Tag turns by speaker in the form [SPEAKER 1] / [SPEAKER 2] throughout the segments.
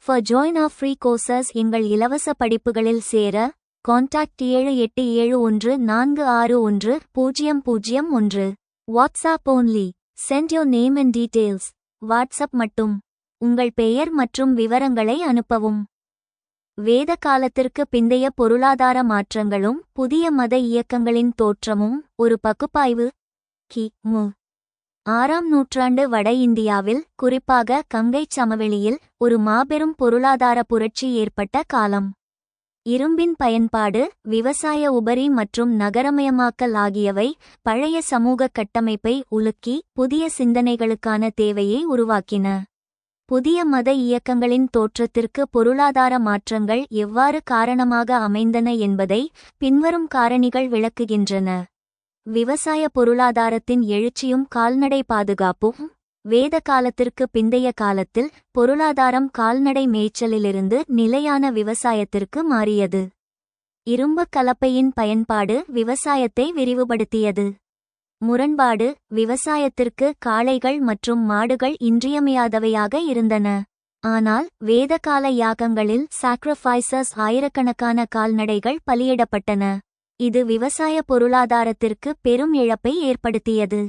[SPEAKER 1] For join our free courses எங்கள் இலவச படிப்புகளில் சேர contact 7871461001. WhatsApp only. Send your name and details. WhatsApp மட்டும். உங்கள் பெயர் மற்றும் விவரங்களை அனுப்பவும். வேத காலத்திற்கு பிந்தைய பொருளாதார மாற்றங்களும் புதிய மத இயக்கங்களின் தோற்றமும் ஒரு பகுப்பாய்வு. கி.மு. 6ஆம் நூற்றாண்டு வட இந்தியாவில், குறிப்பாக கங்கைச் சமவெளியில், ஒரு மாபெரும் பொருளாதார புரட்சி ஏற்பட்ட காலம். இரும்பின் பயன்பாடு, விவசாய உபரி மற்றும் நகரமயமாக்கல் ஆகியவை பழைய சமூக கட்டமைப்பை உலுக்கி புதிய சிந்தனைகளுக்கான தேவையை உருவாக்கின. புதிய மத இயக்கங்களின் தோற்றத்திற்கு பொருளாதார மாற்றங்கள் எவ்வாறு காரணமாக அமைந்தன என்பதை பின்வரும் காரணிகள் விளக்குகின்றன. விவசாய பொருளாதாரத்தின் எழுச்சியும் கால்நடை பாதுகாப்பும். வேத காலத்திற்கு பிந்தைய காலத்தில் பொருளாதாரம் கால்நடை மேய்ச்சலிலிருந்து நிலையான விவசாயத்திற்கு மாறியது. இரும்பு கலப்பையின் பயன்பாடு விவசாயத்தை விரிவுபடுத்தியது. முரண்பாடு, விவசாயத்திற்கு காளைகள் மற்றும் மாடுகள் இன்றியமையாதவையாக இருந்தன. ஆனால் வேதகால யாகங்களில் சாக்ரிஃபைசஸ் ஆயிரக்கணக்கான கால்நடைகள் பலியிடப்பட்டன. இது விவசாய பொருளாதாரத்திற்கு பெரும் இழப்பை ஏற்படுத்தியது.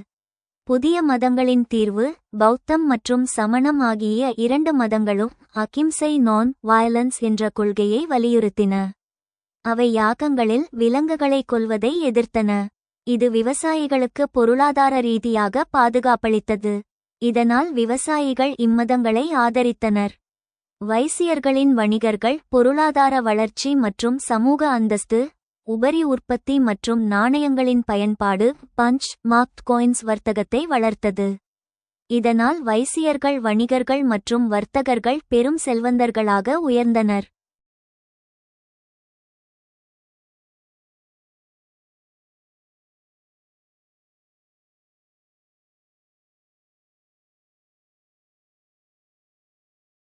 [SPEAKER 1] புதிய மதங்களின் தீர்வு. பௌத்தம் மற்றும் சமணம் ஆகிய இரண்டு மதங்களும் அகிம்சை நான் வயலன்ஸ் என்ற கொள்கையை வலியுறுத்தின. அவை யாகங்களில் விலங்குகளை கொல்வதை எதிர்த்தன. இது விவசாயிகளுக்கு பொருளாதார ரீதியாக பாதுகாப்பளித்தது. இதனால் விவசாயிகள் இம்மதங்களை ஆதரித்தனர். வைசியர்களின் வணிகர்கள் பொருளாதார வளர்ச்சி மற்றும் சமூக அந்தஸ்து. உபரி உற்பத்தி மற்றும் நாணயங்களின் பயன்பாடு பஞ்ச் மார்க்ட் காயின்ஸ் வர்த்தகத்தை வளர்த்தது. இதனால் வைசியர்கள் வணிகர்கள் மற்றும் வர்த்தகர்கள் பெரும் செல்வந்தர்களாக உயர்ந்தனர்.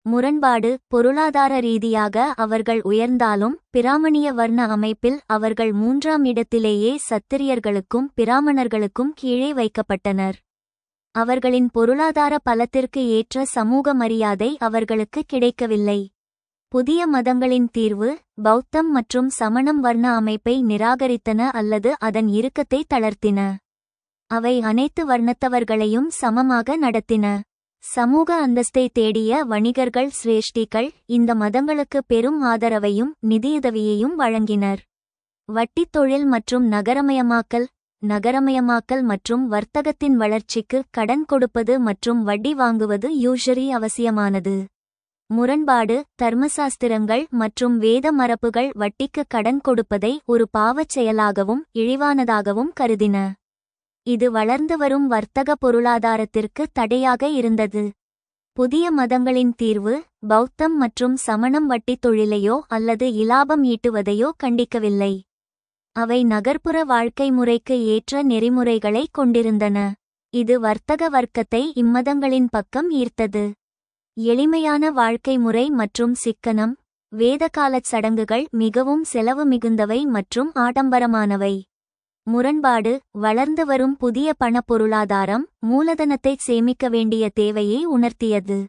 [SPEAKER 1] முரண்பாடு, பொருளாதார ரீதியாக அவர்கள் உயர்ந்தாலும் பிராமணிய வர்ண அமைப்பில் அவர்கள் 3ஆம் இடத்திலேயே சத்திரியர்களுக்கும் பிராமணர்களுக்கும் கீழே வைக்கப்பட்டனர். அவர்களின் பொருளாதார பலத்திற்கு ஏற்ற சமூக மரியாதை அவர்களுக்கு கிடைக்கவில்லை. புதிய மதங்களின் தீர்வு. பௌத்தம் மற்றும் சமணம் வர்ண அமைப்பை நிராகரித்தன அல்லது அதன் இறுக்கத்தை தளர்த்தின. அவை அனைத்து வர்ணத்தவர்களையும் சமமாக நடத்தின. சமூக அந்தஸ்தை தேடிய வணிகர்கள் சிரேஷ்டிகள் இந்த மதங்களுக்கு பெரும் ஆதரவையும் நிதியுதவியையும் வழங்கினர். வட்டித் தொழில் மற்றும் நகரமயமாக்கல் மற்றும் வர்த்தகத்தின் வளர்ச்சிக்கு கடன் கொடுப்பது மற்றும் வட்டி வாங்குவது யூஷரி அவசியமானது. முரண்பாடு, தர்மசாஸ்திரங்கள் மற்றும் வேத மரபுகள் வட்டிக்கு கடன் கொடுப்பதை ஒரு பாவச் செயலாகவும் இழிவானதாகவும் கருதின. இது வளர்ந்து வரும் வர்த்தக பொருளாதாரத்திற்கு தடையாக இருந்தது. புதிய மதங்களின் தீர்வு. பௌத்தம் மற்றும் சமணம் வட்டித் தொழிலையோ அல்லது இலாபம் ஈட்டுவதையோ கண்டிக்கவில்லை. அவை நகர்ப்புற வாழ்க்கை முறைக்கு ஏற்ற நெறிமுறைகளை கொண்டிருந்தன. இது வர்த்தக வர்க்கத்தை இம்மதங்களின் பக்கம் ஈர்த்தது. எளிமையான வாழ்க்கை முறை மற்றும் சிக்கனம். வேதகாலச் சடங்குகள் மிகவும் செலவு மிகுந்தவை மற்றும் ஆடம்பரமானவை. முரண்பாடு, வளர்ந்து வரும் புதிய பண பொருளாதாரம் மூலதனத்தைச் சேமிக்க வேண்டிய தேவையை உணர்த்தியது.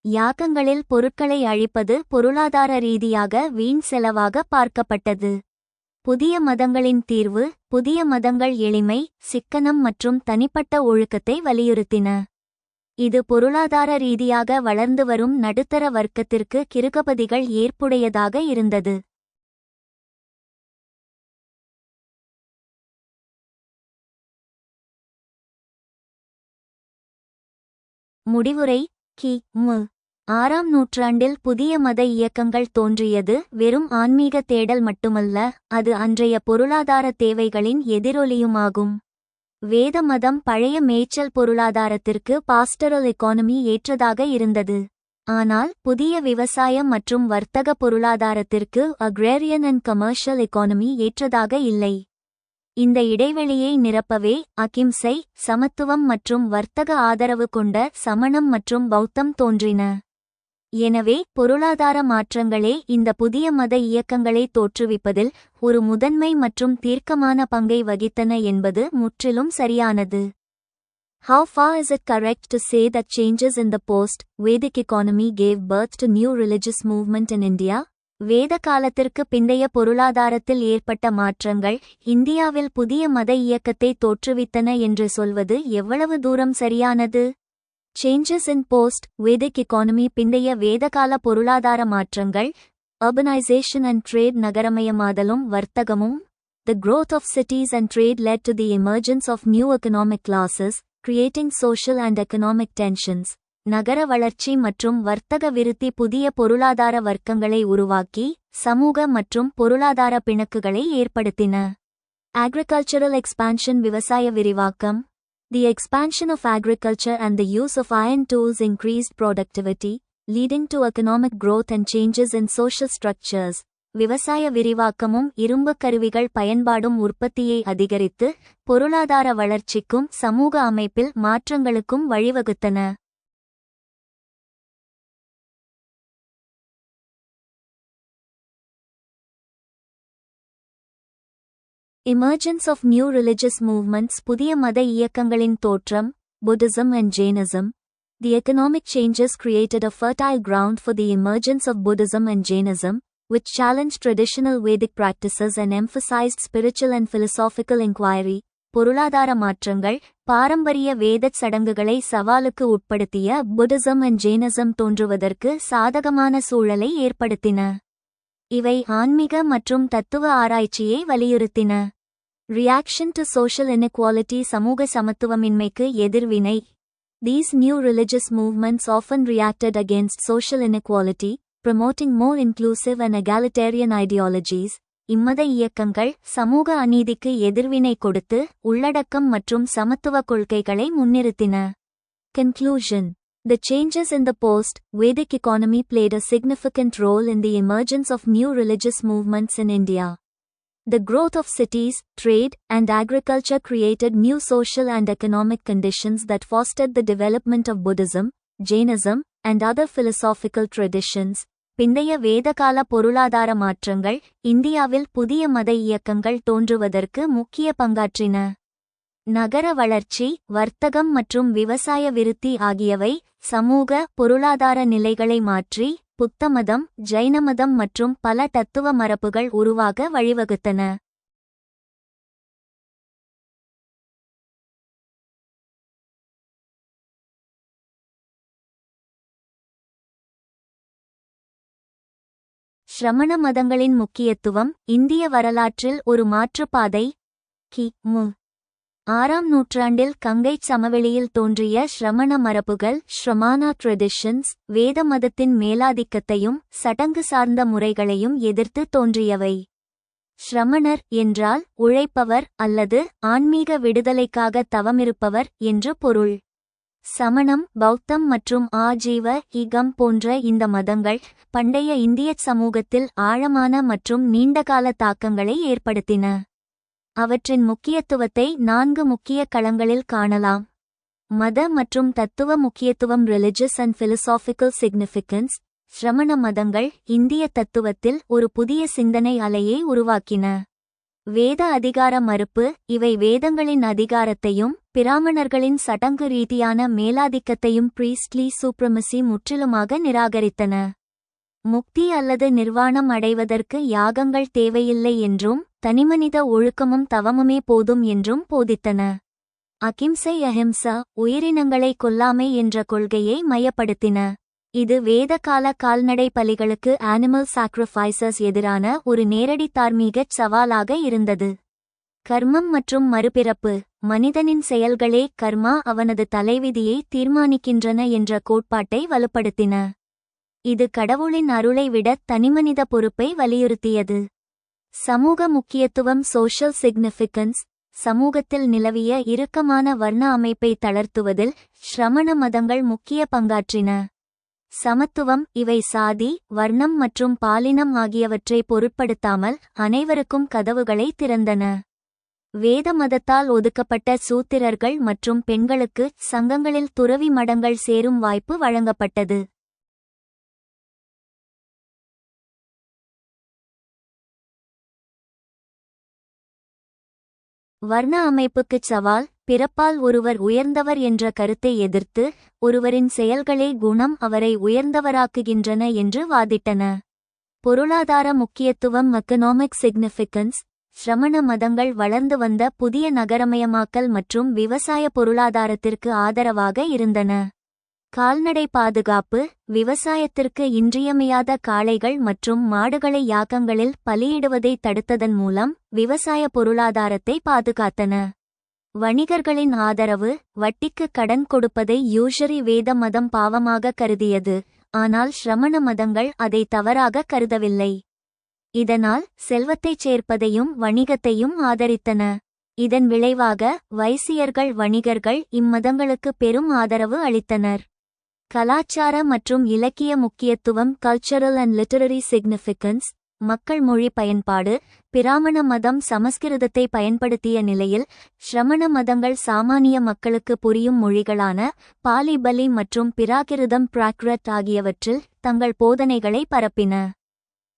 [SPEAKER 1] யாகங்களில் பொருட்களை அழிப்பது பொருளாதார ரீதியாக வீண் செலவாக பார்க்கப்பட்டது. புதிய மதங்களின் தீர்வு. புதிய மதங்கள் எளிமை, சிக்கனம் மற்றும் தனிப்பட்ட ஒழுக்கத்தை வலியுறுத்தின. இது பொருளாதார ரீதியாக வளர்ந்து வரும் நடுத்தர வர்க்கத்திற்கு கிருகபதிகள் ஏற்புடையதாக இருந்தது. முடிவுரை. கி.மு. 6ஆம் நூற்றாண்டில் புதிய மத இயக்கங்கள் தோன்றியது வெறும் ஆன்மீக தேடல் மட்டுமல்ல, அது அன்றைய பொருளாதார தேவைகளின் எதிரொலியுமாகும். வேத மதம் பழைய மேய்ச்சல் பொருளாதாரத்திற்கு பாஸ்டரல் எக்கானமி ஏற்றதாக இருந்தது. ஆனால் புதிய விவசாயம் மற்றும் வர்த்தக பொருளாதாரத்திற்கு அக்ரேரியன் அண்ட் கமர்ஷியல் எக்கானமி ஏற்றதாக இல்லை. இந்த இடைவெளியை நிரப்பவே அகிம்சை, சமத்துவம் மற்றும் வர்த்தக ஆதரவு கொண்ட சமணம் மற்றும் பௌத்தம் தோன்றின. எனவே பொருளாதார மாற்றங்களே இந்த புதிய மத இயக்கங்களை தோற்றுவிப்பதில் ஒரு முதன்மை மற்றும் தீர்க்கமான பங்கை வகித்தன என்பது முற்றிலும் சரியானது. How far is it correct to say that changes in the post-Vedic economy gave birth to new religious movement in India? வேத காலத்திற்கு பிந்தைய பொருளாதாரத்தில் ஏற்பட்ட மாற்றங்கள் இந்தியாவில் புதிய மத இயக்கத்தை தோற்றுவித்தன என்று சொல்வது எவ்வளவு தூரம் சரியானது? Changes in post-Vedic economy பிந்தைய வேதகால பொருளாதார மாற்றங்கள் urbanization and trade நகரமயமாதலும் வர்த்தகமும் the growth of cities and trade led to the emergence of new economic classes, creating social and economic tensions. நகர வளர்ச்சி மற்றும் வர்த்தக விருத்தி புதிய பொருளாதார வர்க்கங்களை உருவாக்கி சமூக மற்றும் பொருளாதார பிணக்குகளை ஏற்படுத்தின. Agricultural expansion விவசாய விரிவாக்கம். The expansion of agriculture and the use of iron tools increased productivity, leading to economic growth and changes in social structures. விவசாய விரிவாக்கமும் இரும்புக் கருவிகள் பயன்பாடும் உற்பத்தியை அதிகரித்து பொருளாதார வளர்ச்சிக்கும் சமூக அமைப்பில் மாற்றங்களுக்கும் வழிவகுத்தன. Emergence of new religious movements புதிய மத இயக்கங்களின் தோற்றம் Buddhism and Jainism. The economic changes created a fertile ground for the emergence of Buddhism and Jainism, which challenged traditional Vedic practices and emphasized spiritual and philosophical inquiry. பொருளாதார மாற்றங்கள் பாரம்பரிய வேதச் சடங்குகளை சவாலுக்கு உட்படுத்திய Buddhism and Jainism தோன்றுவதற்கு சாதகமான சூழலை ஏற்படுத்தின. இவை ஆன்மீக மற்றும் தத்துவ ஆராய்ச்சியை வலியுறுத்தின. Reaction to social inequality சமூக சமத்துவமின்மைக்கு எதிர்வினை. These new religious movements often reacted against social inequality, promoting more inclusive and egalitarian ideologies. இம்மத இயக்கங்கள் சமூக அநீதிக்கு எதிர்வினை கொடுத்து உள்ளடக்கம் மற்றும் சமத்துவ கொள்கைகளை முன்னிறுத்தின. Conclusion. The changes in the post-Vedic economy played a significant role in the emergence of new religious movements in India. The growth of cities, trade, and agriculture created new social and economic conditions that fostered the development of Buddhism, Jainism, and other philosophical traditions. பிந்தைய வேதகால பொருளாதார மாற்றங்கள் இந்தியாவில் புதிய மத இயக்கங்கள் தோன்றுவதற்கு முக்கிய பங்காற்றின. நகர வளர்ச்சி, வர்த்தகம் மற்றும் விவசாய விருத்தி ஆகியவை சமூக பொருளாதார நிலைகளை மாற்றி புத்த மதம், ஜைன மதம் மற்றும் பல தத்துவ மரபுகள் உருவாக வழிவகுத்தன. ஸ்ரமண மதங்களின் முக்கியத்துவம் இந்திய வரலாற்றில் ஒரு மாற்றுப்பாதை. கி.மு. 6ஆம் நூற்றாண்டில் கங்கைச் சமவெளியில் தோன்றிய ஸ்ரமண மரபுகள் ஸ்ரமானா ட்ரெடிஷன்ஸ் வேத மதத்தின் மேலாதிக்கத்தையும் சடங்கு சார்ந்த முறைகளையும் எதிர்த்து தோன்றியவை. ஸ்ரமணர் என்றால் உழைப்பவர் அல்லது ஆன்மீக விடுதலைக்காக தவமிருப்பவர் என்று பொருள். சமணம், பௌத்தம் மற்றும் ஆஜீவ ஈகம் போன்ற இந்த மதங்கள் பண்டைய இந்திய சமூகத்தில் ஆழமான மற்றும் நீண்டகால தாக்கங்களை ஏற்படுத்தின. அவற்றின் முக்கியத்துவத்தை 4 முக்கிய களங்களில் காணலாம். மத மற்றும் தத்துவ முக்கியத்துவம் ரிலிஜியஸ் அண்ட் philosophical significance. ஸ்ரமண மதங்கள் இந்திய தத்துவத்தில் ஒரு புதிய சிந்தனை அலையை உருவாக்கின. வேத அதிகார மறுப்பு. இவை வேதங்களின் அதிகாரத்தையும் பிராமணர்களின் சடங்கு ரீதியான மேலாதிக்கத்தையும் priestly supremacy முற்றிலுமாக நிராகரித்தன. முக்தி அல்லது நிர்வாணம் அடைவதற்கு யாகங்கள் தேவையில்லை என்றும் தனிமனித ஒழுக்கமும் தவமுமே போதும் என்றும் போதித்தன. அகிம்சை அஹிம்சா உயிரினங்களை கொல்லாமை என்ற கொள்கையை மையப்படுத்தின. இது வேதகால கால்நடை பலிகளுக்கு அனிமல் சாக்ரிஃபைசஸ் எதிரான ஒரு நேரடி தார்மீகச் சவாலாக இருந்தது. கர்மம் மற்றும் மறுபிறப்பு. மனிதனின் செயல்களே கர்மா அவனது தலைவிதியை தீர்மானிக்கின்றன என்ற கோட்பாட்டை வலுப்படுத்தின. இது கடவுளின் அருளை விட தனிமனித பொறுப்பை வலியுறுத்தியது. சமூக முக்கியத்துவம் சோஷியல் சிக்னிஃபிகன்ஸ். சமூகத்தில் நிலவிய இறுக்கமான வர்ண அமைப்பை தளர்த்துவதில் ஸ்ரமண மதங்கள் முக்கிய பங்காற்றின. சமத்துவம். இவை சாதி, வர்ணம் மற்றும் பாலினம் ஆகியவற்றை பொருட்படுத்தாமல் அனைவருக்கும் கதவுகளை திறந்தன. வேத மதத்தால் ஒதுக்கப்பட்ட சூத்திரர்கள் மற்றும் பெண்களுக்கு சங்கங்களில் துறவி மடங்கள் சேரும் வாய்ப்பு வழங்கப்பட்டது. வர்ண அமைப்புக்குச் சவால். பிறப்பால் ஒருவர் உயர்ந்தவர் என்ற கருத்தை எதிர்த்து ஒருவரின் செயல்களே குணம் அவரை உயர்ந்தவராக்குகின்றன என்று வாதிட்டன. பொருளாதார முக்கியத்துவம் எக்கனாமிக் சிக்னிஃபிகன்ஸ். சிரமண மதங்கள் வளர்ந்து வந்த புதிய நகரமயமாக்கல் மற்றும் விவசாய பொருளாதாரத்திற்கு ஆதரவாக இருந்தன. கால்நடை பாதுகாப்பு. விவசாயத்திற்கு இன்றியமையாத காளைகள் மற்றும் மாடுகளை யாகங்களில் பலியிடுவதை தடுத்ததன் மூலம் விவசாய பொருளாதாரத்தை பாதுகாத்தன. வணிகர்களின் ஆதரவு. வட்டிக்கு கடன் கொடுப்பதை யூஷரி வேத மதம் பாவமாக கருதியது, ஆனால் சிரமண மதங்கள் அதை தவறாக கருதவில்லை. இதனால் செல்வத்தைச் சேர்ப்பதையும் வணிகத்தையும் ஆதரித்தன. இதன் விளைவாக வைசியர்கள் வணிகர்கள் இம்மதங்களுக்கு பெரும் ஆதரவு அளித்தனர். கலாச்சார மற்றும் இலக்கிய முக்கியத்துவம். Cultural and literary significance. மக்கள் மொழி பயன்பாடு. பிராமண மதம் சமஸ்கிருதத்தை பயன்படுத்திய நிலையில் சிரமண மதங்கள் சாமானிய மக்களுக்கு புரியும் மொழிகளான பாலி பலி மற்றும் பிராகிருதம் பிராக்ரத் ஆகியவற்றில் தங்கள் போதனைகளை பரப்பின.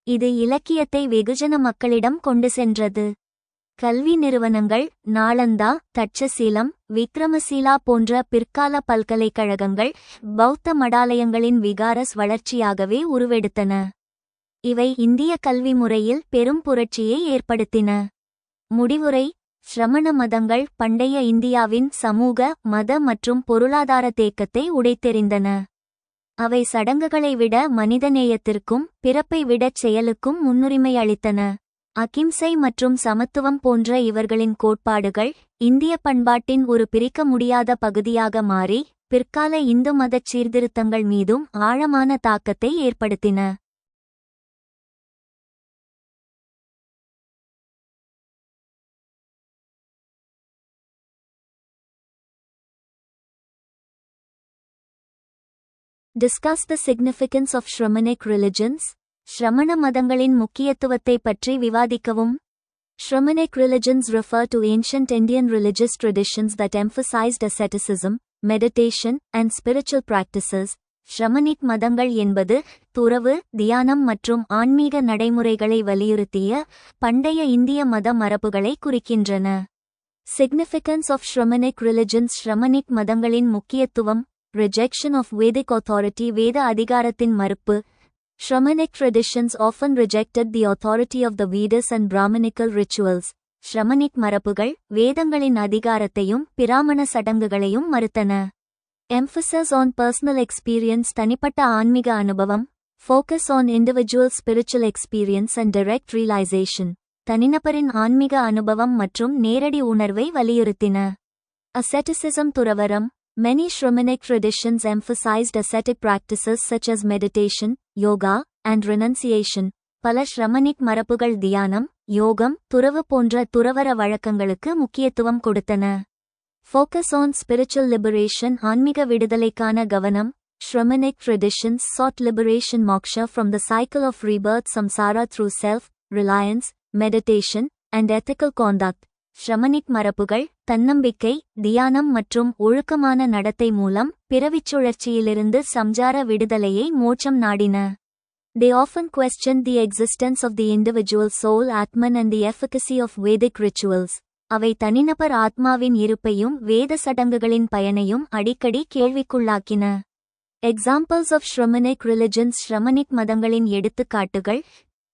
[SPEAKER 1] இது இலக்கியத்தை வெகுஜன மக்களிடம் கொண்டு சென்றது. கல்வி நிறுவனங்கள். நாளந்தா, தட்சசீலம், விக்ரமசீலா போன்ற பிற்கால பல்கலைக்கழகங்கள் பௌத்த மடாலயங்களின் விகாரஸ் வளர்ச்சியாகவே உருவெடுத்தன. இவை இந்திய கல்வி முறையில் பெரும் புரட்சியை ஏற்படுத்தின. முடிவுரை. சிரமண மதங்கள் பண்டைய இந்தியாவின் சமூக, மத மற்றும் பொருளாதார தேக்கத்தை உடைத்தெறிந்தன. அவை சடங்குகளை விட மனிதநேயத்திற்கும் பிறப்பை விடச் செயலுக்கும் முன்னுரிமை அளித்தன. அகிம்சை மற்றும் சமத்துவம் போன்ற இவர்களின் கோட்பாடுகள் இந்திய பண்பாட்டின் ஒரு பிரிக்க முடியாத பகுதியாக மாறி பிற்கால இந்து மதச் சீர்திருத்தங்கள் மீதும் ஆழமான தாக்கத்தை ஏற்படுத்தின. Discuss the significance of Shramanic religions. ஸ்ரமண மதங்களின் முக்கியத்துவத்தை பற்றி விவாதிக்கவும். Shramanic religions refer to ancient Indian religious traditions that emphasized asceticism, meditation, and spiritual practices. ஷ்ரமனிக் மதங்கள் என்பது துறவு, தியானம் மற்றும் ஆன்மீக நடைமுறைகளை வலியுறுத்திய பண்டைய இந்திய மத மரபுகளை குறிக்கின்றன. Significance of Shramanic religions. ஷ்ரமனிக் மதங்களின் முக்கியத்துவம். Rejection of Vedic authority. வேத அதிகாரத்தின் மறுப்பு. Shramanic traditions often rejected the authority of the Vedas and Brahmanical rituals. ஷ்ரமனிக் மரபுகள் வேதங்களின் அதிகாரத்தையும் பிராமண சடங்குகளையும் மறுத்தன. Emphasis on personal experience. தனிப்பட்ட ஆன்மீக அனுபவம். Focus on individual spiritual experience and direct realization. தனிநபரின் ஆன்மீக அனுபவம் மற்றும் நேரடி உணர்வை வலியுறுத்தின. Asceticism. துறவரம். Many Shramanic traditions emphasized ascetic practices such as meditation, yoga, and renunciation. பல ஷ்ரமனிக் மரபுகள் தியானம், யோகம், துறவு போன்ற துறவற வழக்கங்களுக்கு முக்கியத்துவம் கொடுத்தன. Focus on spiritual liberation. ஆன்மீக விடுதலைக்கான கவனம். Shramanic traditions sought liberation moksha from the cycle of rebirth samsara through self-reliance, meditation, and ethical conduct. ஷ்ரமனிக் மரபுகள் தன்னம்பிக்கை, தியானம் மற்றும் ஒழுக்கமான நடத்தை மூலம் பிறவிச் சுழற்சியிலிருந்து சம்சார விடுதலையை மோட்சம் நாடின. They often questioned the existence of the individual soul Atman and the efficacy of Vedic rituals. அவை தனிநபர் ஆத்மாவின் இருப்பையும் வேத சடங்குகளின் பயனையும் அடிக்கடி கேள்விக்குள்ளாக்கின. Examples of Shramanic religions. ஷ்ரமனிக் மதங்களின் எடுத்துக்காட்டுகள்.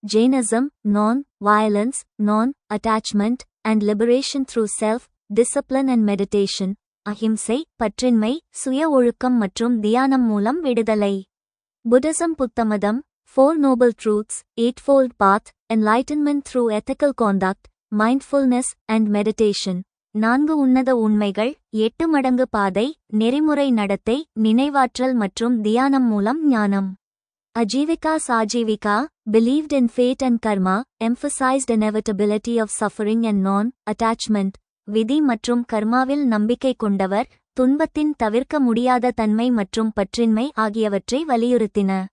[SPEAKER 1] Jainism, non-violence, non-attachment, and liberation through self-discipline and meditation. அஹிம்சை, பற்றின்மை, சுய ஒழுக்கம் மற்றும் தியானம் மூலம் விடுதலை. Buddhism. புத்தமதம். Four Noble Truths, Eightfold Path, Enlightenment through Ethical Conduct, Mindfulness, and Meditation. நான்கு உன்னத உண்மைகள், 8 மடங்கு பாதை, நெறிமுறை நடத்தை, நினைவாற்றல் மற்றும் தியானம் மூலம் ஞானம். Ajivika Sajivika, believed in fate and karma, emphasized inevitability of suffering and non-attachment. விதி மற்றும் கர்மாவில் நம்பிக்கை கொண்டவர், துன்பத்தின் தவிர்க்க முடியாத தன்மை மற்றும் பற்றின்மை ஆகியவற்றை வலியுறுத்தின.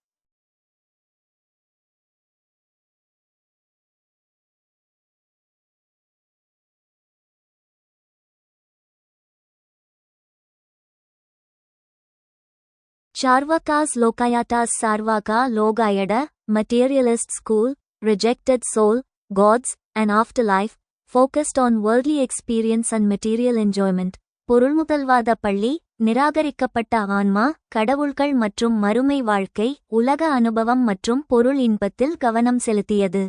[SPEAKER 1] Charvakas Lokayatas. Sarvaka Logayada, materialist school, rejected soul, gods, and afterlife. focused on worldly experience and material enjoyment. பொருள்முதல்வாத பள்ளி, நிராகரிக்கப்பட்ட ஆன்மா, கடவுள்கள் மற்றும் மறுமை வாழ்க்கை, உலக அனுபவம் மற்றும் பொருள் இன்பத்தில் கவனம் செலுத்தியது.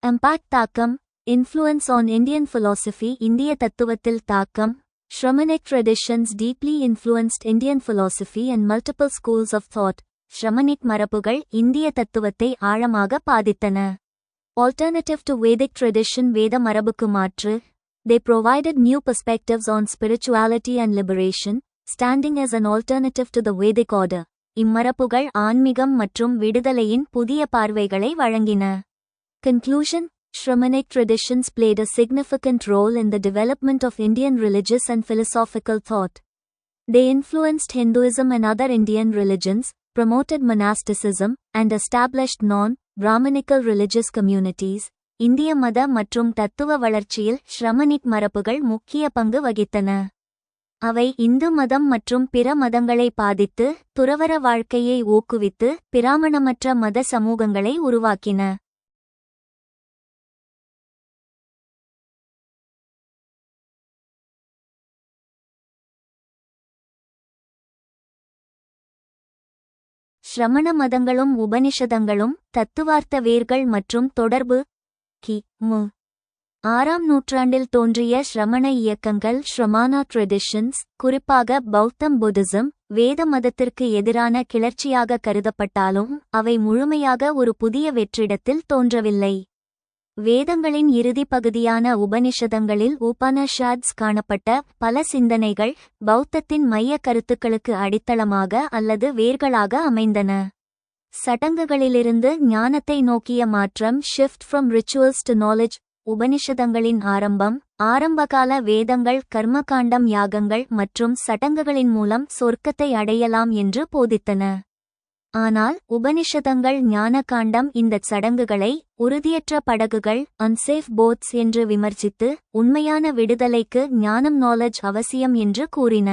[SPEAKER 1] இம்பாக்ட் தாக்கம், இன்ஃப்ளூயன்ஸ் ஆன் இந்தியன் philosophy, இந்திய தத்துவத்தில் தாக்கம். Shramanic traditions deeply influenced Indian philosophy and multiple schools of thought. ஷ்ரமனிக் மரபுகள் இந்திய தத்துவத்தை ஆழமாக பாதித்தன. Alternative to Vedic tradition, வேத மரபுக்கு மாற்று. They provided new perspectives on spirituality and liberation, standing as an alternative to the Vedic order. இம்மரபுகள் ஆன்மீகம் மற்றும் விடுதலையின் புதிய பார்வைகளை வழங்கின. Conclusion: Shramanic traditions played a significant role in the development of Indian religious and philosophical thought. They influenced Hinduism and other Indian religions, promoted monasticism, and established non-Brahminical religious communities. இந்திய மத மற்றும் தத்துவ வளர்ச்சியில் ஷ்ரமனிக் மரபுகள் முக்கிய பங்கு வகித்தன. அவை இந்து மதம் மற்றும் பிற மதங்களை பாதித்து, துறவற வாழ்க்கையை ஊக்குவித்து, பிராமணமற்ற மத சமூகங்களை உருவாக்கின. ஷ்ரமண மதங்களும் உபனிஷதங்களும், தத்துவார்த்த வேர்கள் மற்றும் தொடர்பு. கி.மு. 6ஆம் நூற்றாண்டில் தோன்றிய ஷ்ரமண இயக்கங்கள், ஷ்ரமானா ட்ரெடிஷன்ஸ், குறிப்பாக பௌத்தம் புத்திசம், வேத மதத்திற்கு எதிரான கிளர்ச்சியாக கருதப்பட்டாலும், அவை முழுமையாக ஒரு புதிய வெற்றிடத்தில் தோன்றவில்லை. வேதங்களின் இறுதி பகுதியான உபனிஷதங்களில் உபனிஷாத்ஸ் காணப்பட்ட பல சிந்தனைகள் பௌத்தத்தின் மைய கருத்துக்களுக்கு அடித்தளமாக அல்லது வேர்களாக அமைந்தன. சடங்குகளிலிருந்து ஞானத்தை நோக்கிய மாற்றம், shift from rituals to knowledge. உபனிஷதங்களின் ஆரம்பம், ஆரம்பகால வேதங்கள் கர்மகாண்டம், யாகங்கள் மற்றும் சடங்குகளின் மூலம் சொர்க்கத்தை அடையலாம் என்று போதித்தன. ஆனால் உபனிஷதங்கள் ஞானகாண்டம் இந்தச் சடங்குகளை உறுதியற்ற படகுகள், அன்சேஃப் போட்ஸ் என்று விமர்சித்து, உண்மையான விடுதலைக்கு ஞானம் நாலேஜ் அவசியம் என்று கூறின.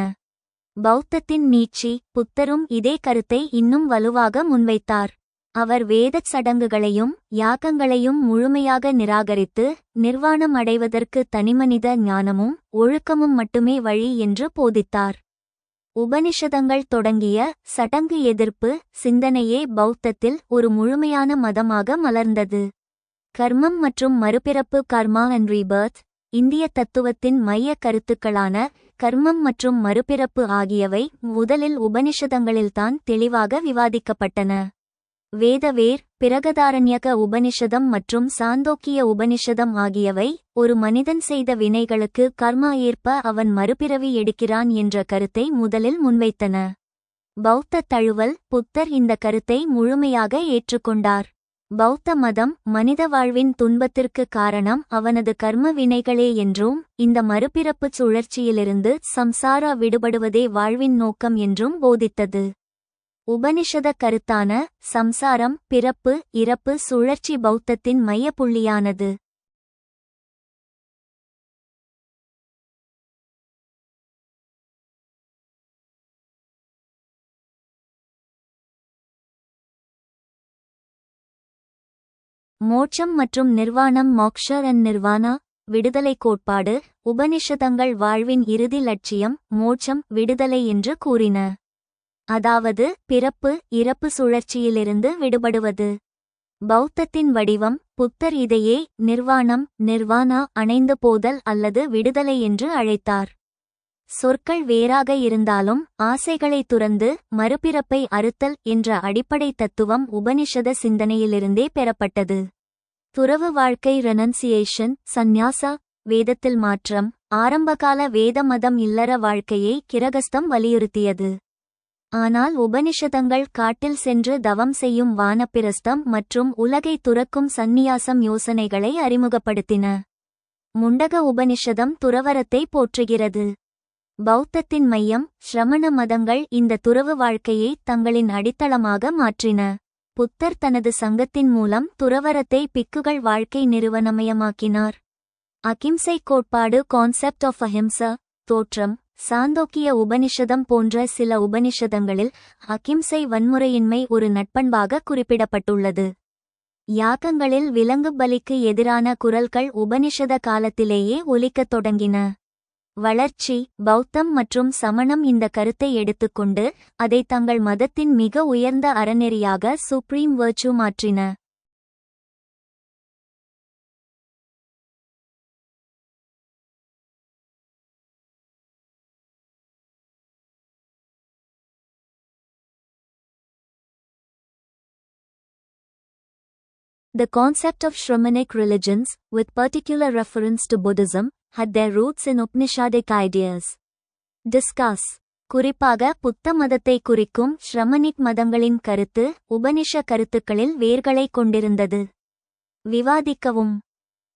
[SPEAKER 1] பௌத்தத்தின் நீட்சி, புத்தரும் இதே கருத்தை இன்னும் வலுவாக முன்வைத்தார். அவர் வேதச் சடங்குகளையும் யாகங்களையும் முழுமையாக நிராகரித்து, நிர்வாணம் அடைவதற்கு தனிமனித ஞானமும் ஒழுக்கமும் மட்டுமே வழி என்று போதித்தார். உபனிஷதங்கள் தொடங்கிய சடங்கு எதிர்ப்பு சிந்தனையே பௌத்தத்தில் ஒரு முழுமையான மதமாக மலர்ந்தது. கர்மம் மற்றும் மறுபிறப்பு, கர்மா அண்ட் ரீபர்த், இந்திய தத்துவத்தின் மைய கருத்துக்களான கர்மம் மற்றும் மறுபிறப்பு ஆகியவை முதலில் உபனிஷதங்களில்தான் தெளிவாக விவாதிக்கப்பட்டன. வேதவேர், பிரகதாரண்யக உபனிஷதம் மற்றும் சாந்தோக்கிய உபனிஷதம் ஆகியவை ஒரு மனிதன் செய்த வினைகளுக்கு கர்மா ஏற்ப அவன் மறுபிறவி எடுக்கிறான் என்ற கருத்தை முதலில் முன்வைத்தன. பௌத்த தழுவல், புத்தர் இந்த கருத்தை முழுமையாக ஏற்றுக்கொண்டார். பௌத்த மதம் மனித வாழ்வின் துன்பத்திற்கு காரணம் அவனது கர்ம வினைகளே என்றும், இந்த மறுபிறப்புச் சுழற்சியிலிருந்து சம்சாரா விடுபடுவதே வாழ்வின் நோக்கம் என்றும் போதித்தது. உபனிஷத கருத்தான சம்சாரம், பிறப்பு இறப்பு சுழற்சி பௌத்தத்தின் மையப்புள்ளியானது. மோட்சம் மற்றும் நிர்வாணம், மோக்ஷர் அண்ட் நிர்வாணா, விடுதலை கோட்பாடு. உபனிஷதங்கள் வாழ்வின் இறுதி லட்சியம் மோட்சம், விடுதலை என்று கூறின. அதாவது பிறப்பு இறப்பு சுழற்சியிலிருந்து விடுபடுவது. பௌத்தத்தின் வடிவம், புத்தர் இதையே நிர்வாணம், நிர்வாணா, அணைந்து போதல் அல்லது விடுதலை என்று அழைத்தார். சொற்கள் வேறாக இருந்தாலும் ஆசைகளை துறந்து மறுபிறப்பை அறுத்தல் என்ற அடிப்படை தத்துவம் உபனிஷத சிந்தனையிலிருந்தே பெறப்பட்டது. துறவு வாழ்க்கை, ரெனன்சியேஷன், சந்நியாசா, வேதத்தில் மாற்றம். ஆரம்பகால வேத மதம் இல்லற வாழ்க்கையை கிரகஸ்தம் வலியுறுத்தியது. ஆனால் உபனிஷதங்கள் காட்டில் சென்று தவம் செய்யும் வானப்பிரஸ்தம் மற்றும் உலகை துறக்கும் சந்நியாசம் யோசனைகளை அறிமுகப்படுத்தின. முண்டக உபனிஷதம் துறவரத்தை போற்றுகிறது. பௌத்தத்தின் மையம், ஷ்ரமண மதங்கள் இந்த துறவு வாழ்க்கையை தங்களின் அடித்தளமாக மாற்றின. புத்தர் தனது சங்கத்தின் மூலம் துறவரத்தை பிக்குகள் வாழ்க்கை நிறுவனமயமாக்கினார். அகிம்சை கோட்பாடு, கான்செப்ட் ஆஃப் அஹிம்சா, தோற்றம். சாந்தோக்கிய உபனிஷதம் போன்ற சில உபனிஷதங்களில் அகிம்சை, வன்முறையின்மை ஒரு நட்பண்பாக குறிப்பிடப்பட்டுள்ளது. யாகங்களில் விலங்கு பலிக்கு எதிரான குரல்கள் உபனிஷத காலத்திலேயே ஒலிக்கத் தொடங்கின. வளர்ச்சி பௌத்தம் மற்றும் சமணம் இந்த கருத்தை எடுத்துக்கொண்டு அதை தங்கள் மதத்தின் மிக உயர்ந்த அறநெறியாக சுப்ரீம் வர்ச்சு மாற்றின. The concept of Shramanic religions, with particular reference to Buddhism, had their roots in Upanishadic ideas. Discuss. குறிப்பாக புத்த மதத்தை குறிக்கும் ஷ்ரமனிக் மதங்களின் கருத்து உபனிஷ கருத்துக்களில் வேர்களை கொண்டிருந்தது. விவாதிக்கவும்.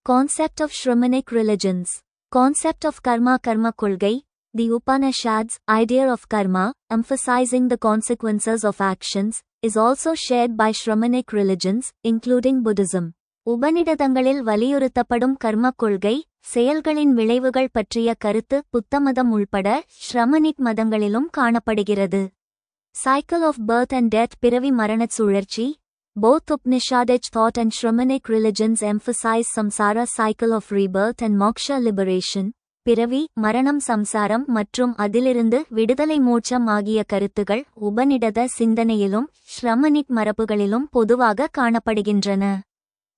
[SPEAKER 1] Concept of Shramanic religions. Concept of karma கொள்கை. The Upanishads' idea of karma, emphasizing the consequences of actions, is also shared by Shramanic religions, including Buddhism. உபநிடதங்களில் வலியுறுத்தப்படும் கர்ம கொள்கை, செயல்களின் விளைவுகள் பற்றிய கருத்து புத்தமதம் உள்பட ஷ்ரமனிக் மதங்களிலும் காணப்படுகிறது. Cycle of birth and death பிறவி மரணச் சுழற்சி. Both Upanishadic thought and Shramanic religions emphasize samsara cycle of rebirth and moksha liberation. பிறவி மரணம் சம்சாரம் மற்றும் அதிலிருந்து விடுதலை மோட்சம் ஆகிய கருத்துகள் உபநிடத சிந்தனையிலும் ஷ்ரமனிக் மரபுகளிலும் பொதுவாக காணப்படுகின்றன.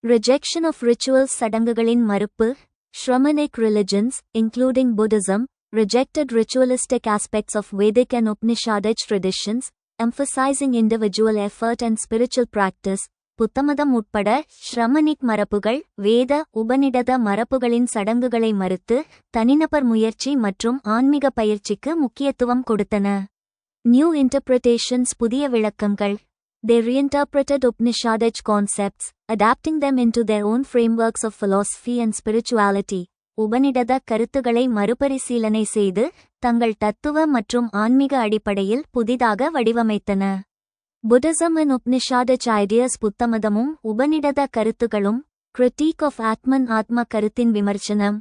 [SPEAKER 1] Rejection of rituals சடங்குகளின் மறுப்பு. Shramanic religions, including Buddhism, rejected ritualistic aspects of Vedic and Upanishadic traditions, emphasizing individual effort and spiritual practice. புத்தமதம் உட்பட ஷ்ரமனிக் மரபுகள் வேத உபநிடத மரபுகளின் சடங்குகளை மறுத்து தனிநபர் முயற்சி மற்றும் ஆன்மீக பயிற்சிக்கு முக்கியத்துவம் கொடுத்தன. New interpretations புதிய விளக்கங்கள். They reinterpreted Upanishadic concepts, adapting them into their own frameworks of philosophy and spirituality. உபநிடத கருத்துக்களை மறுபரிசீலனை செய்து தங்கள் தத்துவ மற்றும் ஆன்மீக அடிப்படையில் புதிதாக வடிவமைத்தன. Buddhism and Upanishadic ideas புத்தமதமும் உபநிடத கருத்துகளும். Critique of Atman ஆத்ம கருத்தின் விமர்சனம்.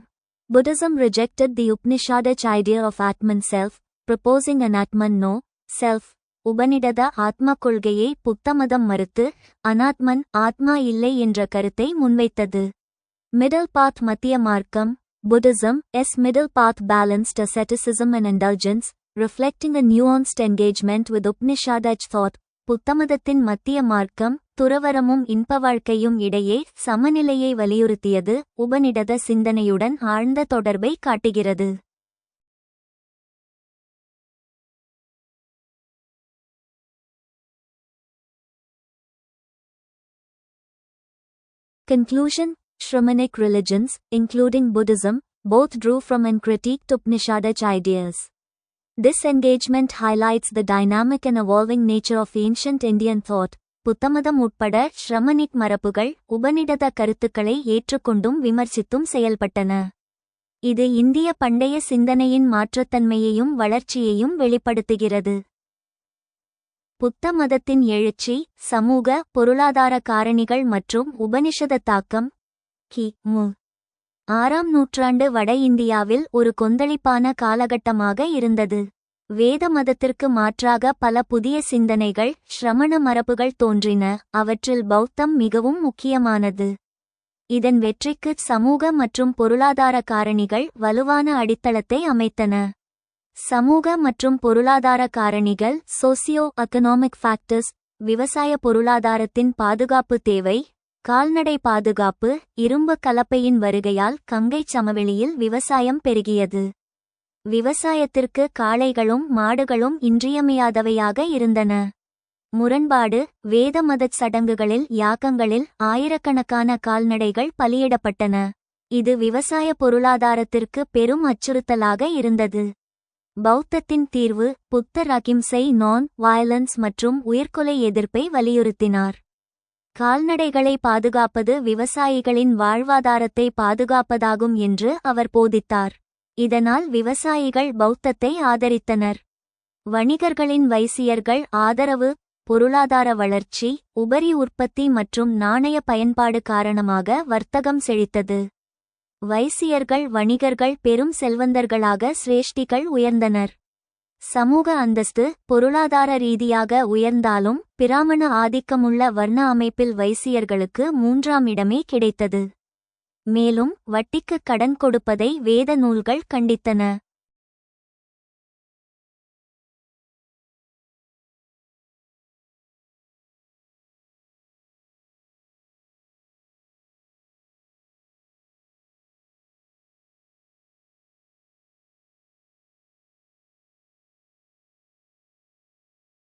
[SPEAKER 1] Buddhism rejected the Upanishadic idea of Atman self, proposing an Atman no self. உபநிடத ஆத்ம கொள்கையை புத்தமதம் மறுத்து அனாத்மன் ஆத்மா இல்லை என்ற கருத்தை முன்வைத்தது. Middle path மத்திய மார்க்கம். Buddhism middle path balanced asceticism and indulgence, reflecting a nuanced engagement with Upanishadic thought. புத்தமதத்தின் மத்திய மார்க்கம் துறவரமும் இன்ப வாழ்க்கையும் இடையே சமநிலையை வலியுறுத்தியது உபநிடத சிந்தனையுடன் ஆழ்ந்த தொடர்பை காட்டுகிறது. Conclusion. Shramanic religions, including Buddhism, both drew from and critiqued Upanishadic ideas. This engagement highlights the dynamic and evolving nature of ancient Indian thought. புத்தமதம் உட்பட ஷ்ரமனிக் மரபுகள் உபநிடத கருத்துக்களை ஏற்றுக்கொண்டும் விமர்சித்தும் செயல்பட்டன. இது இந்திய பண்டைய சிந்தனையின் மாற்றத்தன்மையையும் வளர்ச்சியையும் வெளிப்படுத்துகிறது. புத்த மதத்தின் எழுச்சி சமூக பொருளாதார காரணிகள் மற்றும் உபனிஷத தாக்கம். கி.மு. 6ஆம் நூற்றாண்டு வட இந்தியாவில் ஒரு கொந்தளிப்பான காலகட்டமாக இருந்தது. வேத மதத்திற்கு மாற்றாக பல புதிய சிந்தனைகள் ஷ்ரமண மரபுகள் தோன்றின, அவற்றில் பௌத்தம் மிகவும் முக்கியமானது. இதன் வெற்றிக்கு சமூக மற்றும் பொருளாதார காரணிகள் வலுவான அடித்தளத்தை அமைத்தன. சமூக மற்றும் பொருளாதார காரணிகள் சோசியோ எகனாமிக் ஃபேக்டர்ஸ். விவசாய பொருளாதாரத்தின் பாதுகாப்பு தேவை. கால்நடை பாதுகாப்பு. இரும்பு கலப்பையின் வருகையால் கங்கைச் சமவெளியில் விவசாயம் பெருகியது. விவசாயத்திற்கு காளைகளும் மாடுகளும் இன்றியமையாதவையாக இருந்தன. முரண்பாடு. வேத மதச் சடங்குகளில் யாகங்களில் ஆயிரக்கணக்கான கால்நடைகள் பலியிடப்பட்டன. இது விவசாய பொருளாதாரத்திற்கு பெரும் அச்சுறுத்தலாக இருந்தது. பௌத்தத்தின் தீர்வு. புத்தர் அகிம்சை நான் வயலன்ஸ் மற்றும் உயிர்கொலை எதிர்ப்பை வலியுறுத்தினார். கால்நடைகளை பாதுகாப்பது விவசாயிகளின் வாழ்வாதாரத்தை பாதுகாப்பதாகும் என்று அவர் போதித்தார். இதனால் விவசாயிகள் பௌத்தத்தை ஆதரித்தனர். வணிகர்களின் வைசியர்கள் ஆதரவு. பொருளாதார வளர்ச்சி. உபரி உற்பத்தி மற்றும் நாணய பயன்பாடு காரணமாக வர்த்தகம் செழித்தது. வைசியர்கள் வணிகர்கள் பெரும் செல்வந்தர்களாக சிரேஷ்டிகள் உயர்ந்தனர். சமூக அந்தஸ்து பொருளாதார ரீதியாக உயர்ந்தாலும் பிராமண ஆதிக்கமுள்ள வர்ண அமைப்பில் வைசியர்களுக்கு 3ஆம் இடமே கிடைத்தது. மேலும் வட்டிக்கு கடன் கொடுப்பதை வேத நூல்கள் கண்டித்தன.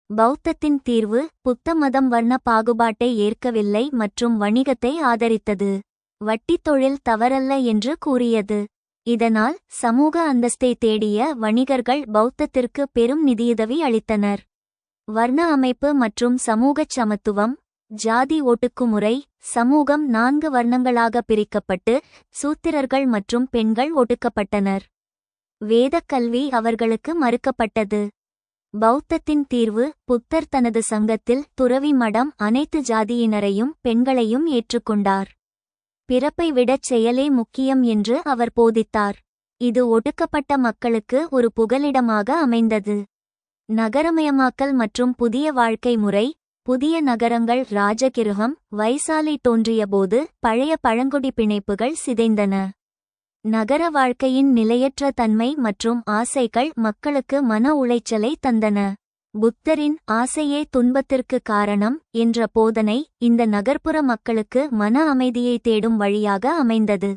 [SPEAKER 1] பௌத்தத்தின் தீர்வு புத்த மதம் வர்ண பாகுபாட்டை ஏற்கவில்லை மற்றும் வணிகத்தை ஆதரித்தது. வட்டித் தொழில் தவறல்ல என்று கூறியது. இதனால் சமூக அந்தஸ்தை தேடிய வணிகர்கள் பௌத்தத்திற்கு பெரும் நிதியுதவி அளித்தனர். வர்ண அமைப்பு மற்றும் சமூகச் சமத்துவம். ஜாதி ஒடுக்குமுறை. சமூகம் 4 வர்ணங்களாக பிரிக்கப்பட்டு சூத்திரர்கள் மற்றும் பெண்கள் ஒடுக்கப்பட்டனர். வேதக் கல்வி அவர்களுக்கு மறுக்கப்பட்டது. பௌத்தத்தின் தீர்வு புத்தர் தனது சங்கத்தில் துறவி மடம் அனைத்து ஜாதியினரையும் பெண்களையும் ஏற்றுக்கொண்டார். பிறப்பை விடச் செயலே முக்கியம் என்று அவர் போதித்தார். இது ஒடுக்கப்பட்ட மக்களுக்கு ஒரு புகலிடமாக அமைந்தது. நகரமயமாக்கல் மற்றும் புதிய வாழ்க்கை முறை. புதிய நகரங்கள் ராஜகிருகம் வைசாலி தோன்றியபோது பழைய பழங்குடி பிணைப்புகள் சிதைந்தன. நகர வாழ்க்கையின் நிலையற்ற தன்மை மற்றும் ஆசைகள் மக்களுக்கு மன உளைச்சலை தந்தன. புத்தரின் ஆசையே துன்பத்திற்கு காரணம் என்ற போதனை இந்த நகர்ப்புற மக்களுக்கு மன அமைதியை தேடும் வழியாக அமைந்தது.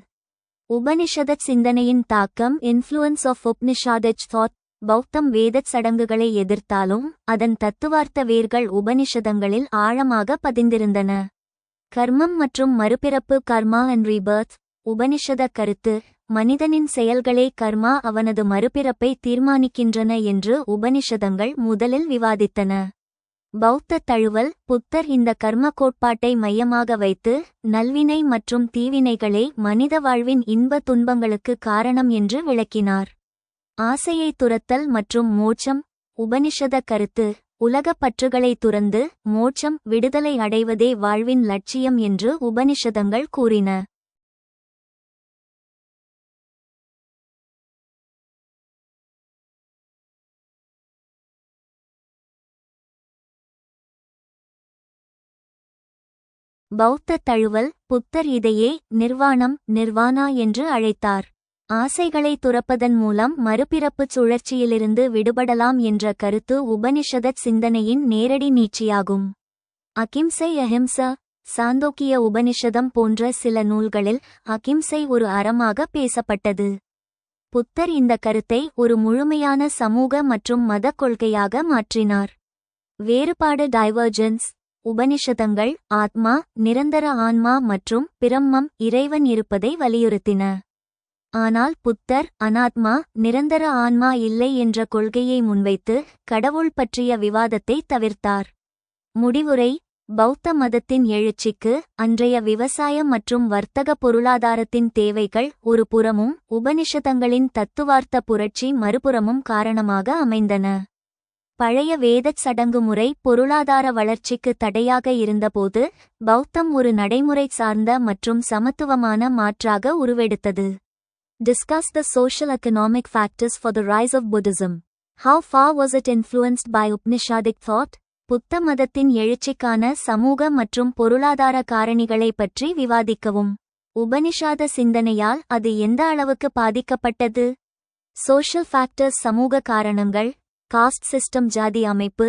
[SPEAKER 1] உபனிஷதச் சிந்தனையின் தாக்கம் இன்ஃப்ளூயன்ஸ் ஆஃப் உப்னிஷாதச் தாட். பௌத்தம் வேதச் சடங்குகளை எதிர்த்தாலும் அதன் தத்துவார்த்த வேர்கள் உபனிஷதங்களில் ஆழமாக பதிந்திருந்தன. கர்மம் மற்றும் மறுபிறப்பு கர்மா அண்ட் ரீபர்த். உபனிஷத கருத்து மனிதனின் செயல்களே கர்மா அவனது மறுபிறப்பை தீர்மானிக்கின்றன என்று உபனிஷதங்கள் முதலில் விவாதித்தன. பௌத்த தழுவல் புத்தர் இந்த கர்ம கோட்பாட்டை மையமாக வைத்து நல்வினை மற்றும் தீவினைகளே மனித வாழ்வின் இன்ப துன்பங்களுக்கு காரணம் என்று விளக்கினார். ஆசையை துரத்தல் மற்றும் மோட்சம். உபனிஷத கருத்து உலகப் பற்றுகளை துறந்து மோட்சம் விடுதலை அடைவதே வாழ்வின் லட்சியம் என்று உபனிஷதங்கள் கூறின. பௌத்த தழுவல் புத்தர் இதையே நிர்வாணா என்று அழைத்தார். ஆசைகளை துறப்பதன் மூலம் மறுபிறப்புச் சுழற்சியிலிருந்து விடுபடலாம் என்ற கருத்து உபனிஷதச் சிந்தனையின் நேரடி நீட்சியாகும். அகிம்சை அஹிம்சா. சாந்தோக்கிய உபனிஷதம் போன்ற சில நூல்களில் அகிம்சை ஒரு அறமாக பேசப்பட்டது. புத்தர் இந்த கருத்தை ஒரு முழுமையான சமூக மற்றும் மதக் கொள்கையாக மாற்றினார். வேறுபாடு டைவர்ஜென்ஸ். உபனிஷதங்கள் ஆத்மா நிரந்தர ஆன்மா மற்றும் பிரம்மம் இறைவன் இருப்பதை வலியுறுத்தின. ஆனால் புத்தர் அனாத்மா நிரந்தர ஆன்மா இல்லை என்ற கொள்கையை முன்வைத்து கடவுள் பற்றிய விவாதத்தை தவிர்த்தார். முடிவுரை பௌத்த மதத்தின் எழுச்சிக்கு அன்றைய விவசாயம் மற்றும் வர்த்தக பொருளாதாரத்தின் தேவைகள் ஒரு புறமும் உபனிஷதங்களின் தத்துவார்த்த புரட்சி மறுபுறமும் காரணமாக அமைந்தன. பழைய வேதச் சடங்குமுறை பொருளாதார வளர்ச்சிக்கு தடையாக இருந்தபோது பௌத்தம் ஒரு நடைமுறை சார்ந்த மற்றும் சமத்துவமான மாற்றாக உருவெடுத்தது. Discuss the social economic factors for the rise of Buddhism. How far was it influenced by Upanishadic thought? புத்த மதத்தின் எழுச்சிக்கான சமூக மற்றும் பொருளாதார காரணிகளை பற்றி விவாதிக்கவும். உபனிஷாத சிந்தனையால் அது எந்த அளவுக்கு பாதிக்கப்பட்டது? சோஷியல் ஃபேக்டர்ஸ் சமூக காரணங்கள். காஸ்ட் சிஸ்டம் ஜாதி அமைப்பு.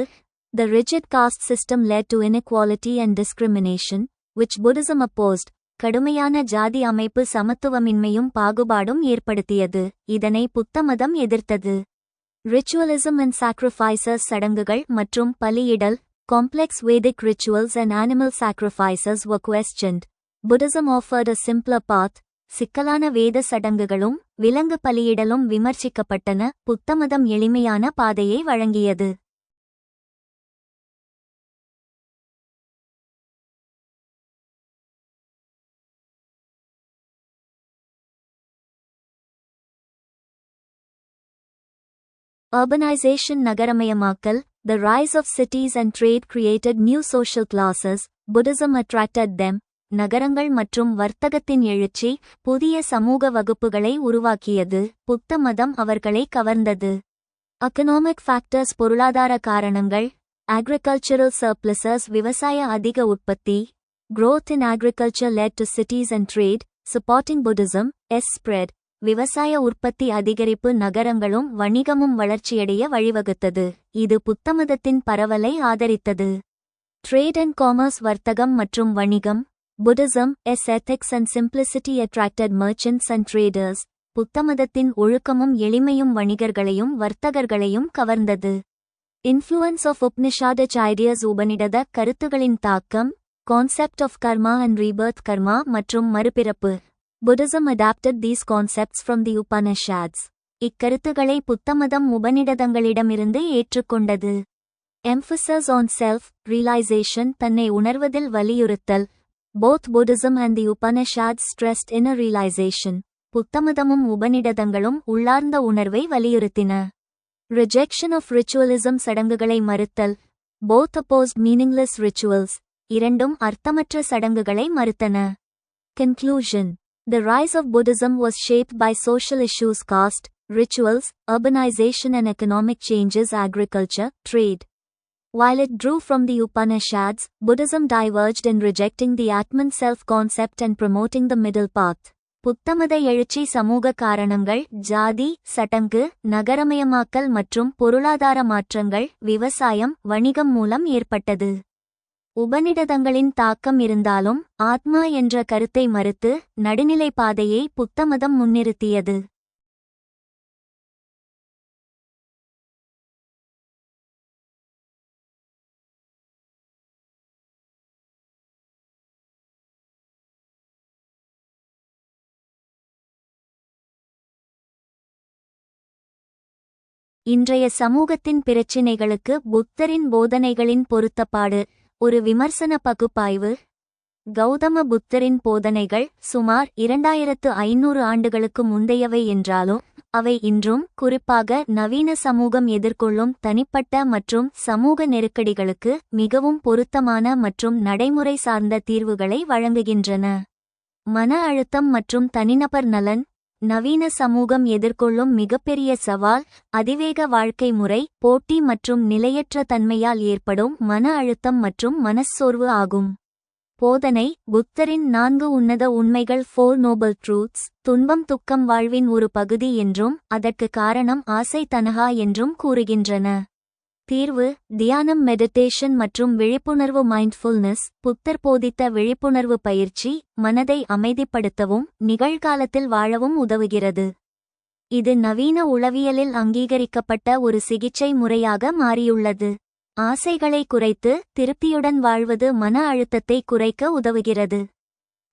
[SPEAKER 1] The rigid caste system led to inequality and discrimination, which Buddhism opposed. கடுமையான ஜாதி அமைப்பு சமத்துவமின்மையும் பாகுபாடும் ஏற்படுத்தியது. இதனை புத்த மதம் எதிர்த்தது. Ritualism and sacrifices சடங்குகள் மற்றும் பலியிடல். Complex Vedic rituals and animal sacrifices were questioned. Buddhism offered a simpler path. சிக்கலான வேத சடங்குகளும் விலங்கு பலியிடலும் விமர்சிக்கப்பட்டன. புத்தமதம் எளிமையான பாதையை வழங்கியது. Urbanization நகரமயமாக்கல். The rise of cities and trade created new social classes. Buddhism attracted them. நகரங்கள் மற்றும் வர்த்தகத்தின் எழுச்சி புதிய சமூக வகுப்புகளை உருவாக்கியது. புத்த மதம் அவர்களை கவர்ந்தது. எகனாமிக் ஃபேக்டர்ஸ் பொருளாதார காரணங்கள். agricultural surpluses விவசாய அதிக உற்பத்தி. growth in agriculture led to cities and trade, supporting Buddhism. spread விவசாய உற்பத்தி அதிகரிப்பு நகரங்களும் வணிகமும் வளர்ச்சியடைய வழிவகுத்தது, இது புத்தமதத்தின் பரவலை ஆதரித்தது. trade and commerce வர்த்தகம் மற்றும் வணிகம். Buddhism. ethics and simplicity attracted merchants and traders. புத்தமதத்தின் ஒழுக்கமும் எளிமையும் வணிகர்களையும் வர்த்தகர்களையும் கவர்ந்தது. influence of Upanishadic ideas உபநிடத கருத்துகளின் தாக்கம். concept of karma and rebirth. கர்மா மற்றும் மறுபிறப்பு. Buddhism adapted these concepts from the Upanishads. இக்கருத்துகளை புத்தமதம் உபநிடதங்களிடமிருந்து ஏற்றுக்கொண்டது. emphasis on self-realization தன்னை உணர்வதில் வலியுறுத்தல். both Buddhism and the Upanishads stressed inner realization. புத்தமதமும் உபநிடதங்களும் உள்ளார்ந்த உணர்வை வலியுறுத்தின. rejection of ritualism சடங்குகளை மறுத்தல். both opposed meaningless rituals. இரண்டும் அர்த்தமற்ற சடங்குகளை மறுத்தன. conclusion. The rise of Buddhism was shaped by social issues: caste, rituals, urbanization and economic changes, agriculture, trade. While it drew from the Upanishads, Buddhism diverged in rejecting the Atman self-concept and promoting the middle path. புத்தமத எழுச்சி சமூக காரணங்கள். ஜாதி, சடங்கு, நகரமயமாக்கல் மற்றும் பொருளாதார மாற்றங்கள் விவசாயம், வணிகம் மூலம் ஏற்பட்டது. உபநிடதங்களின் தாக்கம் இருந்தாலும் ஆத்மா என்ற கருத்தை மறுத்து நடுநிலை பாதையை புத்தமதம் முன்னிறுத்தியது. இன்றைய சமூகத்தின் பிரச்சினைகளுக்கு புத்தரின் போதனைகளின் பொருத்தப்பாடு. ஒரு விமர்சன பகுப்பாய்வு. கௌதம புத்தரின் போதனைகள் சுமார் 2500 ஆண்டுகளுக்கு முந்தையவை என்றாலும் அவை இன்றும், குறிப்பாக நவீன சமூகம் எதிர்கொள்ளும் தனிப்பட்ட மற்றும் சமூக நெருக்கடிகளுக்கு மிகவும் பொருத்தமான மற்றும் நடைமுறை சார்ந்த தீர்வுகளை வழங்குகின்றன. மன அழுத்தம் மற்றும் தனிநபர் நலன். நவீன சமூகம் எதிர்கொள்ளும் மிகப்பெரிய சவால் அதிவேக வாழ்க்கை முறை, போட்டி மற்றும் நிலையற்ற தன்மையால் ஏற்படும் மன அழுத்தம் மற்றும் மனச்சோர்வு ஆகும். போதனை. புத்தரின் 4 உன்னத உண்மைகள் 4 noble truths துன்பம் துக்கம் வாழ்வின் ஒரு பகுதி என்றும் அதற்கு காரணம் ஆசை தனஹா என்றும் கூறுகின்றன. தீர்வு. தியானம், மெடிடேஷன் மற்றும் விழிப்புணர்வு மைண்ட்ஃபுல்னஸ். புத்தர் போதித்த விழிப்புணர்வு பயிற்சி மனதை அமைதிப்படுத்தவும் நிகழ்காலத்தில் வாழவும் உதவுகிறது. இது நவீன உளவியலில் அங்கீகரிக்கப்பட்ட ஒரு சிகிச்சை முறையாக மாறியுள்ளது. ஆசைகளை குறைத்து திருப்தியுடன் வாழ்வது மன அழுத்தத்தை குறைக்க உதவுகிறது.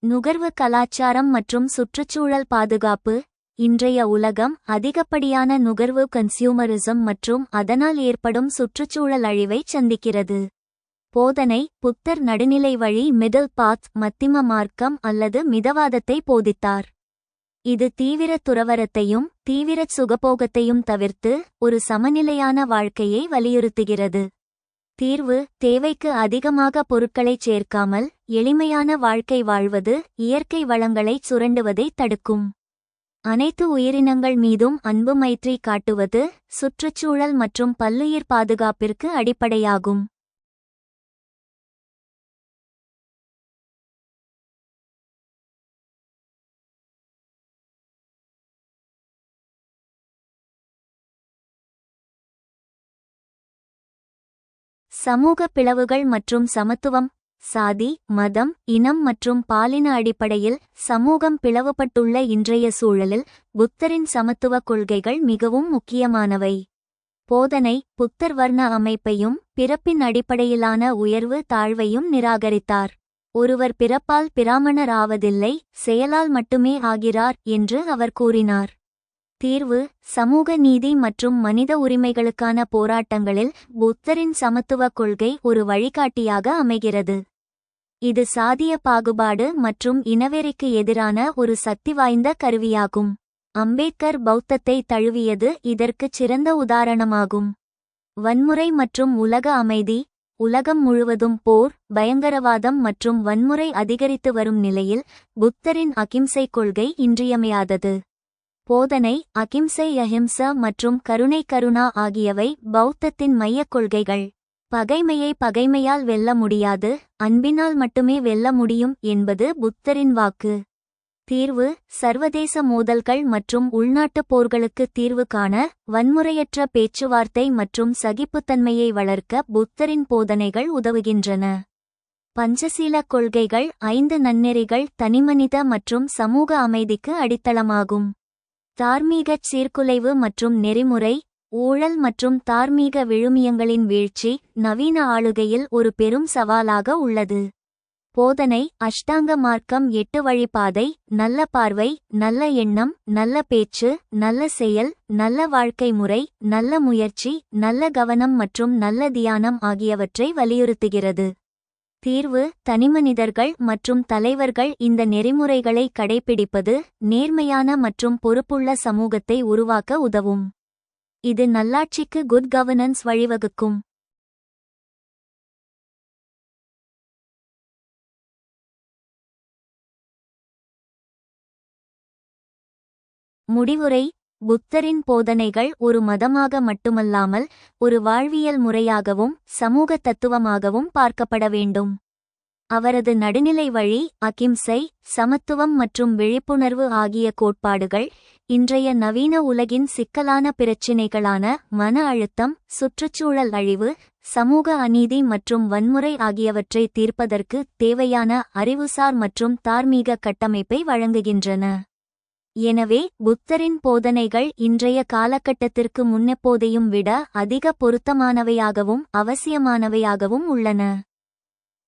[SPEAKER 1] நுகர்வு கலாச்சாரம் மற்றும் சுற்றுச்சூழல் பாதுகாப்பு. இன்றைய உலகம் அதிகப்படியான நுகர்வு கன்சியூமரிசம் மற்றும் அதனால் ஏற்படும் சுற்றுச்சூழல் அழிவை சந்திக்கிறது. போதனை. புத்தர் நடுநிலை வழி மிடில் பாத் மத்திம மார்க்கம் அல்லது மிதவாதத்தை போதித்தார். இது தீவிர துறவரத்தையும் தீவிர சுகபோகத்தையும் தவிர்த்து ஒரு சமநிலையான வாழ்க்கையை வலியுறுத்துகிறது. தீர்வு. தேவைக்கு அதிகமாக பொருட்களைச் சேர்க்காமல் எளிமையான வாழ்க்கை வாழ்வது இயற்கை வளங்களைச் சுரண்டுவதை தடுக்கும். அனைத்து உயிரினங்கள் மீதும் அன்பு மைத்ரி காட்டுவது சுற்றுச்சூழல் மற்றும் பல்லுயிர் பாதுகாப்பிற்கு அடிப்படையாகும். சமூக பிளவுகள் மற்றும் சமத்துவம். சாதி, மதம், இனம் மற்றும் பாலின அடிப்படையில் சமூகம் பிளவுபட்டுள்ள இன்றைய சூழலில் புத்தரின் சமத்துவ கொள்கைகள் மிகவும் முக்கியமானவை. போதனை. புத்தர் வர்ண அமைப்பையும் பிறப்பின் அடிப்படையிலான உயர்வு தாழ்வையும் நிராகரித்தார். ஒருவர் பிறப்பால் பிராமணர் ஆவதில்லை, செயலால் மட்டுமே ஆகிறார் என்று அவர் கூறினார். தீர்வு. சமூக நீதி மற்றும் மனித உரிமைகளுக்கான போராட்டங்களில் புத்தரின் சமத்துவ கொள்கை ஒரு வழிகாட்டியாக அமைகிறது. இது சாதிய பாகுபாடு மற்றும் இனவெறிக்கு எதிரான ஒரு சக்தி வாய்ந்த கருவியாகும். அம்பேத்கர் பௌத்தத்தை தழுவியது இதற்குச் சிறந்த உதாரணமாகும். வன்முறை மற்றும் உலக அமைதி. உலகம் முழுவதும் போர், பயங்கரவாதம் மற்றும் வன்முறை அதிகரித்து வரும் நிலையில் புத்தரின் அகிம்சை கொள்கை இன்றியமையாதது. போதனை அகிம்சை அஹிம்சா மற்றும் கருணை கருணா ஆகியவை பௌத்தத்தின் மையக் கொள்கைகள். பகைமையை பகைமையால் வெல்ல முடியாது, அன்பினால் மட்டுமே வெல்ல முடியும் என்பது புத்தரின் வாக்கு. தீர்வு சர்வதேச மோதல்கள் மற்றும் உள்நாட்டுப் போர்களுக்கு தீர்வு காண வன்முறையற்ற பேச்சுவார்த்தை மற்றும் சகிப்புத்தன்மையை வளர்க்க புத்தரின் போதனைகள் உதவுகின்றன. பஞ்சசீல கொள்கைகள் 5 நன்னெறிகள் தனிமனித மற்றும் சமூக அமைதிக்கு அடித்தளமாகும். தார்மீகச் சீர்குலைவு மற்றும் நெறிமுறை ஊழல் மற்றும் தார்மீக விழுமியங்களின் வீழ்ச்சி நவீன ஆளுகையில் ஒரு பெரும் சவாலாக உள்ளது. போதனை அஷ்டாங்க மார்க்கம் 8 வழிபாதை நல்ல பார்வை, நல்ல எண்ணம், நல்ல பேச்சு, நல்ல செயல், நல்ல வாழ்க்கை முறை, நல்ல முயற்சி, நல்ல கவனம் மற்றும் நல்ல தியானம் ஆகியவற்றை வலியுறுத்துகிறது. தீர்வு தனிமனிதர்கள் மற்றும் தலைவர்கள் இந்த நெறிமுறைகளை கடைப்பிடிப்பது நேர்மையான மற்றும் பொறுப்புள்ள சமூகத்தை உருவாக்க உதவும். இது நல்லாட்சிக்கு குட் கவர்னன்ஸ் வழிவகுக்கும். முடிவுரை புத்தரின் போதனைகள் ஒரு மதமாக மட்டுமல்லாமல் ஒரு வாழ்வியல் முறையாகவும் சமூக தத்துவமாகவும் பார்க்கப்பட வேண்டும். அவரது நடுநிலை வழி அகிம்சை, சமத்துவம் மற்றும் விழிப்புணர்வு ஆகிய கோட்பாடுகள் இன்றைய நவீன உலகின் சிக்கலான பிரச்சினைகளான மன அழுத்தம், சுற்றுச்சூழல் அழிவு, சமூக அநீதி மற்றும் வன்முறை ஆகியவற்றை தீர்ப்பதற்கு தேவையான அறிவுசார் மற்றும் தார்மீக கட்டமைப்பை வழங்குகின்றன. எனவே புத்தரின் போதனைகள் இன்றைய காலகட்டத்திற்கு முன்னெப்போதையும் விட அதிக பொருத்தமானவையாகவும் அவசியமானவையாகவும் உள்ளன.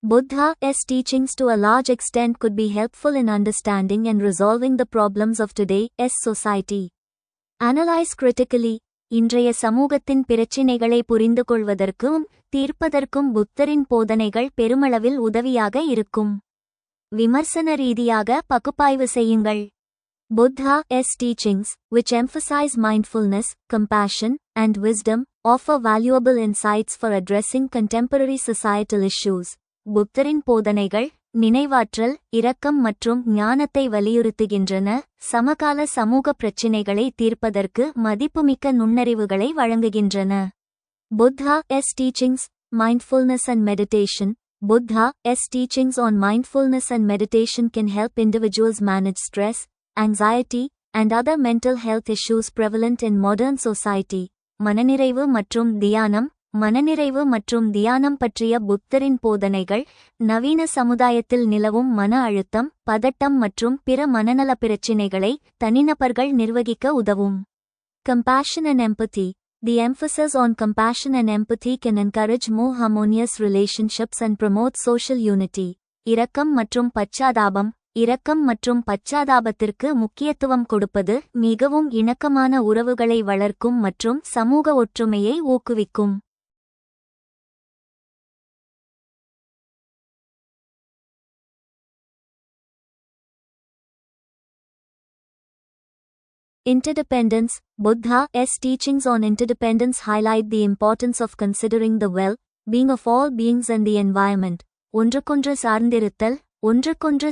[SPEAKER 1] Buddha's teachings to a large extent could be helpful in understanding and resolving the problems of today's society. Analyze critically. இன்றைய சமூகத்தின் பிரச்சினைகளை புரிந்துகொள்வதற்கும் தீர்ப்பதற்கும் புத்தரின் போதனைகள் பெருமளவில் உதவியாக இருக்கும். விமர்சன ரீதியாக பகுப்பாய்வு செய்யுங்கள். Buddha's teachings, which emphasize mindfulness, compassion, and wisdom, offer valuable insights for addressing contemporary societal issues. புத்தரின் போதனைகள் நினைவாற்றல், இரக்கம் மற்றும் ஞானத்தை வலியுறுத்துகின்றன, சமகால சமூக பிரச்சினைகளை தீர்ப்பதற்கு மதிப்புமிக்க நுண்ணறிவுகளை வழங்குகின்றன. Buddha's teachings, mindfulness and meditation. Buddha's teachings on mindfulness and meditation can help individuals manage stress, anxiety, and other mental health issues prevalent in modern society. மனநிறைவு மற்றும் தியானம் பற்றிய புத்தரின் போதனைகள் நவீன சமுதாயத்தில் நிலவும் மன அழுத்தம், பதட்டம் மற்றும் பிற மனநல பிரச்சினைகளை தனிநபர்கள் நிர்வகிக்க உதவும். Compassion and empathy. The emphasis on compassion and empathy can encourage more harmonious relationships and promote social unity. இரக்கம் மற்றும் பச்சாதாபத்திற்கு முக்கியத்துவம் கொடுப்பது மிகவும் இணக்கமான உறவுகளை வளர்க்கும் மற்றும் சமூக ஒற்றுமையை ஊக்குவிக்கும். Interdependence. Buddha's teachings on interdependence highlight the importance of considering the well-being of all beings and the environment. ஒன்றுக்கொன்று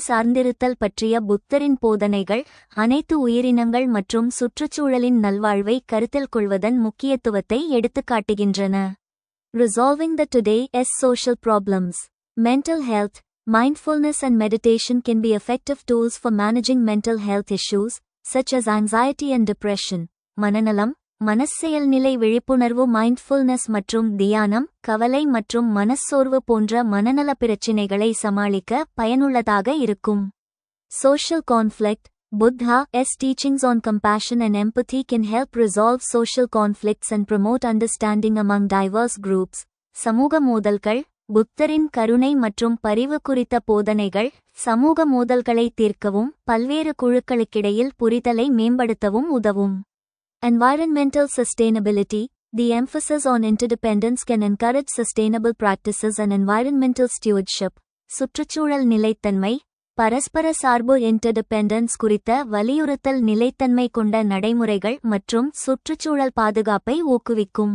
[SPEAKER 1] சார்ந்திருத்தல் பற்றிய புத்தரின் போதனைகள் அனைத்து உயிரினங்கள் மற்றும் சுற்றுச்சூழலின் நல்வாழ்வை கருத்தில் கொள்வதன் முக்கியத்துவத்தை எடுத்துக்காட்டுகின்றன. Resolving the today's social problems. Mental health. Mindfulness and meditation can be effective tools for managing mental health issues, such as anxiety and depression. மனநலம், மனச்செயல்நிலை விழிப்புணர்வு மைண்ட்ஃபுல்னஸ் மற்றும் தியானம், கவலை மற்றும் மனச்சோர்வு போன்ற மனநல பிரச்சினைகளை சமாளிக்க பயனுள்ளதாக இருக்கும். Social conflict. Buddha's teachings on compassion and empathy can help resolve social conflicts and promote understanding among diverse groups. சமூக மோதல்கள். புத்தரின் கருணை மற்றும் பரிவு குறித்த போதனைகள் சமூக மோதல்களை தீர்க்கவும் பல்வேறு குழுக்களுக்கிடையில் புரிதலை மேம்படுத்தவும் உதவும். Environmental sustainability. The emphasis on interdependence can encourage sustainable practices and environmental stewardship. சுற்றுச்சூழல் நிலைத்தன்மை, பரஸ்பர சார்பு இன்டர்டிபெண்டன்ஸ் குறித்த வலியுறுத்தல் நிலைத்தன்மை கொண்ட நடைமுறைகள் மற்றும் சுற்றுச்சூழல் பாதுகாப்பை ஊக்குவிக்கும்.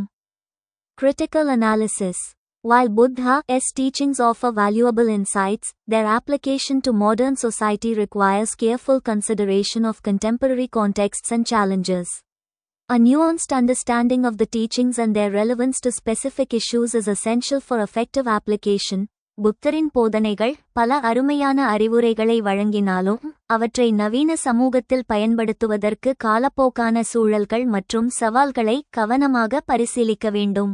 [SPEAKER 1] Critical analysis. While Buddha's teachings offer valuable insights, their application to modern society requires careful consideration of contemporary contexts and challenges. A nuanced understanding of the teachings and their relevance to specific issues is essential for effective application. புத்தரின் போதனைகள் பல அருமையான அறிவுரைகளை வழங்கினாலும் அவற்றை நவீன சமூகத்தில் பயன்படுத்துவதற்கு காலப்போக்கான சூழல்கள் மற்றும் சவால்களை கவனமாக பரிசீலிக்க வேண்டும்.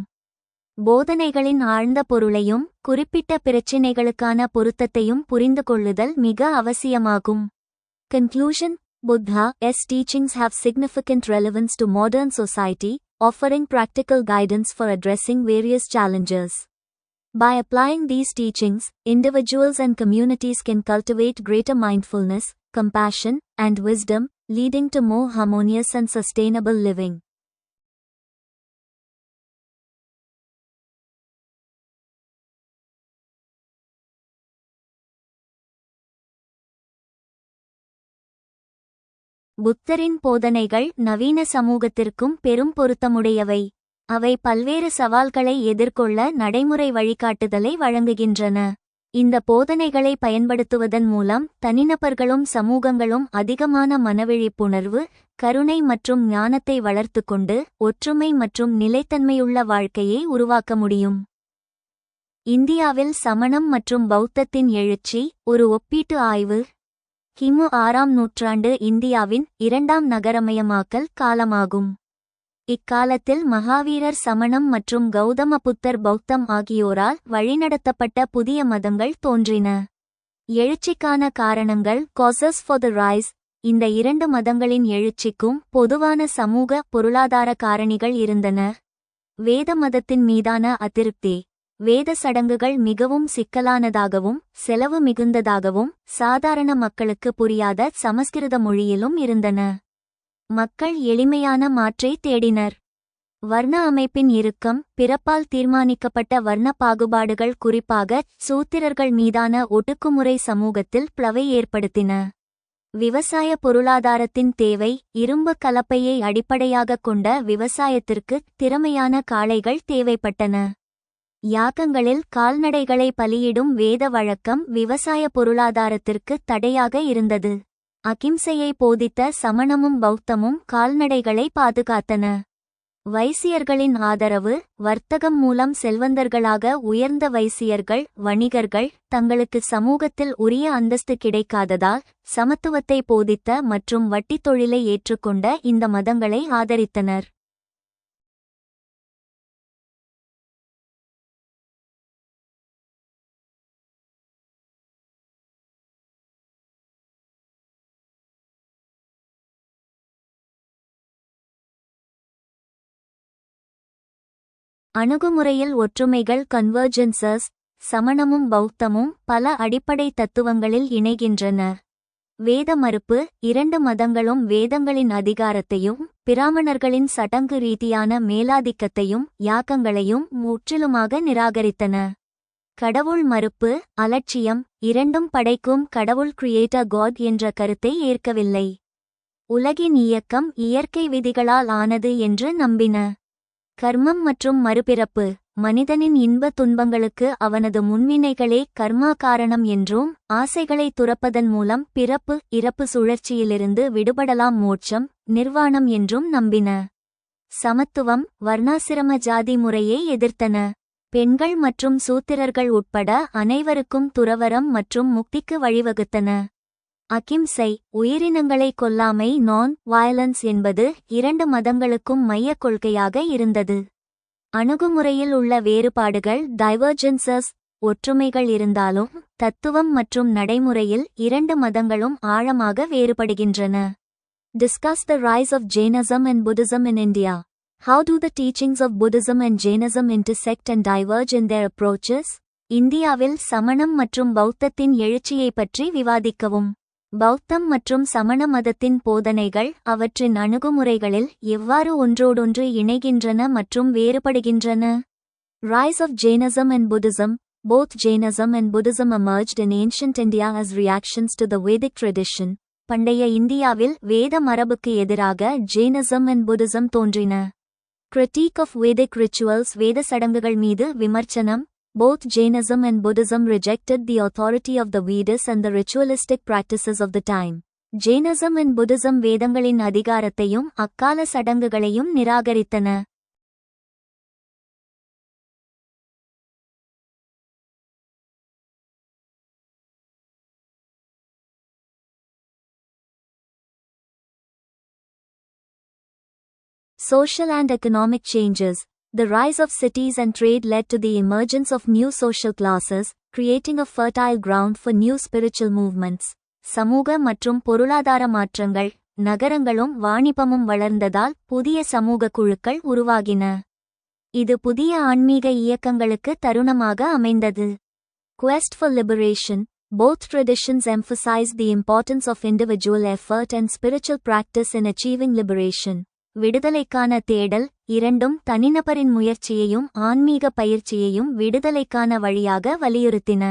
[SPEAKER 1] போதனைகளின் ஆழ்ந்த பொருளையும் குறிப்பிட்ட பிரச்சினைகளுக்கான பொருத்தத்தையும் புரிந்து கொள்ளுதல் மிக அவசியமாகும். Conclusion: Buddha's teachings have significant relevance to modern society, offering practical guidance for addressing various challenges. By applying these teachings, individuals and communities can cultivate greater mindfulness, compassion, and wisdom, leading to more harmonious and sustainable living. புத்தரின் போதனைகள் நவீன சமூகத்திற்கும் பெரும் பொருத்தமுடையவை. அவை பல்வேறு சவால்களை எதிர்கொள்ள நடைமுறை வழிகாட்டுதலை வழங்குகின்றன. இந்த போதனைகளை பயன்படுத்துவதன் மூலம் தனிநபர்களும் சமூகங்களும் அதிகமான மனவிழிப்புணர்வு, கருணை மற்றும் ஞானத்தை வளர்த்துக்கொண்டு ஒற்றுமை மற்றும் நிலைத்தன்மையுள்ள வாழ்க்கையை உருவாக்க முடியும். இந்தியாவில் சமணம் மற்றும் பௌத்தத்தின் எழுச்சி ஒரு ஒப்பீட்டு ஆய்வு. கிமு 6ஆம் நூற்றாண்டு இந்தியாவின் 2ஆம் நகரமயமாக்கல் காலமாகும். இக்காலத்தில் மகாவீரர் சமணம் மற்றும் கௌதம புத்தர் பௌத்தம் ஆகியோரால் வழிநடத்தப்பட்ட புதிய மதங்கள் தோன்றின. எழுச்சிக்கான காரணங்கள் causes for the rise. இந்த இரண்டு மதங்களின் எழுச்சிக்கும் பொதுவான சமூக பொருளாதார காரணிகள் இருந்தன. வேத மதத்தின் மீதான அதிருப்தி. வேத சடங்குகள் மிகவும் சிக்கலானதாகவும் செலவு மிகுந்ததாகவும் சாதாரண மக்களுக்கு புரியாத சமஸ்கிருத மொழியிலும் இருந்தன. மக்கள் எளிமையான மாற்றை தேடினர். வர்ண அமைப்பின் இறுக்கம், பிறப்பால் தீர்மானிக்கப்பட்ட வர்ண பாகுபாடுகள் குறிப்பாக சூத்திரர்கள் மீதான ஒடுக்குமுறை சமூகத்தில் பிளவை ஏற்படுத்தின. விவசாய பொருளாதாரத்தின் தேவை, இரும்பு கலப்பையை அடிப்படையாகக் கொண்ட விவசாயத்திற்கு திறமையான காளைகள் தேவைப்பட்டன. யாகங்களில் கால்நடைகளை பலியிடும் வேத வழக்கம் விவசாய பொருளாதாரத்திற்கு தடையாக இருந்தது. அகிம்சையை போதித்த சமணமும் பௌத்தமும் கால்நடைகளை பாதுகாத்தன. வைசியர்களின் ஆதரவு. வர்த்தகம் மூலம் செல்வந்தர்களாக உயர்ந்த வைசியர்கள், வணிகர்கள் தங்களுக்கு சமூகத்தில் உரிய அந்தஸ்து கிடைக்காததால் சமத்துவத்தை போதித்த மற்றும் வட்டித் தொழிலை ஏற்றுக்கொண்ட இந்த மதங்களை ஆதரித்தனர். அணுகுமுறையில் ஒற்றுமைகள் கன்வர்ஜென்சஸ். சமணமும் பௌத்தமும் பல அடிப்படை தத்துவங்களில் இணைகின்றன. வேத மறுப்பு. இரண்டு மதங்களும் வேதங்களின் அதிகாரத்தையும் பிராமணர்களின் சடங்கு ரீதியான மேலாதிக்கத்தையும் யாகங்களையும் முற்றிலுமாக நிராகரித்தன. கடவுள் மறுப்பு, அலட்சியம். இரண்டும் படைக்கும் கடவுள் கிரியேட்டர் காட் என்ற கருத்தை ஏற்கவில்லை. உலகின் இயக்கம் இயற்கை விதிகளால் ஆனது என்று நம்பின. கர்மம் மற்றும் மறுபிறப்பு. மனிதனின் இன்ப துன்பங்களுக்கு அவனது முன்வினைகளே கர்மா காரணம் என்றும் ஆசைகளை துறப்பதன் மூலம் பிறப்பு இறப்பு சுழற்சியிலிருந்து விடுபடலாம் மோட்சம், நிர்வாணம் என்றும் நம்பின. சமத்துவம். வர்ணாசிரம ஜாதி முறையை எதிர்த்தன. பெண்கள் மற்றும் சூத்திரர்கள் உட்பட அனைவருக்கும் துறவரம் மற்றும் முக்திக்கு வழிவகுத்தன. அகிம்சை. உயிரினங்களை கொல்லாமை நான் வயலன்ஸ் என்பது இரண்டு மதங்களுக்கும் மையக் கொள்கையாக இருந்தது. அணுகுமுறையில் உள்ள வேறுபாடுகள் டைவர்ஜென்சஸ். ஒற்றுமைகள் இருந்தாலும் தத்துவம் மற்றும் நடைமுறையில் இரண்டு மதங்களும் ஆழமாக வேறுபடுகின்றன. Discuss the rise of Jainism and Buddhism in India. How do the teachings of Buddhism and Jainism intersect and diverge in their approaches? இந்தியாவில் சமணம் மற்றும் பௌத்தத்தின் எழுச்சியை பற்றி விவாதிக்கவும். பௌத்தம் மற்றும் சமண மதத்தின் போதனைகள் அவற்றின் அணுகுமுறைகளில் எவ்வாறு ஒன்றோடொன்று இணைகின்றன மற்றும் வேறுபடுகின்றன. Rise of Jainism and Buddhism. Both Jainism and Buddhism emerged in ancient India as reactions to the Vedic tradition. பண்டைய இந்தியாவில் வேத மரபுக்கு எதிராக Jainism and Buddhism தோன்றின. Critique of Vedic rituals. வேத சடங்குகள் மீது விமர்சனம். Both Jainism and Buddhism rejected the authority of the Vedas and the ritualistic practices of the time. Jainism and Buddhism வேதங்களின் அதிகாரத்தையும் அக்கால சடங்குகளையும் நிராகரித்தன. Social and economic changes. The rise of cities and trade led to the emergence of new social classes, creating a fertile ground for new spiritual movements. சமூக மற்றும் பொருளாதார மாற்றங்கள், நகரங்களும் வாணிபமும் வளர்ந்ததால் புதிய சமூக குழுக்கள் உருவாகின. இது புதிய ஆன்மீக இயக்கங்களுக்கு தருணமாக அமைந்தது. Quest for liberation. Both traditions emphasize the importance of individual effort and spiritual practice in achieving liberation. விடுதலைக்கான தேடல் இரண்டும் தனிநபரின் முயற்சியையும் ஆன்மீக பயிற்சியையும் விடுதலைக்கான வழியாக வலியுறுத்தின.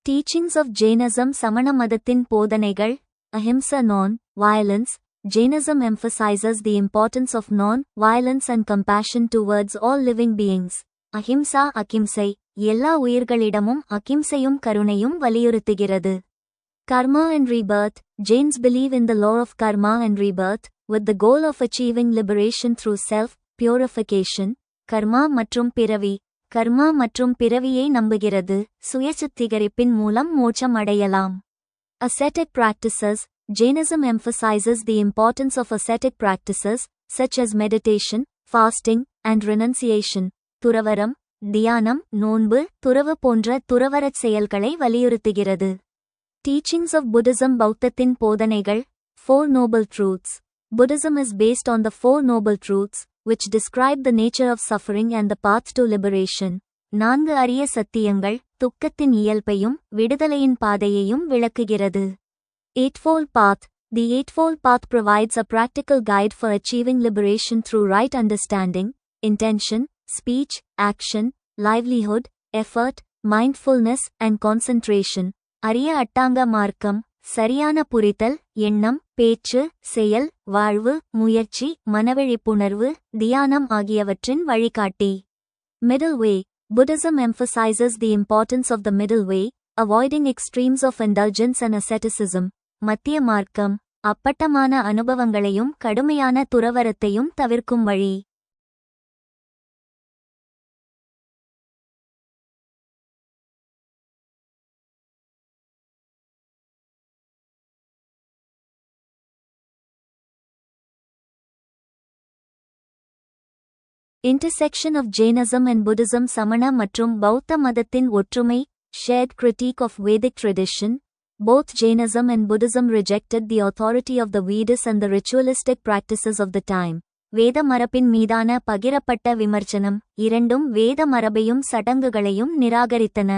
[SPEAKER 1] Teachings of Jainism. சமண மதத்தின் போதனைகள். Ahimsa non-violence. Jainism emphasizes the importance of non-violence and compassion towards all living beings. Ahimsa அகிம்சை எல்லா உயிர்களிடமும் அகிம்சையும் கருணையும் வலியுறுத்துகிறது. Karma and rebirth. Jains believe in the law of karma and rebirth, with the goal of achieving liberation through self-purification. கர்மா மற்றும் பிறவி. கர்மா மற்றும் பிறவியை நம்புகிறது, சுயசுத்திகரிப்பின் மூலம் மோட்சம் அடையலாம். Ascetic practices. Jainism emphasizes the importance of ascetic practices, such as meditation, fasting, and renunciation. துறவரம், தியானம், நோன்பு, துறவு போன்ற துறவறச் செயல்களை வலியுறுத்துகிறது. Teachings of Buddhism. பௌத்தத்தின் போதனைகள். Four Noble Truths. Buddhism is based on the Four Noble Truths, which describe the nature of suffering and the path to liberation. நான்கு அரிய சத்தியங்கள் துக்கத்தின் இயல்பையும் விடுதலையின் பாதையையும் விளக்குகிறது. Eightfold Path. The Eightfold Path provides a practical guide for achieving liberation through right understanding, intention, speech, action, livelihood, effort, mindfulness, and concentration. அரிய அட்டாங்க மார்க்கம். சரியான புரிதல், எண்ணம், பேச்சு, செயல், வாழ்வு, முயற்சி, மனவிழிப்புணர்வு, தியானம் ஆகியவற்றின் வழிகாட்டி. Middle Way. Buddhism emphasizes the importance of the middle way, avoiding extremes of indulgence and asceticism. மத்திய மார்க்கம். அப்பட்டமான அனுபவங்களையும் கடுமையான துறவறத்தையும் தவிர்க்கும் வழி. Intersection of Jainism and Buddhism. சமண மற்றும் பௌத்த மதத்தின் ஒற்றுமை. Shared critique of Vedic tradition. Both Jainism and Buddhism rejected the authority of the Vedas and the ritualistic practices of the time. வேத மரபின் மீதான பகிரப்பட்ட விமர்சனம் இரண்டும் வேத மரபையும் சடங்குகளையும் நிராகரித்தன.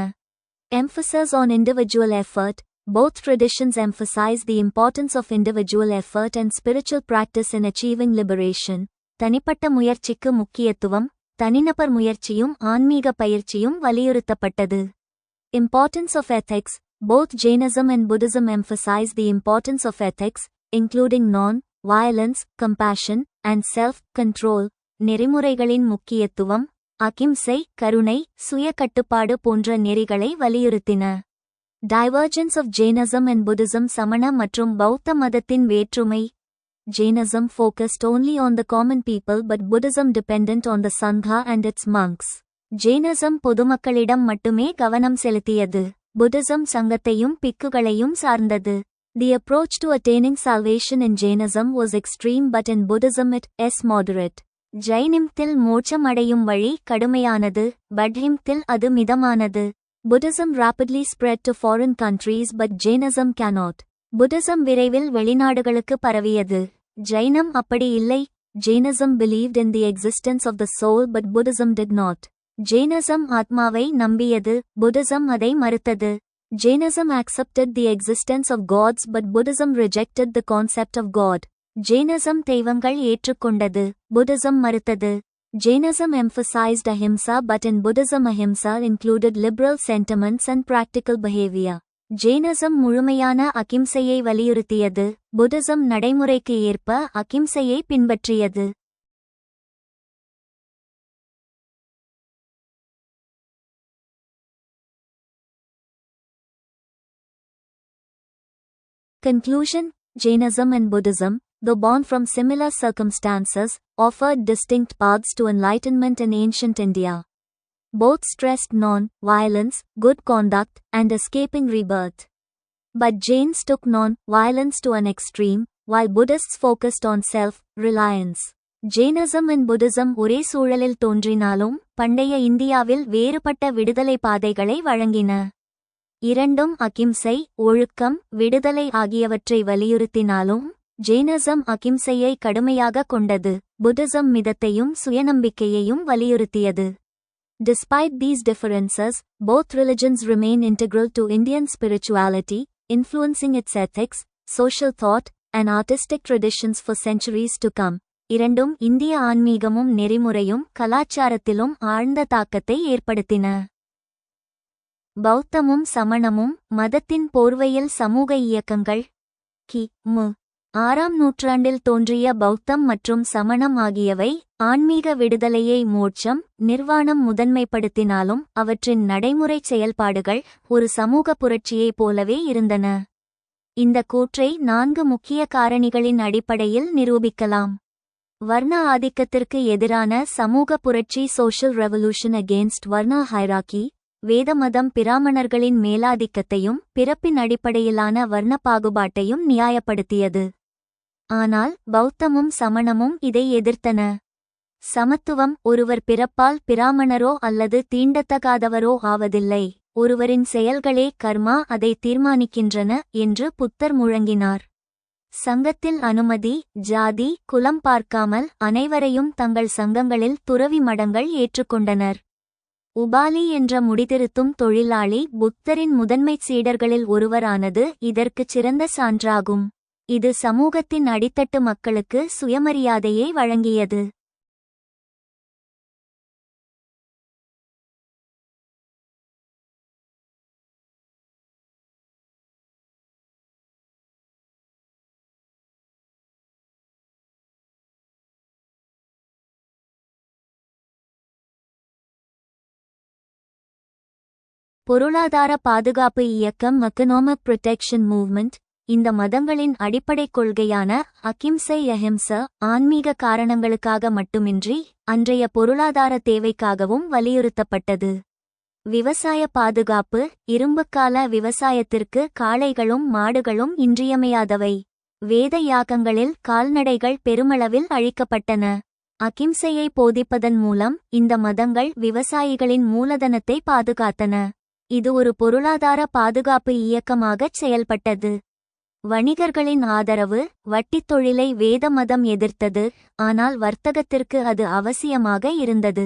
[SPEAKER 1] Emphasis on individual effort. Both traditions emphasize the importance of individual effort and spiritual practice in achieving liberation. தனிப்பட்ட முயற்சிக்கு முக்கியத்துவம், தனிநபர் முயற்சியும் ஆன்மீக பயிற்சியும் வலியுறுத்தப்பட்டது. Importance of ethics. Both Jainism and Buddhism emphasize the importance of ethics, including non-violence, compassion, and self-control. நெறிமுறைகளின் முக்கியத்துவம், அகிம்சை, கருணை, சுய கட்டுப்பாடு போன்ற நெறிகளை வலியுறுத்தின. Divergence of Jainism and Buddhism. சமண மற்றும் பௌத்த மதத்தின் வேற்றுமை. Jainism focused only on the common people but Buddhism dependent on the Sangha and its monks. Jainism பொதுமக்களிடம் மட்டுமே கவனம் செலுத்தியது. Buddhism சங்கத்தையும் பிக்குகளையும் சார்ந்தது. The approach to attaining salvation in Jainism was extreme but in Buddhism it is moderate. ஜைனிம்த்தில் மோட்சம் அடையும் வழி கடுமையானது, பட்ஹிம்த்தில் அது மிதமானது. Buddhism rapidly spread to foreign countries but Jainism cannot. Buddhism விரைவில் வெளிநாடுகளுக்கு பரவியது. ஜைனம் அப்படி இல்லை. Jainism believed in the existence of the soul but Buddhism did not. Jainism ஆத்மாவை நம்பியது, Buddhism அதை மறுத்தது. Jainism accepted the existence of gods but Buddhism rejected the concept of God. Jainism தெய்வங்கள் ஏற்றுக்கொண்டது, Buddhism மறுத்தது. Jainism emphasized ahimsa but in Buddhism ahimsa included liberal sentiments and practical behavior. Jainism முழுமையான அகிம்சையை வலியுறுத்தியது, Buddhism நடைமுறைக்கு ஏற்ப அகிம்சையை பின்பற்றியது. Conclusion: Jainism and Buddhism, though born from similar circumstances, offered distinct paths to enlightenment in ancient India. Both stressed non-violence, good conduct, and escaping rebirth. But Jains took non-violence to an extreme, while Buddhists focused on self-reliance. Jainism and Buddhism ஒரே சூழலில் தோன்றினாலும் பண்டைய இந்தியாவில் வேறுபட்ட விடுதலை பாதைகளை வழங்கின. இரண்டும் அகிம்சை, ஒழுக்கம், விடுதலை ஆகியவற்றை வலியுறுத்தினாலும் ஜெயினிசம் அகிம்சையை கடுமையாக கொண்டது, புத்திசம் மிதத்தையும் சுயநம்பிக்கையையும் வலியுறுத்தியது. Despite these differences, both religions remain integral to Indian spirituality, influencing its ethics, social thought, and artistic traditions for centuries to come. இரண்டும் இந்திய ஆன்மீகமும் நெறிமுறையும் கலாச்சாரத்திலும் ஆழ்ந்த தாக்கத்தை ஏற்படுத்தின. பௌத்தமும் சமணமும் மதத்தின் போர்வையில் சமூக இயக்கங்கள். கி.மு. 6ஆம் நூற்றாண்டில் தோன்றிய பௌத்தம் மற்றும் சமணம் ஆகியவை ஆன்மீக விடுதலையை மோட்சம், நிர்வாணம் முதன்மைப்படுத்தினாலும் அவற்றின் நடைமுறைச் செயல்பாடுகள் ஒரு சமூக புரட்சியைப் போலவே இருந்தன. இந்த கூற்றை 4 முக்கிய காரணிகளின் அடிப்படையில் நிரூபிக்கலாம். வர்ண ஆதிக்கத்திற்கு எதிரான சமூக புரட்சி, social revolution against varna hierarchy. வேதமதம் பிராமணர்களின் மேலாதிக்கத்தையும் பிறப்பின் அடிப்படையிலான வர்ண பாகுபாட்டையும் நியாயப்படுத்தியது. ஆனால் பௌத்தமும் சமணமும் இதை எதிர்த்தன. சமத்துவம்: ஒருவர் பிறப்பால் பிராமணரோ அல்லது தீண்டத்தகாதவரோ ஆவதில்லை, ஒருவரின் செயல்களே கர்மா அதை தீர்மானிக்கின்றன என்று புத்தர் முழங்கினார். சங்கத்தில் அனுமதி: ஜாதி, குலம் பார்க்காமல் அனைவரையும் தங்கள் சங்கங்களில் துறவி மடங்கள் ஏற்றுக்கொண்டனர். உபாலி என்ற முடிதிருத்தும் தொழிலாளி புத்தரின் முதன்மைச் சீடர்களில் ஒருவரானது இதற்குச் சிறந்த சான்றாகும். இது சமூகத்தின் அடித்தட்டு மக்களுக்கு சுயமரியாதையை வழங்கியது. பொருளாதார பாதுகாப்பு இயக்கம், எக்கனாமிக் புரொடெக்ஷன் மூவ்மெண்ட். இந்த மதங்களின் அடிப்படைக் கொள்கையான அகிம்சை அஹிம்ச ஆன்மீக காரணங்களுக்காக மட்டுமின்றி அன்றைய பொருளாதார தேவைக்காகவும் வலியுறுத்தப்பட்டது. விவசாய பாதுகாப்பு: இரும்புக்கால விவசாயத்திற்கு காளைகளும் மாடுகளும் இன்றியமையாதவை. வேத யாகங்களில் கால்நடைகள் பெருமளவில் அழிக்கப்பட்டன. அகிம்சையை போதிப்பதன் மூலம் இந்த மதங்கள் விவசாயிகளின் மூலதனத்தை பாதுகாத்தன. இது ஒரு பொருளாதார பாதுகாப்பு இயக்கமாகச் செயல்பட்டது. வணிகர்களின் ஆதரவு: வட்டித் தொழிலை வேத மதம் எதிர்த்தது, ஆனால் வர்த்தகத்திற்கு அது அவசியமாக இருந்தது.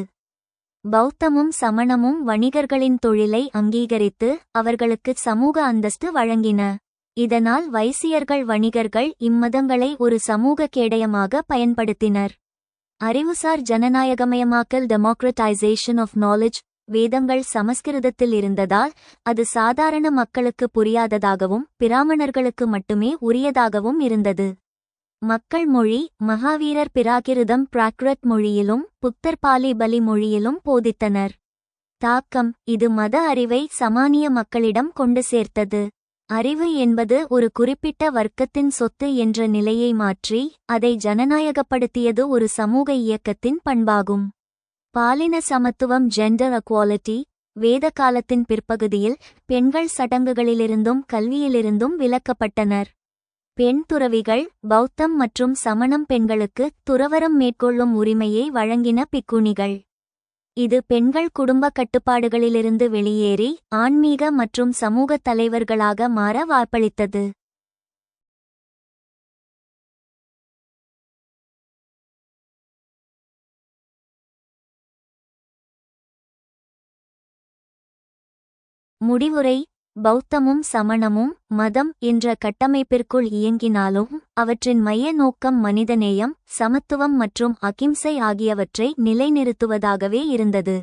[SPEAKER 1] பௌத்தமும் சமணமும் வணிகர்களின் தொழிலை அங்கீகரித்து அவர்களுக்கு சமூக அந்தஸ்து வழங்கின. இதனால் வைசியர்கள் வணிகர்கள் இம்மதங்களை ஒரு சமூக கேடயமாக பயன்படுத்தினர். அறிவுசார் ஜனநாயகமயமாக்கல், டெமோக்ரட்டைசேஷன் ஆஃப் நாலேஜ். வேதங்கள் சமஸ்கிருதத்தில் இருந்ததால் அது சாதாரண மக்களுக்கு புரியாததாகவும் பிராமணர்களுக்கு மட்டுமே உரியதாகவும் இருந்தது. மக்கள் மொழி: மகாவீரர் பிராகிருதம் பிராக்ருத் மொழியிலும் புத்தர் பாலி பலி மொழியிலும் போதித்தனர். தாக்கம்: இது மத அறிவை சாமானிய மக்களிடம் கொண்டு சேர்த்தது. அறிவு என்பது ஒரு குறிப்பிட்ட வர்க்கத்தின் சொத்து என்ற நிலையை மாற்றி அதை ஜனநாயகப்படுத்தியது ஒரு சமூக இயக்கத்தின் பண்பாகும். பாலின சமத்துவம், ஜெண்டர் எக்வாலிட்டி. வேத காலத்தின் பிற்பகுதியில் பெண்கள் சடங்குகளிலிருந்தும் கல்வியிலிருந்தும் விலக்கப்பட்டனர். பெண் துறவிகள்: பௌத்தம் மற்றும் சமணம் பெண்களுக்கு துறவறம் மேற்கொள்ளும் உரிமையை வழங்கின. பிக்குணிகள்: இது பெண்கள் குடும்ப கட்டுப்பாடுகளிலிருந்து வெளியேறி ஆன்மீக மற்றும் சமூக தலைவர்களாக மாற வாய்ப்பளித்தது. முடிவுரை: பௌத்தமும் சமணமும் மதம் என்ற கட்டமைப்பிற்குள் இயங்கினாலும் அவற்றின் மைய நோக்கம் மனிதநேயம், சமத்துவம் மற்றும் அகிம்சை ஆகியவற்றை நிலைநிறுத்துவதாகவே இருந்தது.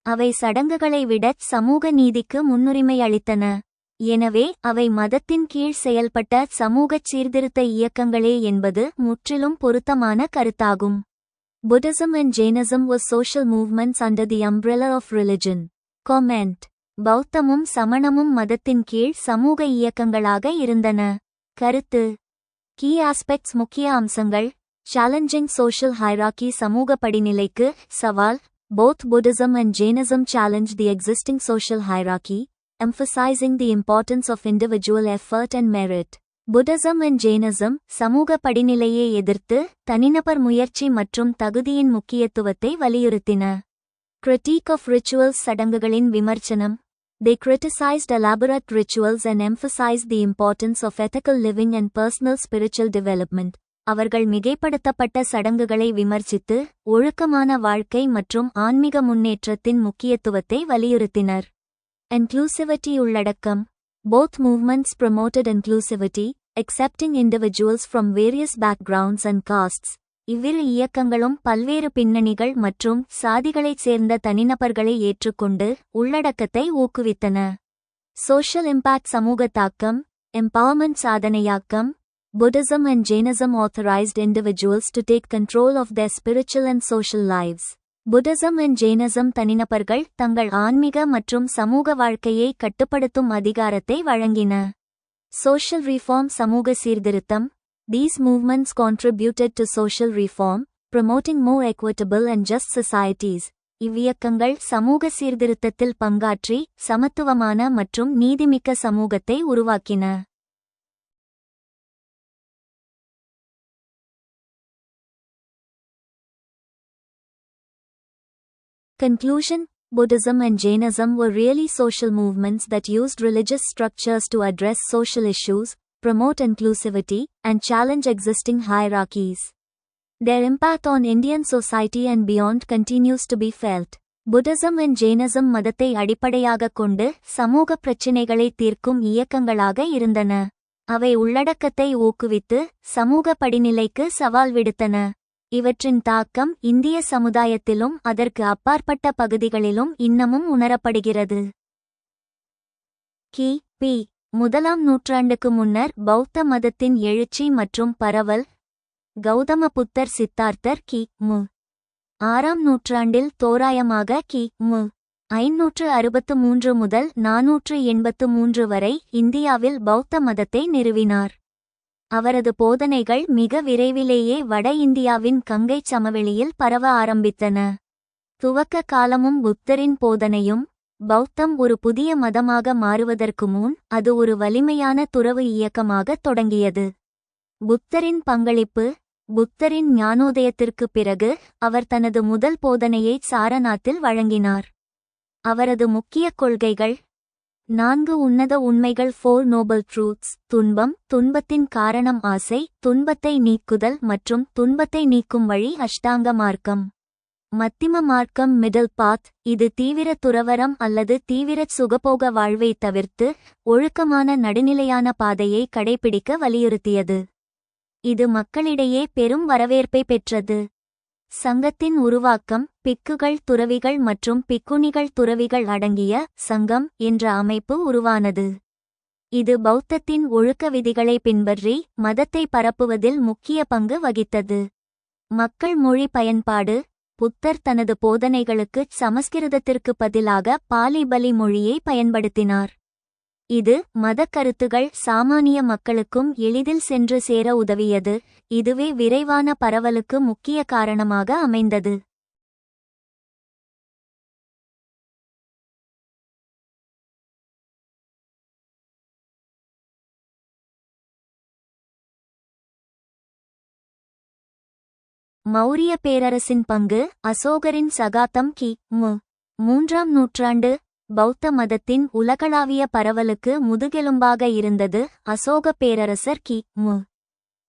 [SPEAKER 1] அவை சடங்குகளை விடச் சமூக நீதிக்கு முன்னுரிமை அளித்தன. எனவே அவை மதத்தின் கீழ் செயல்பட்ட சமூகச் சீர்திருத்த இயக்கங்களே என்பது முற்றிலும் பொருத்தமான கருத்தாகும். Buddhism and Jainism were social movements under the umbrella of religion. Comment: பௌத்தமும் சமணமும் மதத்தின் கீழ் சமூக இயக்கங்களாக இருந்தன. கருத்து. கீ ஆஸ்பெக்ட்ஸ் முக்கிய அம்சங்கள். சேலஞ்சிங் சோஷியல் ஹைரார்கி சமூக படிநிலைக்கு சவால். Both Buddhism and Jainism challenge the existing social hierarchy, emphasizing the importance of individual effort and merit. Buddhism and Jainism சமூக படிநிலையை எதிர்த்து தனிநபர் முயற்சி மற்றும் தகுதியின் முக்கியத்துவத்தை வலியுறுத்தின. Critique of rituals சடங்குகளின் விமர்சனம். They criticized elaborate rituals and emphasized the importance of ethical living and personal spiritual development. அவர்கள் மிகைப்படுத்தப்பட்ட சடங்குகளை விமர்சித்து ஒழுக்கமான வாழ்க்கை மற்றும் ஆன்மீக முன்னேற்றத்தின் முக்கியத்துவத்தை வலியுறுத்தினர். Inclusivity உள்ளடக்கம். Both movements promoted inclusivity, accepting individuals from various backgrounds and castes. இவ்விரு இயக்கங்களும் பல்வேறு பின்னணிகள் மற்றும் சாதிகளைச் சேர்ந்த தனிநபர்களை ஏற்றுக்கொண்டு உள்ளடக்கத்தை ஊக்குவித்தன. Social impact சமூக தாக்கம். Empowerment சாதனையாக்கம். Buddhism and Jainism authorized individuals to take control of their spiritual and social lives. Buddhism and Jainism தனிநபர்கள் தங்கள் ஆன்மீக மற்றும் சமூக வாழ்க்கையை கட்டுப்படுத்தும் அதிகாரத்தை வழங்கின. Social reform சமூக சீர்திருத்தம். These movements contributed to social reform, promoting more equitable and just societies. இவ்வியக்கங்கள் சமூக சீர்திருத்தத்தில் பங்காற்றி சமத்துவமான மற்றும் நீதிமிக்க சமூகத்தை உருவாக்கின. Conclusion. Buddhism and Jainism were really social movements that used religious structures to address social issues, promote inclusivity, and challenge existing hierarchies. Their impact on Indian society and beyond continues to be felt. Buddhism and Jainism மதத்தை அடிப்படையாகக் கொண்டு சமூக பிரச்சினைகளை தீர்க்கும் இயக்கங்களாக இருந்தன. அவை உள்ளடக்கத்தை ஊக்குவித்து சமூக படிநிலைக்கு சவால் விடுத்தன. இவற்றின் தாக்கம் இந்திய சமுதாயத்திலும் அதற்கு அப்பாற்பட்ட பகுதிகளிலும் இன்னமும் உணரப்படுகிறது. கி.பி. முதலாம் நூற்றாண்டுக்கு முன்னர் பௌத்த மதத்தின் எழுச்சி மற்றும் பரவல். கௌதம புத்தர் சித்தார்த்தர் கி.மு. 6ஆம் நூற்றாண்டில் தோராயமாக கி.மு. 563 முதல் 483 வரை இந்தியாவில் பௌத்த மதத்தை நிறுவினார். அவரது போதனைகள் மிக விரைவிலேயே வட இந்தியாவின் கங்கைச் சமவெளியில் பரவ ஆரம்பித்தன. துவக்க காலமும் புத்தரின் போதனையும். பௌத்தம் ஒரு புதிய மதமாக மாறுவதற்கு முன் அது ஒரு வலிமையான துறவு இயக்கமாக தொடங்கியது. புத்தரின் பங்களிப்பு. புத்தரின் ஞானோதயத்திற்கு பிறகு அவர் தனது முதல் போதனையை சாரநாத்தில் வழங்கினார். அவரது முக்கிய கொள்கைகள். 4 உன்னத உண்மைகள் 4 noble truths. துன்பம், துன்பத்தின் காரணம் ஆசை, துன்பத்தை நீக்குதல் மற்றும் துன்பத்தை நீக்கும் வழி அஷ்டாங்க மார்க்கம். மத்திம மார்க்கம் மிடில் பாத். இது தீவிர துறவரம் அல்லது தீவிர சுகபோக வாழ்வை தவிர்த்து ஒழுக்கமான நடுநிலையான பாதையை கடைபிடிக்க வலியுறுத்தியது. இது மக்களிடையே பெரும் வரவேற்பை பெற்றது. சங்கத்தின் உருவாக்கம். பிக்குகள் துறவிகள் மற்றும் பிக்குணிகள் துறவிகள் அடங்கிய சங்கம் என்ற அமைப்பு உருவானது. இது பௌத்தத்தின் ஒழுக்க விதிகளை பின்பற்றி மதத்தை பரப்புவதில் முக்கிய பங்கு வகித்தது. மக்கள் மொழி பயன்பாடு. புத்தர் தனது போதனைகளுக்கு சமஸ்கிருதத்திற்கு பதிலாக பாலி பலி மொழியை பயன்படுத்தினார். இது மத கருத்துகள் சாமானிய மக்களுக்கும் எளிதில் சென்று சேர உதவியது. இதுவே விரைவான பரவலுக்கு முக்கிய காரணமாக அமைந்தது. மௌரிய பேரரசின் பங்கு. அசோகரின் சகாப்தம் கி.மு. 3ஆம் நூற்றாண்டு. பௌத்த மதத்தின் உலகளாவிய பரவலுக்கு முதுகெலும்பாக இருந்தது அசோக பேரரசர் கி.மு.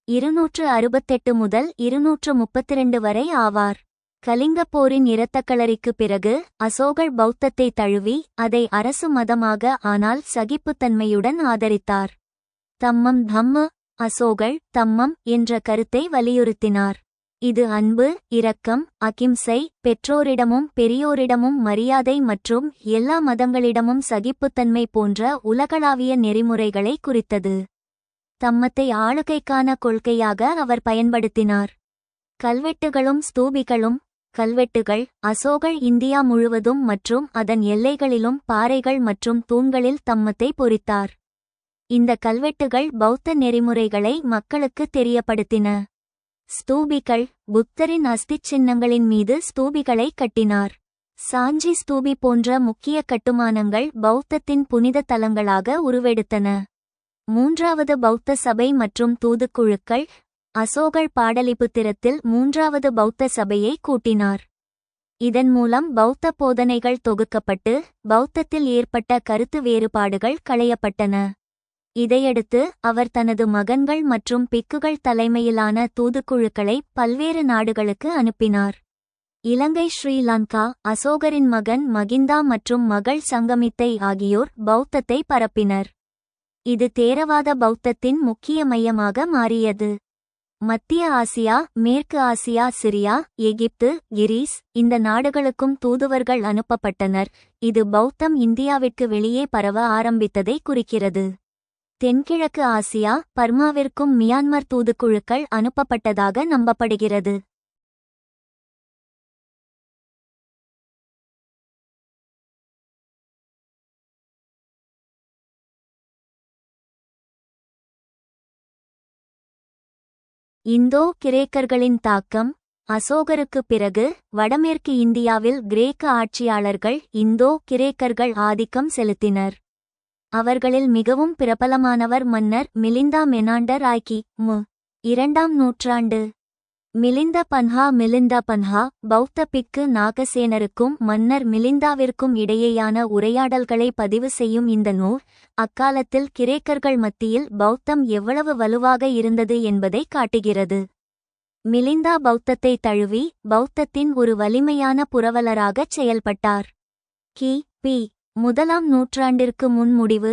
[SPEAKER 1] 268 முதல் 232 வரை ஆவார். கலிங்கப் போரின் இரத்தக்களறிக்கு பிறகு அசோகர் பௌத்தத்தை தழுவி அதை அரசு மதமாக ஆனால் சகிப்புத்தன்மையுடன் ஆதரித்தார். தம்மம் தம்ம. அசோகர் தம்மம் என்ற கருத்தை வலியுறுத்தினார். இது அன்பு, இரக்கம், அகிம்சை, பெற்றோரிடமும் பெரியோரிடமும் மரியாதை மற்றும் எல்லா மதங்களிடமும் சகிப்புத்தன்மை போன்ற உலகளாவிய நெறிமுறைகளை குறித்தது. தம்மத்தை ஆளுகைக்கான கொள்கையாக அவர் பயன்படுத்தினார். கல்வெட்டுகளும் ஸ்தூபிகளும். கல்வெட்டுகள். அசோகர் இந்தியா முழுவதும் மற்றும் அதன் எல்லைகளிலும் பாறைகள் மற்றும் தூண்களில் தம்மத்தை பொறித்தார். இந்த கல்வெட்டுகள் பௌத்த நெறிமுறைகளை மக்களுக்கு தெரியப்படுத்தின. ஸ்தூபிகள் புத்தரின் அஸ்திச் சின்னங்களின் மீது ஸ்தூபிகளை கட்டினார். சாஞ்சி ஸ்தூபி போன்ற முக்கிய கட்டுமானங்கள் பௌத்தத்தின் புனித தலங்களாக உருவெடுத்தன. மூன்றாவது பௌத்த சபை மற்றும் தூதுக்குழுக்கள் அசோகர் பாடலிபுத்திரத்தில் மூன்றாவது பௌத்த சபையை கூட்டினார். இதன் மூலம் பௌத்த போதனைகள் தொகுக்கப்பட்டு பௌத்தத்தில் ஏற்பட்ட கருத்து வேறுபாடுகள் களையப்பட்டன. இதையடுத்து அவர் தனது மகன்கள் மற்றும் பிக்குகள் தலைமையிலான தூதுக்குழுக்களை பல்வேறு நாடுகளுக்கு அனுப்பினார். இலங்கை, ஸ்ரீலங்கா, அசோகரின் மகன் மகிந்தா மற்றும் மகள் சங்கமித்தை ஆகியோர் பௌத்தத்தை பரப்பினர். இது தேரவாத பௌத்தத்தின் முக்கிய மையமாக மாறியது. மத்திய ஆசியா, மேற்கு ஆசியா, சிரியா, எகிப்து, கிரீஸ் இந்த நாடுகளுக்கும் தூதுவர்கள் அனுப்பப்பட்டனர். இது பௌத்தம் இந்தியாவிற்கு வெளியே பரவ ஆரம்பித்ததை குறிக்கிறது. தென்கிழக்கு ஆசியா, பர்மாவிற்கும் மியான்மர் தூதுக்குழுக்கள் அனுப்பப்பட்டதாக நம்பப்படுகிறது. இந்தோ கிரேக்கர்களின் தாக்கம். அசோகருக்குப் பிறகு வடமேற்கு இந்தியாவில் கிரேக்க ஆட்சியாளர்கள் இந்தோ கிரேக்கர்கள் ஆதிக்கம் செலுத்தினர். அவர்களில் மிகவும் பிரபலமானவர் மன்னர் மிலிந்தா மெனாண்டர் ஆக்கி. மு. 2ஆம் நூற்றாண்டு. மிலிந்த பன்ஹா பௌத்த பிக்கு நாகசேனருக்கும் மன்னர் மிலிந்தாவிற்கும் இடையேயான உரையாடல்களை பதிவு செய்யும் இந்த நூல் அக்காலத்தில் கிரேக்கர்கள் மத்தியில் பௌத்தம் எவ்வளவு வலுவாக இருந்தது என்பதை காட்டுகிறது. மிலிந்தா பௌத்தத்தை தழுவி பௌத்தத்தின் ஒரு வலிமையான புரவலராகச் செயல்பட்டார். கி.பி. 1ஆம் நூற்றாண்டிற்கு முன் முடிவு.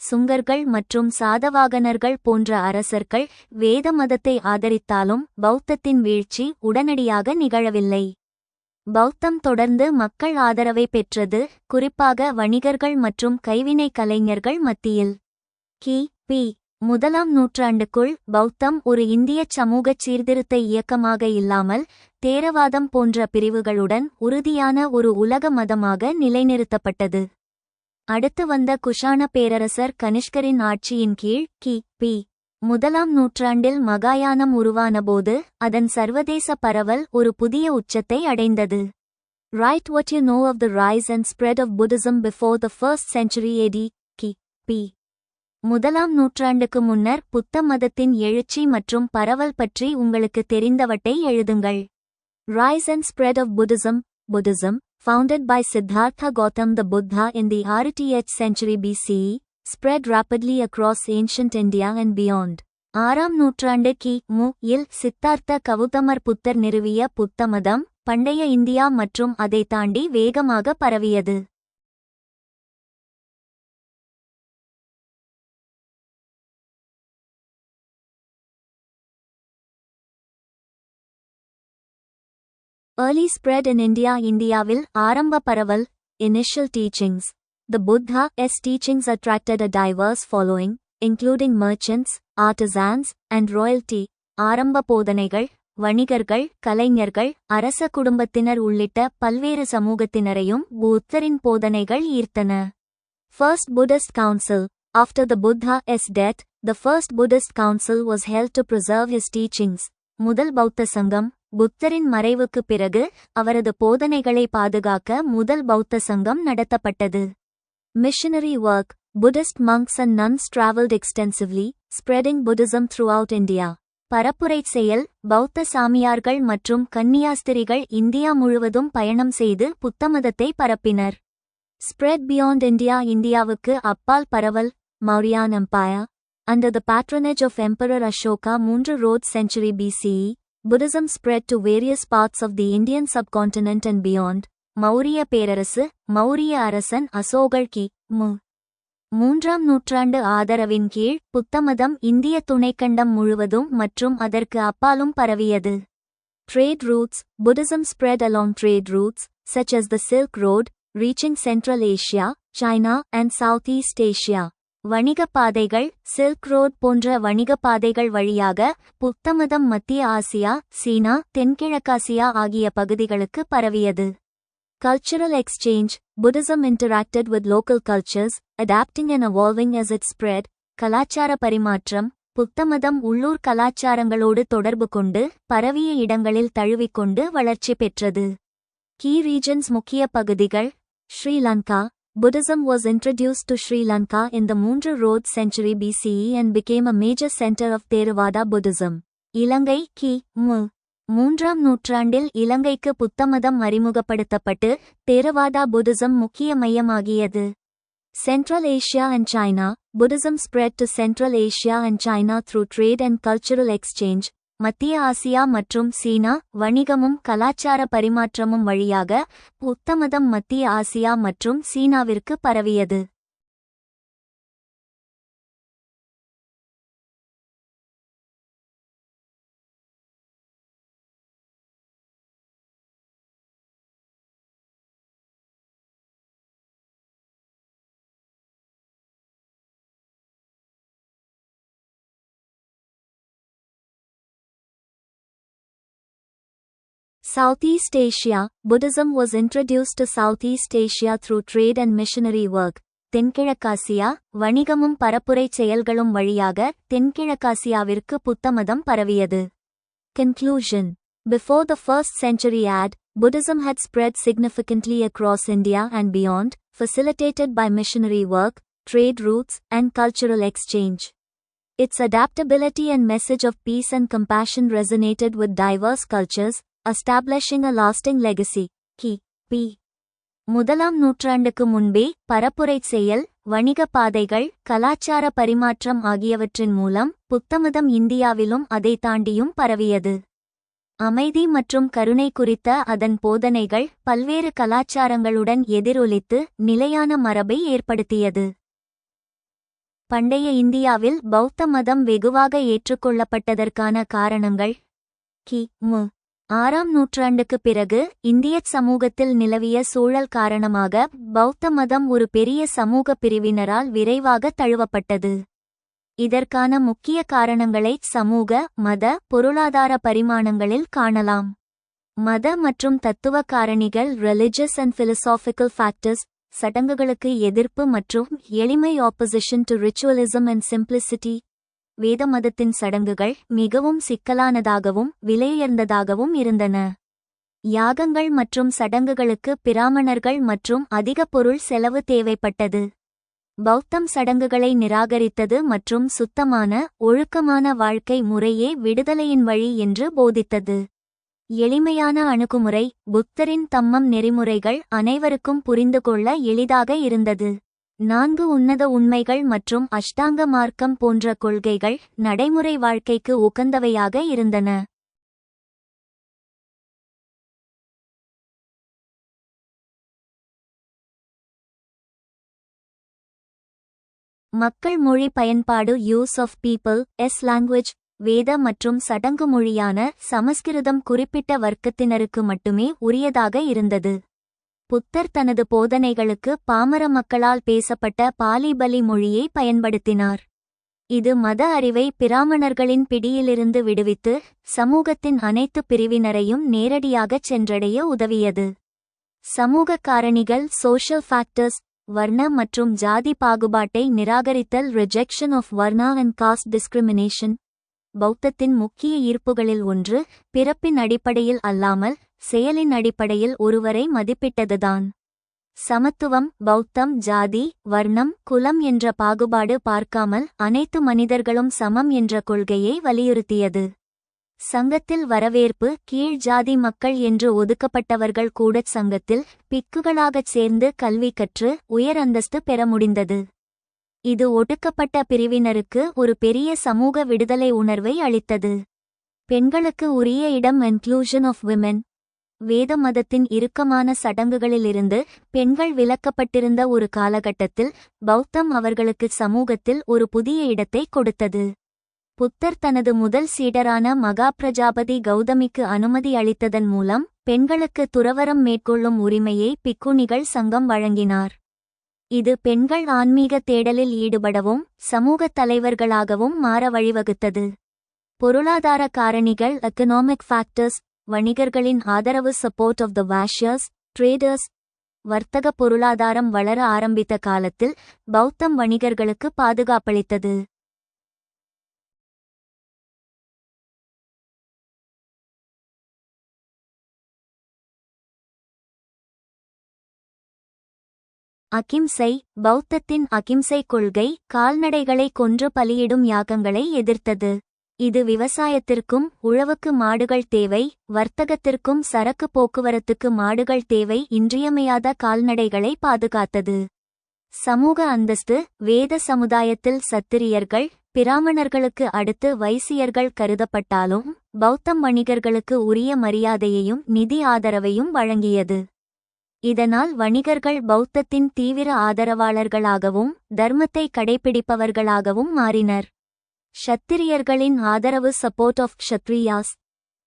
[SPEAKER 1] சுங்கர்கள் மற்றும் சாதவாகனர்கள் போன்ற அரசர்கள் வேத மதத்தை ஆதரித்தாலும் பௌத்தத்தின் வீழ்ச்சி உடனடியாக நிகழவில்லை. பௌத்தம் தொடர்ந்து மக்கள் ஆதரவை பெற்றது, குறிப்பாக வணிகர்கள் மற்றும் கைவினை கலைஞர்கள் மத்தியில். கி.பி. 1ஆம் நூற்றாண்டுக்குள் பௌத்தம் ஒரு இந்தியச் சமூகச் சீர்திருத்த இயக்கமாக இல்லாமல் தேரவாதம் போன்ற பிரிவுகளுடன் உறுதியான ஒரு உலக மதமாக நிலைநிறுத்தப்பட்டது. அடுத்து வந்த குஷான பேரரசர் கனிஷ்கரின் ஆட்சியின் கீழ் கி.பி. 1ஆம் நூற்றாண்டில் மகாயானம் உருவானபோது அதன் சர்வதேச பரவல் ஒரு புதிய உச்சத்தை அடைந்தது. Write what you know of the rise and spread of Buddhism before the 1st century AD. கி.பி. 1ஆம் நூற்றாண்டுக்கு முன்னர் புத்த மதத்தின் எழுச்சி மற்றும் பரவல் பற்றி உங்களுக்கு தெரிந்தவற்றை எழுதுங்கள். Rise and spread of Buddhism. Buddhism, founded by Siddhartha Gautam the Buddha in the 8th century BCE, spread rapidly across ancient India and beyond. 6ஆம் நூற்றாண்டு கி.மு. இல் சித்தார்த்த கௌதமர் புத்தர் நிறுவிய புத்த மதம் பண்டைய இந்தியா மற்றும் அதை தாண்டி வேகமாக பரவியது. Early spread in India. இந்தியாவில் ஆரம்ப பரவல். Initial teachings. The Buddha's teachings attracted a diverse following, including merchants, artisans, and royalty. ஆரம்ப போதனைகள் வணிகர்கள், கலைஞர்கள், அரச குடும்பத்தினர் உள்ளிட்ட பல்வேறு சமூகத்தினரையும் புத்தரின் போதனைகள் ஈர்த்தன. First Buddhist Council. After the Buddha's death, the first Buddhist Council was held to preserve his teachings. முதல் பௌத்த சங்கம். புத்தரின் மறைவுக்கு பிறகு அவரது போதனைகளை பாதுகாக்க முதல் பௌத்த சங்கம் நடத்தப்பட்டது. Missionary work. Buddhist monks and nuns traveled extensively, spreading Buddhism throughout India. பரப்புரை செயல். பௌத்த சாமியார்கள் மற்றும் கன்னியாஸ்திரிகள் இந்தியா முழுவதும் பயணம் செய்து புத்தமதத்தை பரப்பினர். Spread beyond India. இந்தியாவுக்கு அப்பால் பரவல். Mauryan Empire. Under the patronage of Emperor Ashoka 3rd century BCE, Buddhism spread to various parts of the Indian subcontinent and beyond. Maurya பேரரசு. மௌரிய அரசன் அசோகர் கி.மு. 3ஆம் நூற்றாண்டு ஆதரவின் கீழ் புத்தமதம் இந்திய துணைக்கண்டம் முழுவதும் மற்றும் அதற்கு அப்பாலும் பரவியது. Trade routes. Buddhism spread along trade routes, such as the Silk Road, reaching Central Asia, China, and Southeast Asia. வணிகப் பாதைகள். சில்க் ரோட் போன்ற வணிகப் பாதைகள் வழியாக புத்தமதம் மத்திய ஆசியா, சீனா, தென்கிழக்காசியா ஆகிய பகுதிகளுக்கு பரவியது. Cultural exchange. Buddhism interacted with local cultures, adapting and evolving as it spread. கலாச்சார பரிமாற்றம். புத்தமதம் உள்ளூர் கலாச்சாரங்களோடு தொடர்பு கொண்டு பரவிய இடங்களில் தழுவிக்கொண்டு வளர்ச்சி பெற்றது. கீ ரீஜன்ஸ் முக்கிய பகுதிகள். Sri Lanka. Buddhism was introduced to Sri Lanka in the 3rd century BCE and became a major center of Theravada Buddhism. இலங்கை. கி. மு. 3ஆம் நூற்றாண்டில் இலங்கைக்கு புத்தமதம் அறிமுகப்படுத்தப்பட்டு தேரவாதா புத்திசம் முக்கிய மையமாகியது. Central Asia and China. Buddhism spread to Central Asia and China through trade and cultural exchange. மத்திய Asia மற்றும் சீனா வணிகமும் கலாச்சார பரிமாற்றமும் வழியாக புத்தமதம் மத்திய ஆசியா மற்றும் சீனாவிற்கு பரவியது. Southeast Asia. Buddhism was introduced to Southeast Asia through trade and missionary work. தென்கிழக்காசியா வணிகமும் பரப்புரைச் செயல்களும் வழியாக தென்கிழக்காசியாவிற்கு புத்தமதம் பரவியது. Conclusion. Before the 1st century AD, Buddhism had spread significantly across India and beyond, facilitated by missionary work, trade routes, and cultural exchange. Its adaptability and message of peace and compassion resonated with diverse cultures, establishing a lasting legacy. Ki. B. முதலாம் நூற்றாண்டுக்கு முன்பே பரப்புரைச் செயல், வணிக பாதைகள், கலாச்சார பரிமாற்றம் ஆகியவற்றின் மூலம் புத்தமதம் இந்தியாவிலும் அதை தாண்டியும் பரவியது. அமைதி மற்றும் கருணை குறித்த அதன் போதனைகள் பல்வேறு கலாச்சாரங்களுடன் எதிரொலித்து நிலையான மரபை ஏற்படுத்தியது. பண்டைய இந்தியாவில் பௌத்த மதம் வெகுவாக ஏற்றுக்கொள்ளப்பட்டதற்கான காரணங்கள். கி. மு. 6ஆம் நூற்றாண்டுக்கு பிறகு இந்தியச் சமூகத்தில் நிலவிய சூழல் காரணமாக பௌத்த மதம் ஒரு பெரிய சமூக பிரிவினரால் விரைவாக தழுவப்பட்டது. இதற்கான முக்கிய காரணங்களை சமூக, மத, பொருளாதார பரிமாணங்களில் காணலாம். மத மற்றும் தத்துவ காரணிகள் religious and philosophical factors. சடங்குகளுக்கு எதிர்ப்பு மற்றும் எளிமை opposition to ritualism and simplicity. வேத மதத்தின் சடங்குகள் மிகவும் சிக்கலானதாகவும் விலையுயர்ந்ததாகவும் இருந்தன. யாகங்கள் மற்றும் சடங்குகளுக்கு பிராமணர்கள் மற்றும் அதிக பொருள் செலவு தேவைப்பட்டது. பௌத்தம் சடங்குகளை நிராகரித்தது மற்றும் சுத்தமான, ஒழுக்கமான வாழ்க்கை முறையே விடுதலையின் வழி என்று போதித்தது. எளிமையான அணுகுமுறை. புத்தரின் தம்மம் நெறிமுறைகள் அனைவருக்கும் புரிந்துகொள்ள எளிதாக இருந்தது. 4 உன்னத உண்மைகள் மற்றும் அஷ்டாங்க மார்க்கம் போன்ற கொள்கைகள் நடைமுறை வாழ்க்கைக்கு உகந்தவையாக இருந்தன. மக்கள் மொழி பயன்பாடு. Use of people's language. வேத மற்றும் சடங்கு மொழியான சமஸ்கிருதம் குறிப்பிட்ட வர்க்கத்தினருக்கு மட்டுமே உரியதாக இருந்தது. புத்தர் தனது போதனைகளுக்கு பாமர மக்களால் பேசப்பட்ட பாலிபலி மொழியை பயன்படுத்தினார். இது மத அறிவை பிராமணர்களின் பிடியிலிருந்து விடுவித்து சமூகத்தின் அனைத்து பிரிவினரையும் நேரடியாகச் சென்றடைய உதவியது. சமூக காரணிகள். Social factors. வர்ண மற்றும் ஜாதி பாகுபாட்டை நிராகரித்தல். Rejection of varna and caste discrimination. பௌத்தத்தின் முக்கிய ஈர்ப்புகளில் ஒன்று பிறப்பின் அடிப்படையில் அல்லாமல் செயலின் அடிப்படையில் ஒருவரை மதிப்பிட்டதுதான். சமத்துவம். பௌத்தம் ஜாதி, வர்ணம், குலம் என்ற பாகுபாடு பார்க்காமல் அனைத்து மனிதர்களும் சமம் என்ற கொள்கையை வலியுறுத்தியது. சங்கத்தில் வரவேற்பு. கீழ் ஜாதி மக்கள் என்று ஒதுக்கப்பட்டவர்கள் கூடச் சங்கத்தில் பிக்குகளாகச் சேர்ந்து கல்வி கற்று உயர் அந்தஸ்து பெற முடிந்தது. இது ஒடுக்கப்பட்ட பிரிவினருக்கு ஒரு பெரிய சமூக விடுதலை உணர்வை அளித்தது. பெண்களுக்கு உரிய இடம். Inclusion of women. வேத மதத்தின் இறுக்கமான சடங்குகளிலிருந்து பெண்கள் விலக்கப்பட்டிருந்த ஒரு காலகட்டத்தில் பௌத்தம் அவர்களுக்கு சமூகத்தில் ஒரு புதிய இடத்தை கொடுத்தது. புத்தர் தனது முதல் சீடரான மகா பிரஜாபதி கௌதமிக்கு அனுமதி அளித்ததன் மூலம் பெண்களுக்கு துறவறம் மேற்கொள்ளும் உரிமையை பிக்குணிகள் சங்கம் வழங்கினார். இது பெண்கள் ஆன்மீக தேடலில் ஈடுபடவும் சமூகத் தலைவர்களாகவும் மாற வழிவகுத்தது. பொருளாதார காரணிகள். Economic factors. வணிகர்களின் ஆதரவு. சப்போர்ட் ஆஃப் த வாஷியர்ஸ், ட்ரேடர்ஸ். வர்த்தக பொருளாதாரம் வளர ஆரம்பித்த காலத்தில் பௌத்தம் வணிகர்களுக்கு பாதுகாப்பளித்தது. அகிம்சை. பௌத்தத்தின் அகிம்சை கொள்கை கால்நடைகளை கொன்று பலியிடும் யாகங்களை எதிர்த்தது. இது விவசாயத்திற்கும் உழவுக்கு மாடுகள் தேவை, வர்த்தகத்திற்கும் சரக்கு போக்குவரத்துக்கு மாடுகள் தேவை இன்றியமையாத கால்நடைகளை பாதுகாத்தது. சமூக அந்தஸ்து. வேத சமுதாயத்தில் சத்திரியர்கள் பிராமணர்களுக்கு அடுத்து வைசியர்கள் கருதப்பட்டாலும் பௌத்தம் வணிகர்களுக்கு உரிய மரியாதையையும் நிதி ஆதரவையும் வழங்கியது. இதனால் வணிகர்கள் பௌத்தத்தின் தீவிர ஆதரவாளர்களாகவும் தர்மத்தை கடைபிடிப்பவர்களாகவும் மாறினர். ஷத்திரியர்களின் ஆதரவு. Support of க்ஷத்ரியாஸ்.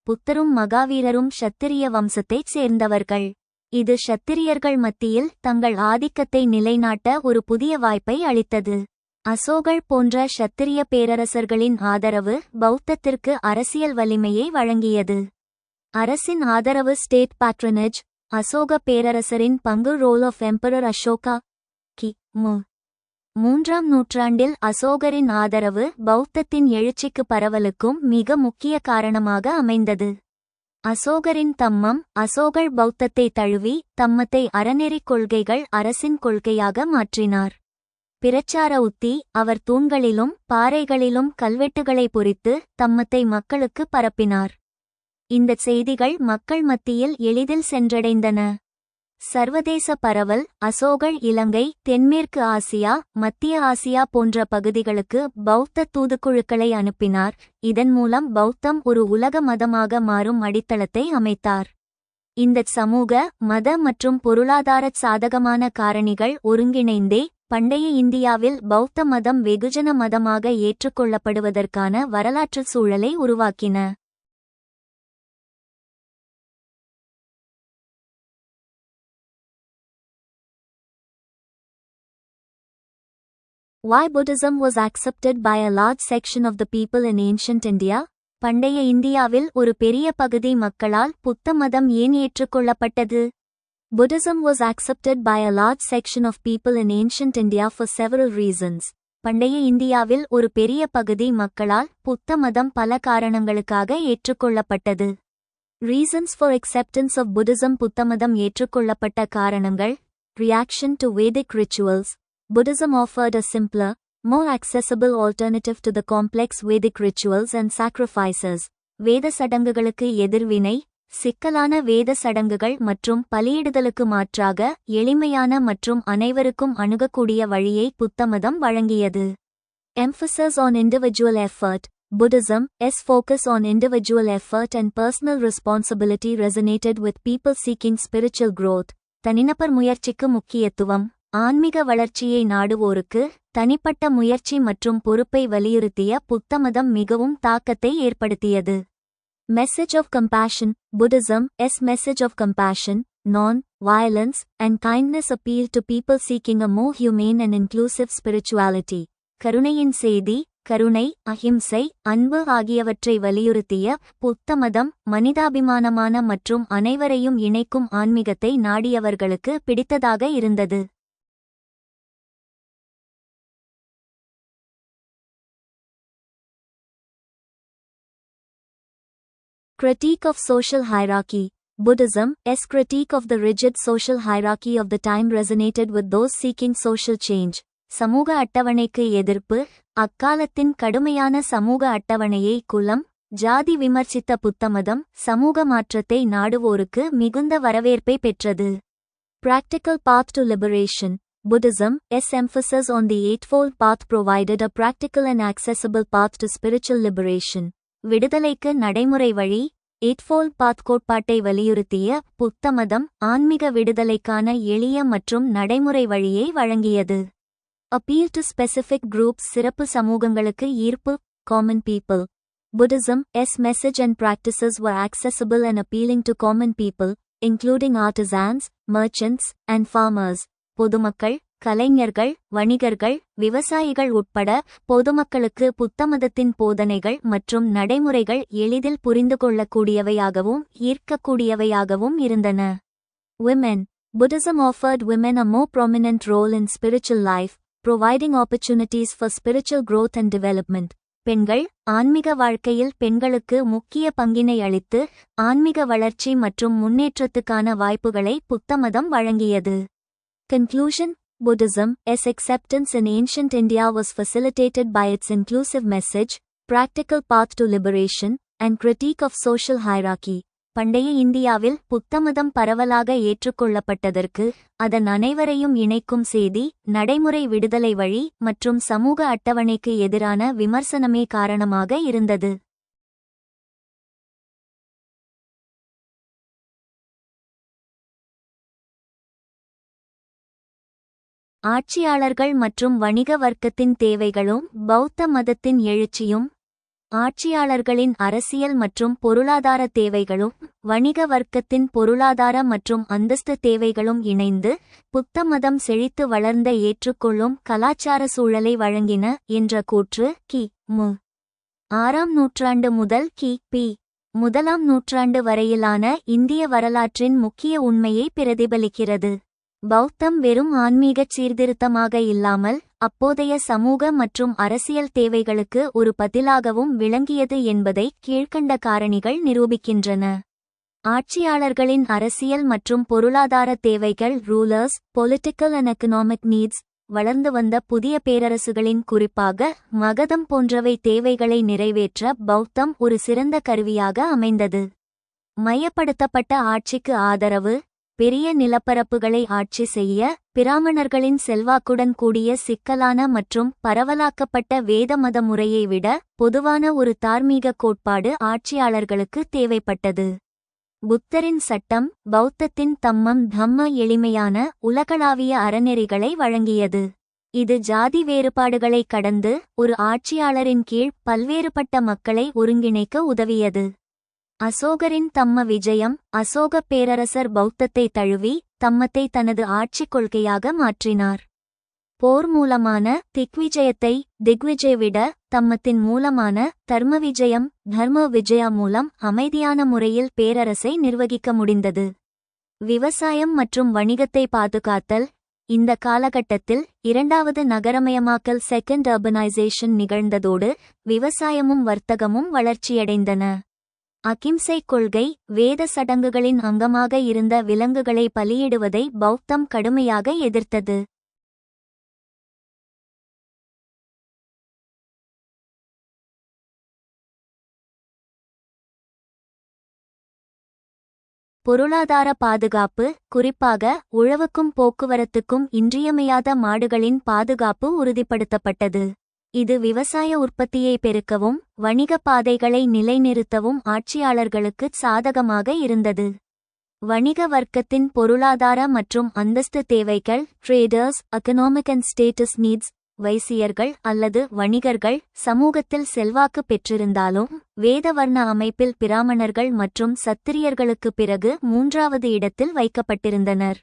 [SPEAKER 1] புத்தரும் மகாவீரரும் ஷத்திரிய வம்சத்தைச் சேர்ந்தவர்கள். இது ஷத்திரியர்கள் மத்தியில் தங்கள் ஆதிக்கத்தை நிலைநாட்ட ஒரு புதிய வாய்ப்பை அளித்தது. அசோகர் போன்ற ஷத்திரிய பேரரசர்களின் ஆதரவு பௌத்தத்திற்கு அரசியல் வலிமையை வழங்கியது. அரசின் ஆதரவு. State patronage. அசோக பேரரசரின் பங்கு. Role of emperor Ashoka. கி.மு. 3ஆம் நூற்றாண்டில் அசோகரின் ஆதரவு பௌத்தத்தின் எழுச்சிக்கு பரவலுக்கும் மிக முக்கிய காரணமாக அமைந்தது. அசோகரின் தம்மம். அசோகர் பௌத்தத்தை தழுவி தம்மத்தை அறநெறிக் கொள்கைகள் அரசின் கொள்கையாக மாற்றினார். பிரச்சார உத்தி. அவர் தூண்களிலும் பாறைகளிலும் கல்வெட்டுகளை பொறித்து தம்மத்தை மக்களுக்கு பரப்பினார். இந்தச் செய்திகள் மக்கள் மத்தியில் எளிதில் சென்றடைந்தன. சர்வதேச பரவல். அசோகர் இலங்கை, தென்மேற்கு ஆசியா, மத்திய ஆசியா போன்ற பகுதிகளுக்கு பௌத்த தூதுக்குழுக்களை அனுப்பினார். இதன் மூலம் பௌத்தம் ஒரு உலக மதமாக மாறும் அடித்தளத்தை அமைத்தார். இந்தச் சமூக, மத மற்றும் பொருளாதாரச் சாதகமான காரணிகள் ஒருங்கிணைந்தே பண்டைய இந்தியாவில் பௌத்த மதம் வெகுஜன மதமாக ஏற்றுக்கொள்ளப்படுவதற்கான வரலாற்றுச் சூழலை உருவாக்கின. Why Buddhism was accepted by a large section of the people in ancient India? பண்டைய இந்தியாவில் ஒரு பெரிய பகுதி மக்களால் புத்த மதம் ஏன் ஏற்றுக்கொள்ளப்பட்டது? Buddhism was accepted by a large section of people in ancient India for several reasons. பண்டைய இந்தியாவில் ஒரு பெரிய பகுதி மக்களால் புத்த மதம் பல காரணங்களுக்காக ஏற்றுக்கொள்ளப்பட்டது. Reasons for acceptance of Buddhism. புத்த மதம் ஏற்றுக்கொள்ளப்பட்ட காரணங்கள். Reaction to Vedic rituals. Buddhism offered a simpler, more accessible alternative to the complex Vedic rituals and sacrifices. வேத சடங்குகளுக்கு எதிர்வினை. சிக்கலான வேத சடங்குகள் மற்றும் பலியிடுதலுக்கு மாற்றாக எளிமையான மற்றும் அனைவருக்கும் அணுகக்கூடிய வழியை புத்தமதம் வழங்கியது. Emphasis on individual effort. Buddhism's focus on individual effort and personal responsibility resonated with people seeking spiritual growth. தனிநபர் முயற்சிக்கு முக்கியத்துவம். ஆன்மீக வளர்ச்சியை நாடுவோருக்கு தனிப்பட்ட முயற்சி மற்றும் பொறுப்பை வலியுறுத்திய புத்தமதம் மிகவும் தாக்கத்தை ஏற்படுத்தியது. Message of compassion. Buddhism's message of compassion, non-violence, and kindness appealed to people seeking a more humane and inclusive spirituality. கருணையின் செய்தி. கருணை, அஹிம்சை, அன்பு ஆகியவற்றை வலியுறுத்திய புத்தமதம் மனிதாபிமானமான மற்றும் அனைவரையும் இணைக்கும் ஆன்மீகத்தை நாடியவர்களுக்கு பிடித்ததாக இருந்தது. Critique of social hierarchy. Buddhism's critique of the rigid social hierarchy of the time resonated with those seeking social change. சமூக அட்டவணைக்கு எதிர்ப்பு. அக்காலத்தின் கடுமையான சமூக அட்டவணையை குலம், ஜாதி விமர்சித்த புத்தமதம் சமூக மாற்றத்தை நாடுவோருக்கு மிகுந்த வரவேற்பை பெற்றது. Practical path to liberation. Buddhism's emphasis on the Eightfold Path provided a practical and accessible path to spiritual liberation. விடுதலைக்கு நடைமுறை வழி. Eightfold Path கோட்பாட்டை வலியுறுத்திய புத்தமதம் ஆன்மீக விடுதலைக்கான எளிய மற்றும் நடைமுறை வழியை வழங்கியது. Appeal to specific groups. சிறப்பு சமூகங்களுக்கு ஈர்ப்பு. Common people. Buddhism's message and practices were accessible and appealing to common people, including artisans, merchants, and farmers. பொதுமக்கள், கலைஞர்கள், வணிகர்கள், விவசாயிகள் உட்பட பொதுமக்களுக்கு புத்தமதத்தின் போதனைகள் மற்றும் நடைமுறைகள் எளிதில் புரிந்து கொள்ளக்கூடியவையாகவும் ஈர்க்கக்கூடியவையாகவும் இருந்தன. Women. Buddhism offered women a more prominent role in spiritual life, providing opportunities for spiritual growth and development. பெண்கள் ஆன்மீக வாழ்க்கையில் பெண்களுக்கு முக்கிய பங்கினை அளித்து ஆன்மீக வளர்ச்சி மற்றும் முன்னேற்றத்துக்கான வாய்ப்புகளை புத்த மதம் வழங்கியது. Conclusion: Buddhism's acceptance in ancient India was facilitated by its inclusive message, practical path to liberation, and critique of social hierarchy. பண்டைய இந்தியாவில் புத்தமதம் பரவலாக ஏற்றுக்கொள்ளப்பட்டதற்கு அதன் அனைவரையும் இணைக்கும் செய்தி, நடைமுறை விடுதலை வழி மற்றும் சமூக அட்டவணைக்கு எதிரான விமர்சனமே காரணமாக இருந்தது. ஆட்சியாளர்கள் மற்றும் வணிக வர்க்கத்தின் தேவைகளும் பௌத்த மதத்தின் எழுச்சியும். ஆட்சியாளர்களின் அரசியல் மற்றும் பொருளாதார தேவைகளும் வணிக வர்க்கத்தின் பொருளாதார மற்றும் அந்தஸ்து தேவைகளும் இணைந்து புத்த மதம் செழித்து வளர்ந்த ஏற்றுக்கொள்ளும் கலாச்சார சூழலை வழங்கின என்ற கூற்று கி.மு. 6ஆம் நூற்றாண்டு முதல் கி.பி. 1ஆம் நூற்றாண்டு வரையிலான இந்திய வரலாற்றின் முக்கிய உண்மையை பிரதிபலிக்கிறது. பௌத்தம் வெறும் ஆன்மீகச் சீர்திருத்தமாக இல்லாமல் அப்போதைய சமூக மற்றும் அரசியல் தேவைகளுக்கு ஒரு பதிலாகவும் விளங்கியது என்பதை கீழ்க்கண்ட காரணிகள் நிரூபிக்கின்றன. ஆட்சியாளர்களின் அரசியல் மற்றும் பொருளாதார தேவைகள் rulers, political and economic needs. வளர்ந்து வந்த புதிய பேரரசுகளின் குறிப்பாக மகதம் போன்றவை தேவைகளை நிறைவேற்ற பௌத்தம் ஒரு சிறந்த கருவியாக அமைந்தது. மையப்படுத்தப்பட்ட ஆட்சிக்கு ஆதரவு, பெரிய நிலப்பரப்புகளை ஆட்சி செய்ய, பிராமணர்களின் செல்வாக்குடன் கூடிய சிக்கலான மற்றும் பரவலாக்கப்பட்ட வேத மத முறையை விட பொதுவான ஒரு தார்மீக கோட்பாடு ஆட்சியாளர்களுக்கு தேவைப்பட்டது. புத்தரின் சட்டம் பௌத்தத்தின் தம்மம் தம்ம எளிமையான உலகளாவிய அறநெறிகளை வழங்கியது. இது ஜாதி வேறுபாடுகளை கடந்து ஒரு ஆட்சியாளரின் கீழ் பல்வேறுபட்ட மக்களை ஒருங்கிணைக்க உதவியது. அசோகரின் தம்ம விஜயம் அசோகப் பேரரசர் பௌத்தத்தை தழுவி தம்மத்தை தனது ஆட்சிக் கொள்கையாக மாற்றினார். போர் மூலமான திக்விஜயத்தை திக்விஜய் விட தம்மத்தின் மூலமான தர்ம விஜயம் தர்ம விஜயா மூலம் அமைதியான முறையில் பேரரசை நிர்வகிக்க முடிந்தது. விவசாயம் மற்றும் வணிகத்தை பாதுகாத்தல். இந்த காலகட்டத்தில் இரண்டாவது நகரமயமாக்கல் செகண்ட் அர்பனைசேஷன் நிகழ்ந்ததோடு விவசாயமும் வர்த்தகமும் வளர்ச்சியடைந்தன. அகிம்சை கொள்கை வேத சடங்குகளின் அங்கமாக இருந்த விலங்குகளை பலியிடுவதை பௌத்தம் கடுமையாக எதிர்த்தது. பொருளாதார பாதுகாப்பு, குறிப்பாக உழவுக்கும் போக்குவரத்துக்கும் இன்றியமையாத மாடுகளின் பாதுகாப்பு உறுதிப்படுத்தப்பட்டது. இது விவசாய உற்பத்தியை பெருக்கவும் வணிக பாதைகளை நிலைநிறுத்தவும் ஆட்சியாளர்களுக்குச் சாதகமாக இருந்தது. வணிக வர்க்கத்தின் பொருளாதார மற்றும் அந்தஸ்து தேவைகள் traders, economic and status needs. வைசியர்கள் அல்லது வணிகர்கள் சமூகத்தில் செல்வாக்கு பெற்றிருந்தாலும் வேதவர்ண அமைப்பில் பிராமணர்கள் மற்றும் சத்திரியர்களுக்கு பிறகு 3வது இடத்தில் வைக்கப்பட்டிருந்தனர்.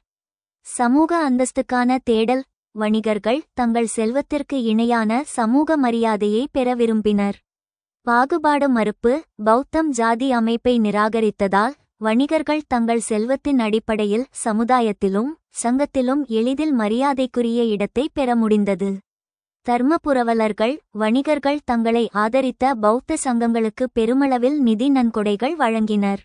[SPEAKER 1] சமூக அந்தஸ்துக்கான தேடல். வணிகர்கள் தங்கள் செல்வத்திற்கு இணையான சமூக மரியாதையை பெற விரும்பினர். பாகுபாடு மறுப்பு. பௌத்தம் ஜாதி அமைப்பை நிராகரித்ததால் வணிகர்கள் தங்கள் செல்வத்தின் அடிப்படையில் சமுதாயத்திலும் சங்கத்திலும் எளிதில் மரியாதைக்குரிய இடத்தை பெற முடிந்தது. தர்ம புரவலர்கள். வணிகர்கள் தங்களை ஆதரித்த பௌத்த சங்கங்களுக்கு பெருமளவில் நிதி நன்கொடைகள் வழங்கினர்.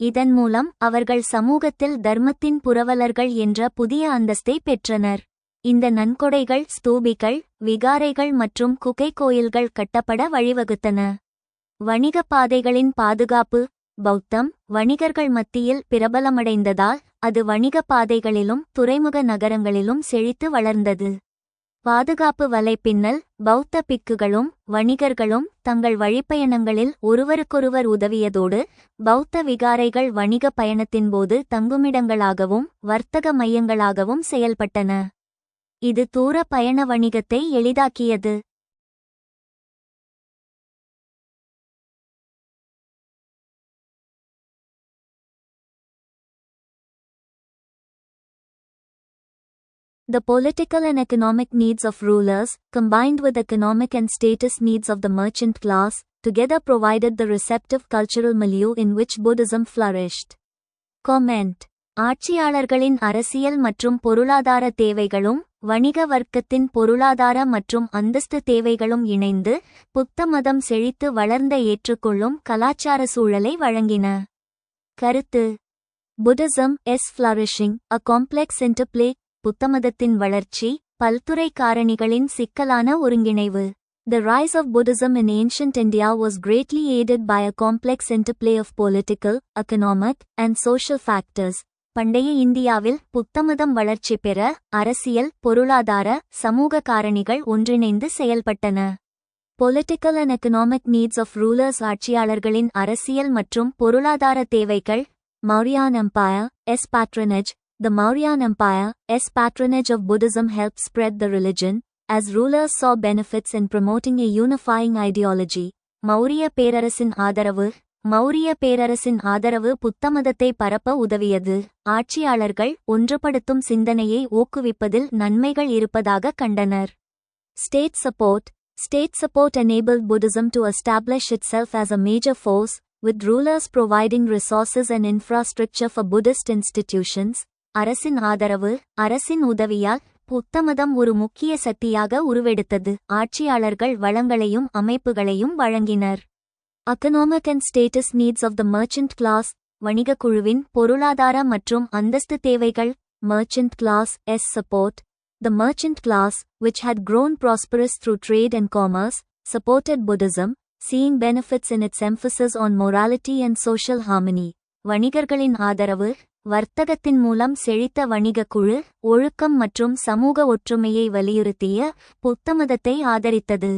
[SPEAKER 1] இதன் மூலம் அவர்கள் சமூகத்தில் தர்மத்தின் புரவலர்கள் என்ற புதிய அந்தஸ்தை பெற்றனர். இந்த நன்கொடைகள் ஸ்தூபிகள், விகாரைகள் மற்றும் குகை கோயில்கள் கட்டப்பட வழிவகுத்தன. வணிக பாதைகளின் பாதுகாப்பு. பௌத்தம் வணிகர்கள் மத்தியில் பிரபலமடைந்ததால் அது வணிக பாதைகளிலும் துறைமுக நகரங்களிலும் செழித்து வளர்ந்தது. பாதுகாப்பு வலைப்பின்னல். பௌத்த பிக்குகளும் வணிகர்களும் தங்கள் வழிப்பயணங்களில் ஒருவருக்கொருவர் உதவியதோடு பௌத்த விகாரைகள் வணிக பயணத்தின்போது தங்குமிடங்களாகவும் வர்த்தக மையங்களாகவும் செயல்பட்டன. இது தூர பயண வணிகத்தை எளிதாக்கியது. The political and economic needs of rulers, combined with economic and status needs of the merchant class, together provided the receptive cultural milieu in which Buddhism flourished. Comment. ஆட்சியாளர்களின் அரசியல் மற்றும் பொருளாதார தேவைகளும் வணிக வர்க்கத்தின் பொருளாதார மற்றும் அந்தஸ்து தேவைகளும் இணைந்து புத்த மதம் செழித்து வளர்ந்த ஏற்றுக்கொள்ளும் கலாச்சார சூழலை வழங்கின. கருத்து: Buddhism is flourishing, a complex interplay. புத்தமதத்தின் வளர்ச்சி பல்துறை காரணிகளின் சிக்கலான ஒருங்கிணைவு. The rise of Buddhism in ancient India was greatly aided by a complex interplay of political, economic, and social factors. பண்டைய இந்தியாவில் புத்தமதம் வளர்ச்சி பெற அரசியல், பொருளாதார, சமூக காரணிகள் ஒன்றிணைந்து செயல்பட்டன. Political and economic needs of rulers. ஆட்சியாளர்களின் அரசியல் மற்றும் பொருளாதார தேவைகள். Mauryan Empire, patronage. The Mauryan Empire, patronage of Buddhism helped spread the religion, as rulers saw benefits in promoting a unifying ideology. Maurya பேரரசின் ஆதரவு புத்தமதத்தை பரப்ப உதவியது. ஆட்சியாளர்கள் ஒன்றுபடுத்தும் சிந்தனையை ஊக்குவிப்பதில் நன்மைகள் இருப்பதாக கண்டனர். State support enabled Buddhism to establish itself as a major force, with rulers providing resources and infrastructure for Buddhist institutions. அரசின் உதவியால் புத்தமதம் ஒரு முக்கிய சக்தியாக உருவெடுத்தது. ஆட்சியாளர்கள் வளங்களையும் அமைப்புகளையும் வழங்கினர். Economic and status needs of the merchant class. வணிக குழுவின் பொருளாதார மற்றும் அந்தஸ்து தேவைகள். Merchant class support. The merchant class, which had grown prosperous through trade and commerce, supported Buddhism, seeing benefits in its emphasis on morality and social harmony. வணிகர்களின் ஆதரவு வர்த்தகத்தின் மூலம் செழித்த வணிகக் குழு ஒழுக்கம் மற்றும் சமூக ஒற்றுமையை வலியுறுத்திய புத்தமதத்தை ஆதரித்தது.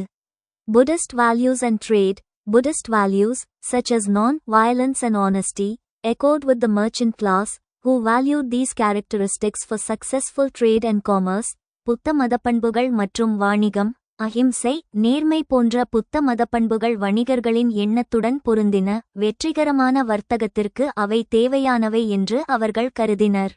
[SPEAKER 1] Buddhist values and trade. Buddhist values, such as non-violence and honesty, echoed with the merchant class, who valued these characteristics for successful trade and commerce. புத்த மதப்பண்புகள் மற்றும் வாணிகம். அஹிம்சை, நேர்மை போன்ற புத்த மதப்பண்புகள் வணிகர்களின் எண்ணத்துடன் பொருந்தின. வெற்றிகரமான வர்த்தகத்திற்கு அவை தேவையானவை என்று அவர்கள் கருதினர்.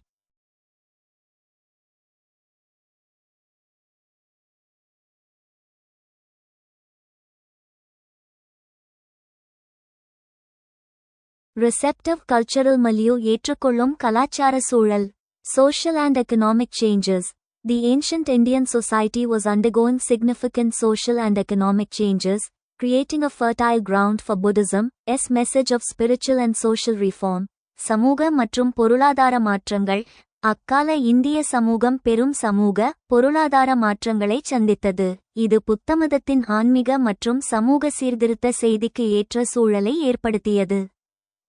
[SPEAKER 1] Receptive cultural milieu. ஏற்றுக்கொள்ளும் கலாச்சார சூழல். Social and economic changes. The ancient Indian society was undergoing significant social and economic changes, creating a fertile ground for Buddhism's message of spiritual and social reform. சமூக மற்றும் பொருளாதார மாற்றங்கள். அக்கால இந்திய சமூகம் பெரும் சமூக, பொருளாதார மாற்றங்களை சந்தித்தது. இது புத்தமதத்தின் ஆன்மீக மற்றும் சமூக சீர்திருத்த செய்திக்கு ஏற்ற சூழலை ஏற்படுத்தியது.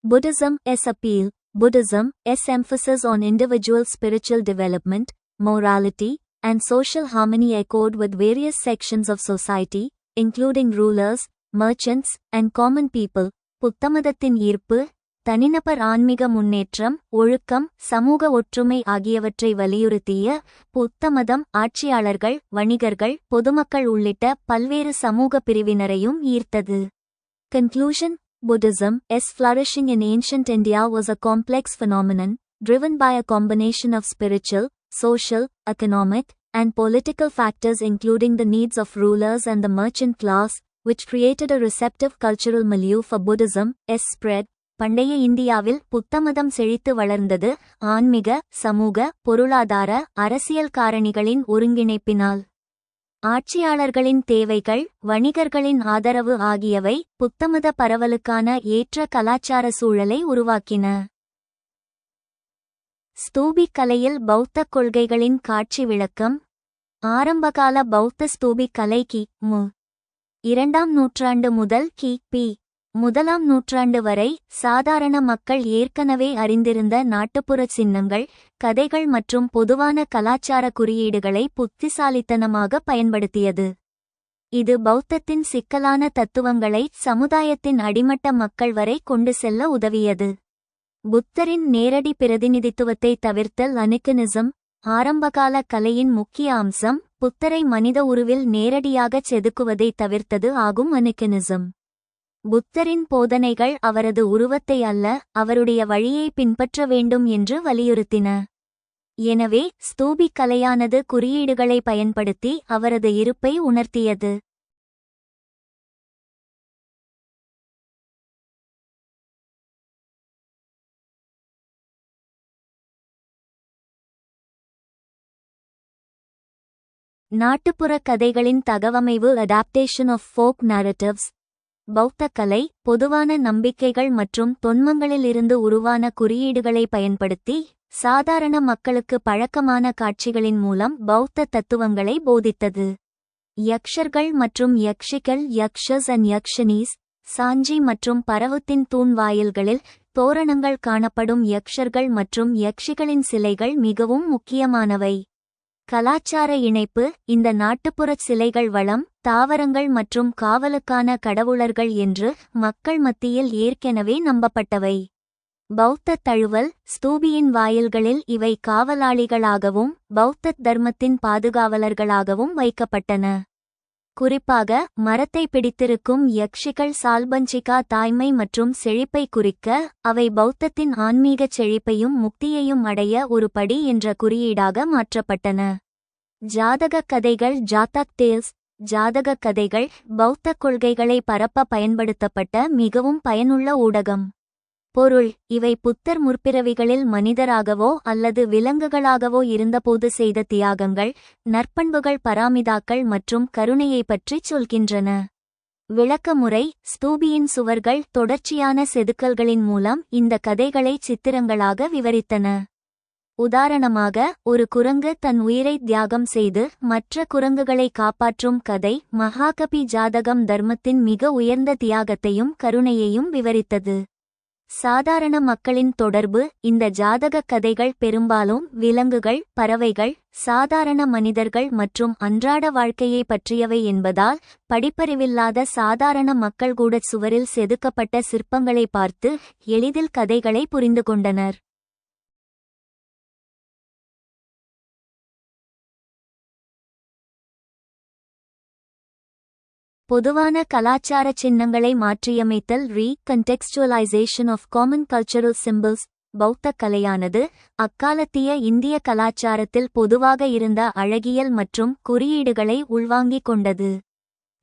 [SPEAKER 1] Buddhism's appeal. Buddhism's emphasis on individual spiritual development, morality, and social harmony echoed with various sections of society, including rulers, merchants, and common people. புத்தமதத்தின் ஈர்ப்பு தனிநபர் ஆன்மீக முன்னேற்றம், ஒழுக்கம், சமூக ஒற்றுமை ஆகியவற்றை வலியுறுத்திய புத்தமதம் ஆட்சியாளர்கள், வணிகர்கள், பொதுமக்கள் உள்ளிட்ட பல்வேறு சமூக பிரிவினரையும் ஈர்த்தது. Conclusion. Buddhism's flourishing in ancient India was a complex phenomenon, driven by a combination of spiritual, social, economic, and political factors including the needs of rulers and the merchant class, which created a receptive cultural milieu for Buddhism's spread. பண்டைய இந்தியாவில் புத்தமதம் செழித்து வளர்ந்தது ஆன்மீக, சமூக, பொருளாதார, அரசியல் காரணிகளின் ஒருங்கிணைப்பினால். ஆட்சியாளர்களின் தேவைகள், வணிகர்களின் ஆதரவு ஆகியவை புத்தமத பரவலுக்கான ஏற்ற கலாச்சார சூழலை உருவாக்கின. ஸ்தூபிக் கலையில் பௌத்த கொள்கைகளின் காட்சி விளக்கம். ஆரம்பகால பௌத்த ஸ்தூபிக் கலை கி.மு. 2ஆம் நூற்றாண்டு முதல் கி.பி. 1ஆம் நூற்றாண்டு வரை சாதாரண மக்கள் ஏற்கனவே அறிந்திருந்த நாட்டுப்புற சின்னங்கள், கதைகள் மற்றும் பொதுவான கலாச்சார குறியீடுகளை புத்திசாலித்தனமாக பயன்படுத்தியது. இது பௌத்தத்தின் சிக்கலான தத்துவங்களை சமுதாயத்தின் அடிமட்ட மக்கள் வரை கொண்டு செல்ல உதவியது. புத்தரின் நேரடி பிரதிநிதித்துவத்தை தவிர்த்தல். அனிகனிசம். ஆரம்பகால கலையின் முக்கிய அம்சம் புத்தரை மனித உருவில் நேரடியாகச் செதுக்குவதை தவிர்த்தது ஆகும். அனிகனிசம் புத்தரின் போதனைகள் அவரது உருவத்தை அல்ல, அவருடைய வழியை பின்பற்ற வேண்டும் என்று வலியுறுத்தின. எனவே ஸ்தூபிக் கலையானது குறியீடுகளை பயன்படுத்தி அவரது இருப்பை உணர்த்தியது. நாட்டுப்புற கதைகளின் தகவமைவு அடாப்டேஷன் ஆஃப் ஃபோக் narratives. பௌத்த கலை பொதுவான நம்பிக்கைகள் மற்றும் தொன்மங்களிலிருந்து உருவான குறியீடுகளை பயன்படுத்தி சாதாரண மக்களுக்கு பழக்கமான காட்சிகளின் மூலம் பௌத்த தத்துவங்களை போதித்தது. யக்ஷர்கள் மற்றும் யக்ஷிகள் யக்ஷஸ் அண்ட் யக்ஷனீஸ். சாஞ்சி மற்றும் பரவுத்தின் தூண் வாயில்களில் தோரணங்கள் காணப்படும் யக்ஷர்கள் மற்றும் யக்ஷிகளின் சிலைகள் மிகவும் முக்கியமானவை. கலாச்சார இணைப்பு இந்த நாட்டுப்புறச் சிலைகள் வளம், தாவரங்கள் மற்றும் காவலுக்கான கடவுளர்கள் என்று மக்கள் மத்தியில் ஏற்கனவே நம்பப்பட்டவை. பௌத்த தழுவல் ஸ்தூபியின் வாயில்களில் இவை காவலாளிகளாகவும் பௌத்த தர்மத்தின் பாதுகாவலர்களாகவும் வைக்கப்பட்டன. குறிப்பாக மரத்தை பிடித்திருக்கும் யக்ஷிகள் சால்பஞ்சிகா தாய்மை மற்றும் செழிப்பை குறிக்க, அவை பௌத்தத்தின் ஆன்மீகச் செழிப்பையும் முக்தியையும் அடைய ஒரு படி என்ற குறியீடாக மாற்றப்பட்டன. ஜாதகக் கதைகள் ஜாதக் டேல்ஸ். ஜாதகக் கதைகள் பௌத்த கொள்கைகளை பரப்ப பயன்படுத்தப்பட்ட மிகவும் பயனுள்ள ஊடகம். பொருள் இவை புத்தர் முற்பிறவிகளில் மனிதராகவோ அல்லது விலங்குகளாகவோ இருந்தபோது செய்த தியாகங்கள், நற்பண்புகள், பராமிதாக்கள் மற்றும் கருணையை பற்றிச் சொல்கின்றன. விளக்கமுறை ஸ்தூபியின் சுவர்கள் தொடர்ச்சியான செதுக்கல்களின் மூலம் இந்த கதைகளை சித்திரங்களாக விவரித்தன. உதாரணமாக, ஒரு குரங்கு தன் உயிரை தியாகம் செய்து மற்ற குரங்குகளை காப்பாற்றும் கதை மகாகபி ஜாதகம் தர்மத்தின் மிக உயர்ந்த தியாகத்தையும் கருணையையும் விவரித்தது. சாதாரண மக்களின் தொடர்பு இந்த ஜாதகக் கதைகள் பெரும்பாலும் விலங்குகள், பறவைகள், சாதாரண மனிதர்கள் மற்றும் அன்றாட வாழ்க்கையை பற்றியவை என்பதால் படிப்பறிவில்லாத சாதாரண மக்கள் கூட சுவரில் செதுக்கப்பட்ட சிற்பங்களை பார்த்து எளிதில் கதைகளை புரிந்து கொண்டனர். பொதுவான கலாச்சார சின்னங்களை மாற்றியமைத்தல் ரீகன்டெக்ஸ்டுவலைசேஷன் ஆஃப் காமன் கல்ச்சரல் சிம்பிள்ஸ். பௌத்த கலையானது அக்காலத்திய இந்திய கலாச்சாரத்தில் பொதுவாக இருந்த அழகியல் மற்றும் குறியீடுகளை உள்வாங்கிக் கொண்டது.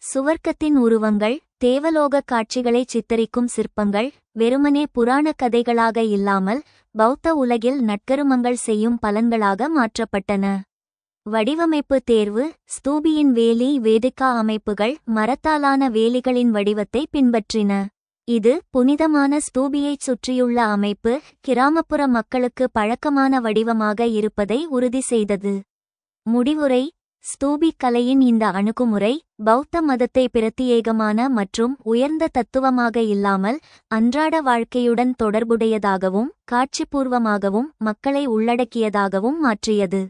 [SPEAKER 1] சுவர்க்கத்தின் உருவங்கள், தேவலோக காட்சிகளை சித்தரிக்கும் சிற்பங்கள் வெறுமனே புராண கதைகளாக இல்லாமல் பௌத்த உலகில் நற்கருமங்கள் செய்யும் பலன்களாக மாற்றப்பட்டன. வடிவமைப்பு தேர்வு ஸ்தூபியின் வேலி வேதிக்கா அமைப்புகள் மரத்தாலான வேலிகளின் வடிவத்தை பின்பற்றின. இது புனிதமான ஸ்தூபியைச் சுற்றியுள்ள அமைப்பு கிராமப்புற மக்களுக்கு பழக்கமான வடிவமாக இருப்பதை உறுதி செய்தது. முடிவுரை ஸ்தூபி கலையின் இந்த அணுகுமுறை பௌத்த மதத்தை பிரத்தியேகமான மற்றும் உயர்ந்த தத்துவமாக இல்லாமல் அன்றாட வாழ்க்கையுடன் தொடர்புடையதாகவும் காட்சிபூர்வமாகவும் மக்களை உள்ளடக்கியதாகவும் மாற்றியது.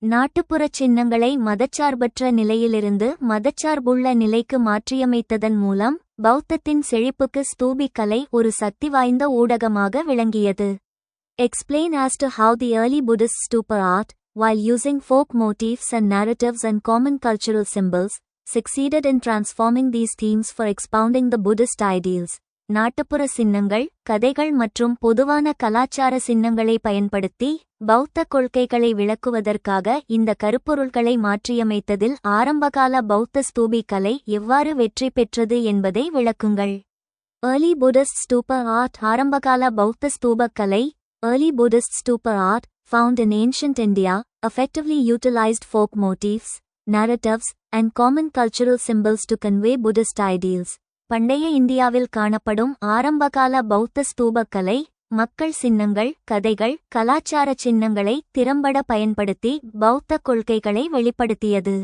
[SPEAKER 1] நாட்டுப்புறச் சின்னங்களை மதச்சார்பற்ற நிலையிலிருந்து மதச்சார்புள்ள நிலைக்கு மாற்றியமைத்ததன் மூலம் பௌத்தத்தின் செழிப்புக்கு ஸ்தூபி கலை ஒரு சக்தி வாய்ந்த ஊடகமாக விளங்கியது. Explain as to how the early Buddhist stupa art, while using folk motifs and narratives and common cultural symbols, succeeded in transforming these themes for expounding the Buddhist ideals. நாட்டுப்புற சின்னங்கள், கதைகள் மற்றும் பொதுவான கலாச்சார சின்னங்களை பயன்படுத்தி பௌத்த கொள்கைகளை விளக்குவதற்காக இந்த கருப்பொருள்களை மாற்றியமைத்ததில் ஆரம்பகால பௌத்த ஸ்தூபி கலை எவ்வாறு வெற்றி பெற்றது என்பதை விளக்குங்கள். Early Buddhist stupa art. ஆரம்பகால பௌத்த ஸ்தூப கலை Early Buddhist stupa art, found in ancient India, effectively utilized folk motifs, narratives, and common cultural symbols to convey Buddhist ideals. பண்டைய இந்தியாவில் காணப்படும் ஆரம்பகால பௌத்த ஸ்தூப கலை மக்கள் சின்னங்கள், கதைகள், கலாச்சார சின்னங்களை திறம்பட பயன்படுத்தி பௌத்த கொள்கைகளை வெளிப்படுத்தியது.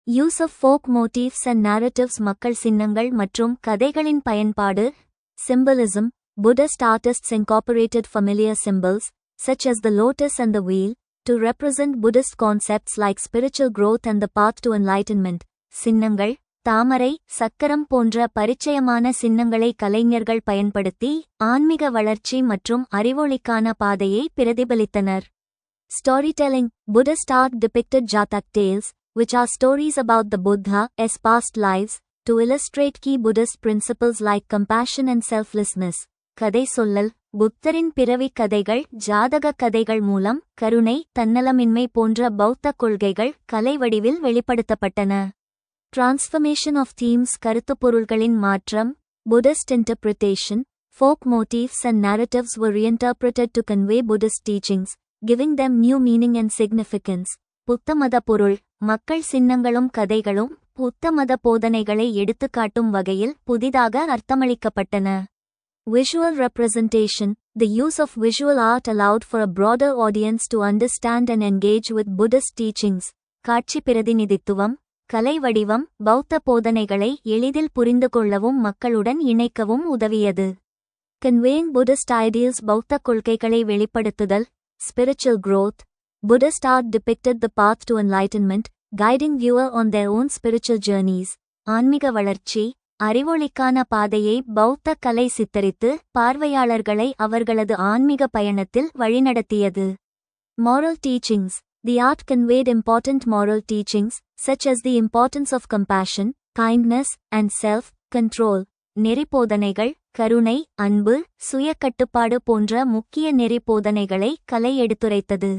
[SPEAKER 1] Use of folk motifs and narratives. மக்கள் சின்னங்கள் மற்றும் கதைகளின் பயன்பாடு. Symbolism. Buddhist artists incorporated familiar symbols, such as the lotus and the wheel, to represent Buddhist concepts like spiritual growth and the path to enlightenment. சின்னங்கள், தாமரை, சக்கரம் போன்ற பரிச்சயமான சின்னங்களை கலைஞர்கள் பயன்படுத்தி ஆன்மீக வளர்ச்சி மற்றும் அறிவொளிக்கான பாதையை பிரதிபலித்தனர். Storytelling. Buddhist art depicted Jatak tales, which are stories about the Buddha's past lives, to illustrate key Buddhist principles like compassion and selflessness. கதை சொல்லல். புத்தரின் பிறவிக் கதைகள், ஜாதக கதைகள் மூலம் கருணை, தன்னலமின்மை போன்ற பௌத்த கொள்கைகள் கலை வடிவில் வெளிப்படுத்தப்பட்டன. Transformation of themes. கருத்துப்பொருள்களின் மாற்றம். Buddhist interpretation. Folk motifs and narratives were reinterpreted to convey Buddhist teachings, giving them new meaning and significance. புத்த மத பொருள். மக்கள் சின்னங்களும் கதைகளும் புத்த மத போதனைகளை எடுத்துக்காட்டும் வகையில் புதிதாக அர்த்தமளிக்கப்பட்டன. Visual representation. The use of visual art allowed for a broader audience to understand and engage with Buddhist teachings. காட்சி பிரதிநிதித்துவம். கலை வடிவம் பௌத்த போதனைகளை எளிதில் புரிந்து கொள்ளவும் மக்களுடன் இணைக்கவும் உதவியது. Conveying Buddhist ideals. பௌத்த கொள்கைகளை வெளிப்படுத்துதல். Spiritual growth. Buddhist art depicted the path to enlightenment, guiding viewer on their own spiritual journeys. ஆன்மீக வளர்ச்சி. அறிவொளிக்கான பாதையை பௌத்த கலை சித்தரித்து பார்வையாளர்களை அவர்களது ஆன்மீக பயணத்தில் வழிநடத்தியது. Moral teachings. The art conveyed important moral teachings, such as the importance of compassion, kindness, and self-control. நெறிப்போதனைகள். கருணை, அன்பு, சுய கட்டுப்பாடு போன்ற முக்கிய நெறிப்போதனைகளை கலை எடுத்துரைத்தது.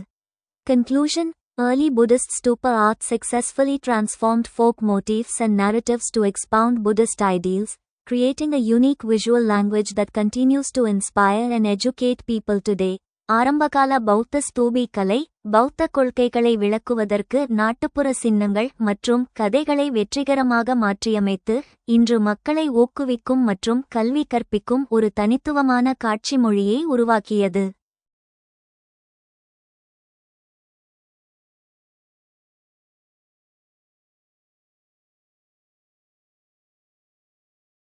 [SPEAKER 1] Conclusion. Early Buddhist stupa art successfully transformed folk motifs and narratives to expound Buddhist ideals, creating a unique visual language that continues to inspire and educate people today. ஆரம்பகால பௌத்த ஸ்தூபி கலை பௌத்த கொள்கைகளை விளக்குவதற்கு நாட்டுப்புற சின்னங்கள் மற்றும் கதைகளை வெற்றிகரமாக மாற்றியமைத்து இன்று மக்களை ஊக்குவிக்கும் மற்றும் கல்வி கற்பிக்கும் ஒரு தனித்துவமான காட்சி மொழியை உருவாக்கியது.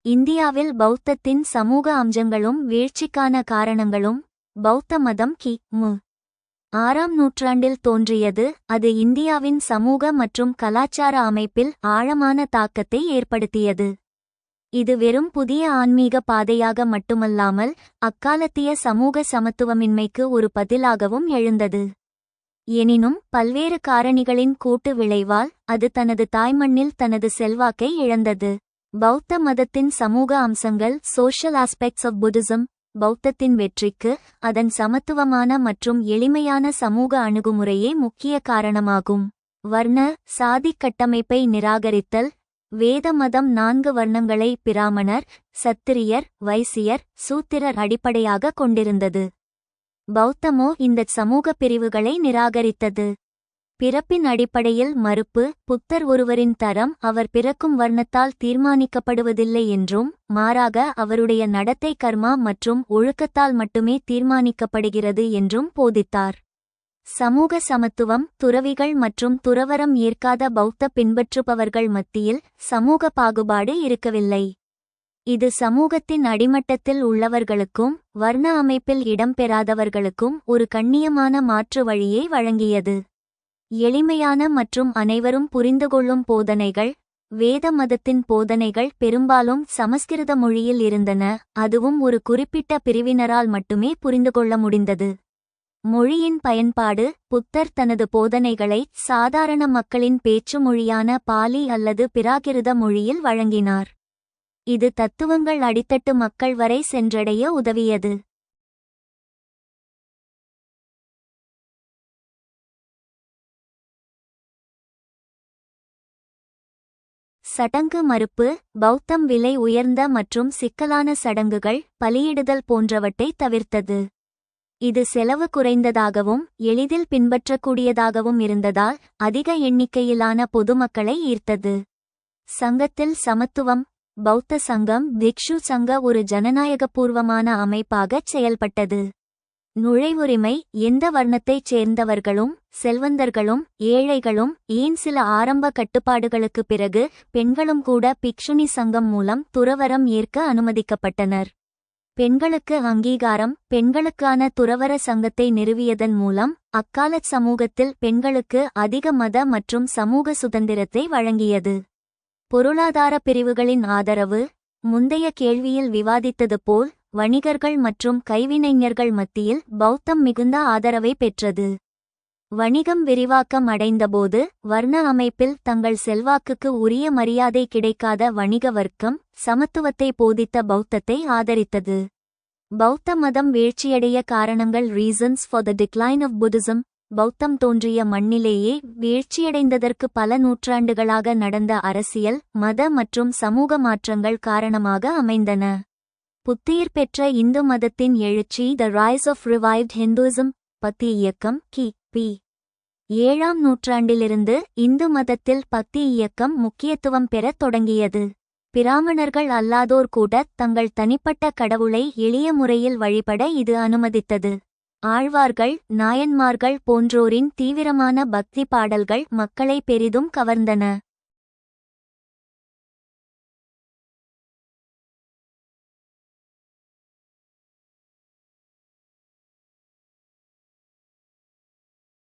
[SPEAKER 1] இந்தியாவில் பௌத்தத்தின் சமூக அம்சங்களும் வீழ்ச்சிக்கான காரணங்களும். பௌத்த மதம் கி.மு. 6ஆம் நூற்றாண்டில் தோன்றியது. அது இந்தியாவின் சமூக மற்றும் கலாச்சார அமைப்பில் ஆழமான தாக்கத்தை ஏற்படுத்தியது. இது வெறும் புதிய ஆன்மீக பாதையாக மட்டுமல்லாமல் அக்காலத்திய சமூக சமத்துவமின்மைக்கு ஒரு பதிலாகவும் எழுந்தது. எனினும் பல்வேறு காரணிகளின் கூட்டு விளைவால் அது தனது தாய்மண்ணில் தனது செல்வாக்கை இழந்தது. பௌத்த மதத்தின் சமூக அம்சங்கள். Social aspects of Buddhism. பௌத்தத்தின் வெற்றிக்கு அதன் சமத்துவமான மற்றும் எளிமையான சமூக அணுகுமுறையே முக்கிய காரணமாகும். வர்ண சாதி கட்டமைப்பை நிராகரித்தல். வேத மதம் 4 வர்ணங்களை பிராமணர், சத்திரியர், வைசியர், சூத்திரர் அடிப்படையாக கொண்டிருந்தது. பௌத்தமோ இந்த சமூக பிரிவுகளை நிராகரித்தது. பிறப்பின் அடிப்படையில் மறுப்பு. புத்தர் ஒருவரின் தரம் அவர் பிறக்கும் வர்ணத்தால் தீர்மானிக்கப்படுவதில்லை என்றும் மாறாக அவருடைய நடத்தை கர்மா மற்றும் ஒழுக்கத்தால் மட்டுமே தீர்மானிக்கப்படுகிறது என்றும் போதித்தார். சமூக சமத்துவம். துறவிகள் மற்றும் துறவறம் ஏற்காத பௌத்த பின்பற்றுபவர்கள் மத்தியில் சமூக பாகுபாடு இருக்கவில்லை. இது சமூகத்தின் அடிமட்டத்தில் உள்ளவர்களுக்கும் வர்ண அமைப்பில் இடம்பெறாதவர்களுக்கும் ஒரு கண்ணியமான மாற்று வழியை வழங்கியது. எளிமையான மற்றும் அனைவரும் புரிந்துகொள்ளும் போதனைகள். வேத மதத்தின் போதனைகள் பெரும்பாலும் சமஸ்கிருத மொழியில் இருந்தன, அதுவும் ஒரு குறிப்பிட்ட பிரிவினரால் மட்டுமே புரிந்துகொள்ள முடிந்தது. மொழியின் பயன்பாடு. புத்தர் தனது போதனைகளை சாதாரண மக்களின் பேச்சு மொழியான பாலி அல்லது பிராகிருத மொழியில் வழங்கினார். இது தத்துவங்கள் அடித்தட்டு மக்கள் வரை சென்றடைய உதவியது. சடங்கு மறுப்பு. பௌத்தம் விலை உயர்ந்த மற்றும் சிக்கலான சடங்குகள், பலியிடுதல் போன்றவற்றை தவிர்த்தது. இது செலவு குறைந்ததாகவும் எளிதில் பின்பற்றக்கூடியதாகவும் இருந்ததால் அதிக எண்ணிக்கையிலான பொதுமக்களை ஈர்த்தது. சங்கத்தில் சமத்துவம். பௌத்த சங்கம் பிக்ஷு சங்க ஒரு ஜனநாயகபூர்வமான அமைப்பாகச் செயல்பட்டது. நுழைவுரிமை. எந்த வர்ணத்தைச் சேர்ந்தவர்களும் செல்வந்தர்களும் ஏழைகளும் ஏன் சில ஆரம்ப கட்டுப்பாடுகளுக்கு பிறகு பெண்களும் கூட பிக்ஷுனி சங்கம் மூலம் துறவறம் ஏற்க அனுமதிக்கப்பட்டனர். பெண்களுக்கு அங்கீகாரம். பெண்களுக்கான துறவற சங்கத்தை நிறுவியதன் மூலம் அக்காலச் சமூகத்தில் பெண்களுக்கு அதிக மத மற்றும் சமூக சுதந்திரத்தை வழங்கியது. பொருளாதார பிரிவுகளின் ஆதரவு. முந்தைய கேள்வியில் விவாதித்தது போல் வணிகர்கள் மற்றும் கைவினைஞர்கள் மத்தியில் பௌத்தம் மிகுந்த ஆதரவை பெற்றது. வணிகம் விரிவாக்கம் அடைந்தபோது வர்ண அமைப்பில் தங்கள் செல்வாக்குக்கு உரிய மரியாதை கிடைக்காத வணிக வர்க்கம் சமத்துவத்தை போதித்த பௌத்தத்தை ஆதரித்தது. பௌத்த மதம் வீழ்ச்சியடைய காரணங்கள். Reasons for the decline of Buddhism. பௌத்தம் தோன்றிய மண்ணிலேயே வீழ்ச்சியடைந்ததற்கு பல நூற்றாண்டுகளாக நடந்த அரசியல், மத மற்றும் சமூக மாற்றங்கள் காரணமாக அமைந்தன. புத்துயிர் பெற்ற இந்து மதத்தின் எழுச்சி, the rise of revived Hinduism பக்தி இயக்கம், கி.பி. 7ஆம் நூற்றாண்டிலிருந்து இந்து மதத்தில் பக்தி இயக்கம் முக்கியத்துவம் பெறத் தொடங்கியது. பிராமணர்கள் அல்லாதோர் கூட தங்கள் தனிப்பட்ட கடவுளை எளிய முறையில் வழிபட இது அனுமதித்தது. ஆழ்வார்கள், நாயன்மார்கள் போன்றோரின் தீவிரமான பக்தி பாடல்கள் மக்களை பெரிதும் கவர்ந்தன.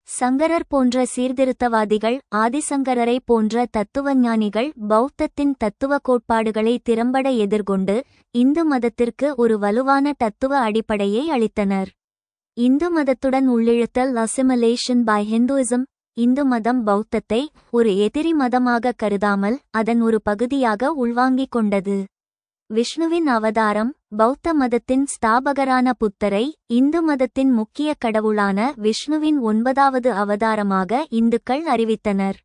[SPEAKER 1] சங்கரர் போன்ற சீர்திருத்தவாதிகள், ஆதிசங்கரரை போன்ற தத்துவஞானிகள் பௌத்தத்தின் தத்துவ கோட்பாடுகளை திறம்பட எதிர்கொண்டு இந்து மதத்திற்கு ஒரு வலுவான தத்துவ அடிப்படையை அளித்தனர். இந்து மதத்துடன் உள்ளிழுத்தல், அசிமிலேஷன் பை ஹிந்துயிசம். இந்து மதம் பௌத்தத்தை ஒரு எதிரி மதமாக கருதாமல் அதன் ஒரு பகுதியாக உள்வாங்கிக் கொண்டது. விஷ்ணுவின் அவதாரம், பௌத்த மதத்தின் ஸ்தாபகரான புத்தரை இந்து மதத்தின் முக்கிய கடவுளான விஷ்ணுவின் 9வது அவதாரமாக இந்துக்கள் அறிவித்தனர்.